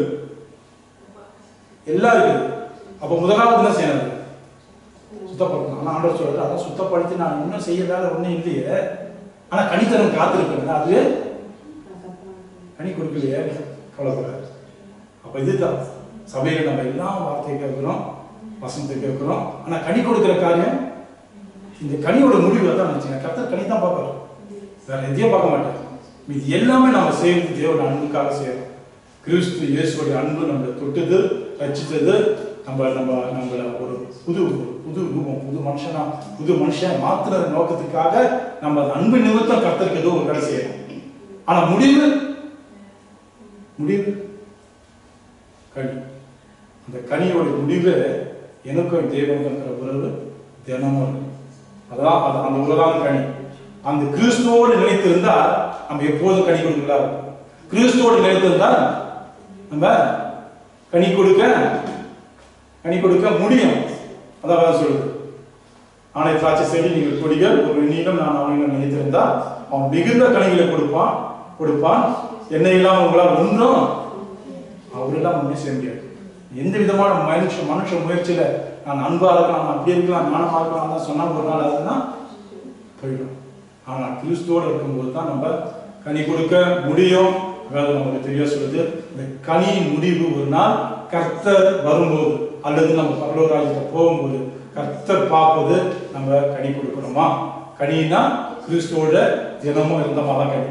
எல்லாம் இருக்குது. அப்போ முதலாவது என்ன செய்யணும், சுத்தப்படுத்தணும். ஆனா ஆண்டவர் சொல்றாரு, அதான் சுத்தப்படுத்தி நான் இன்னும் செய்ய வேலை ஒன்றும் இல்லையே, ஆனா கனித்தனம் காத்திருக்கேன், அதுவே கனி கொடுக்கலையே, கவலைப்படாது. அப்போ இதுதான் சபையில் நம்ம எல்லா வார்த்தையை கேட்குறோம், வசனத்தை கேட்குறோம். ஆனால் கனி கொடுக்குற காரியம், இந்த கனியோட முடிவு தான் நினச்சிங்க. கர்த்தர் கனி தான் பார்ப்பாரு, வேற எதையும் பார்க்க மாட்டார். இது எல்லாமே நம்ம செய்யறது தேவனோட அன்புக்காக செய்யறோம். கிறிஸ்து இயேசுடைய அன்பு நம்மளை தொட்டது, ரட்சித்தது, நம்மள ஒரு புது ரூபம், புது மனுஷன் மாத்திர நோக்கத்துக்காக நம்ம அன்பு நிமித்தம் கர்த்தருக்கு ஏதோ ஒரு வேலை செய்யணும். ஆனா முடிவு கனி. அந்த கனியோட முடிவு எனக்கும் தேவனுக்கும் உறவு தினமும் இருக்கு. அதான் அந்த உறவான கனி. அந்த கிறிஸ்துவோடு நினைத்திருந்தா நம்ம எப்போதும் கனி கொடுக்கலாம். கிறிஸ்துவோடு நினைத்திருந்தா நம்ம கனி கொடுக்க முடியும். அதான் சொல்லுது, ஆனை திராட்சை செடி நீங்கள் கொடிகள் ஒரு நீளம் நான் அவனை நினைத்திருந்தா அவன் மிகுந்த கனிகளை கொடுப்பான். என்னையெல்லாம் உங்களால் ஒன்றும் அவரெல்லாம் ஒன்றும் செய்ய முடியாது. எந்த விதமான மனுஷ முயற்சியில நான் அன்பா இருக்கலாம், நான் அப்படி இருக்கலாம், ஞானமா இருக்கலாம் தான் சொன்னா ஒரு நாள் அதுதான் போயிடும். ஆனா கிறிஸ்துவோடு இருக்கும்போது தான் நம்ம கனி கொடுக்க முடியும். நமக்கு தெரிய சொல்லுது, இந்த கனி முடிவு ஒரு நாள் கர்த்தர் வரும்போது அல்லது நம்ம பரலோகராஜ்யத்தை போகும்போது கர்த்தர் பார்ப்பது நம்ம கனி கொடுக்கணுமா. கனின்னா கிறிஸ்துவோட தினமும் இருந்தமா தான் கனி.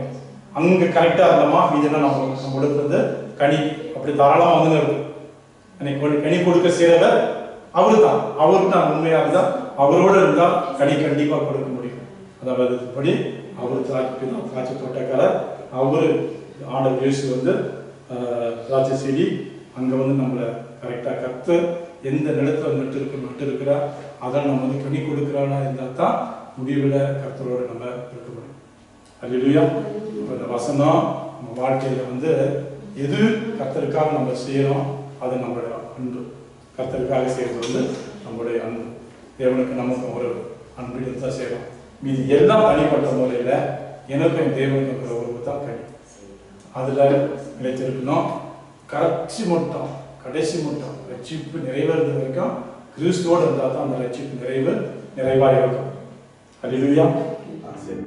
அங்க கரெக்டா இருந்தோமா இதெல்லாம் நம்ம கொடுத்தது கனி அப்படி தாராளமா வந்து இருக்கு. கனி கொடுக்க செய்யறவர் அவருக்கு நான் உண்மையா இருந்தா அவரோட இருந்தா கனி கண்டிப்பா கொடுக்க முடியும். அதாவது படி அவரு திராட்சை தோட்டக்காரர், அவரு ஆண்டவர் இயேசு வந்து திராட்சை செடி. அங்க வந்து நம்மளை கரெக்டா கர்த்தர் எந்த நிலத்துல நட்டு இருக்கிறா அதை நம்ம வந்து கனி கொடுக்கிறானா இருந்தால் தான் முடிவில் கர்த்தரோட நம்ம இருக்க முடியும். அல்லேலூயா. இந்த வசனம் நம்ம வாழ்க்கையில வந்து எது கர்த்தருக்காக நம்ம செய்யறோம் அது நம்மளுடைய அன்பு. கர்த்தருக்காக செய்யறது வந்து நம்மளுடைய அன்பு. தேவனுக்கு நமக்கு ஒரு அன்பு தான் செய்யறோம். மீது எல்லாம் தனிப்பட்ட முறையில எனக்கும் தேவனுக்கு இருக்கிற உறவு தான் கனி. அதுல நிலைத்திருக்கணும். கடைசி மட்டும் ரட்சிப்பு நிறைவேறது வரைக்கும் கிறிஸ்துவோடு இருந்தால் தான் அந்த ரட்சிப்பு நிறைவாக இருக்கும். அல்லேலூயா. சரி.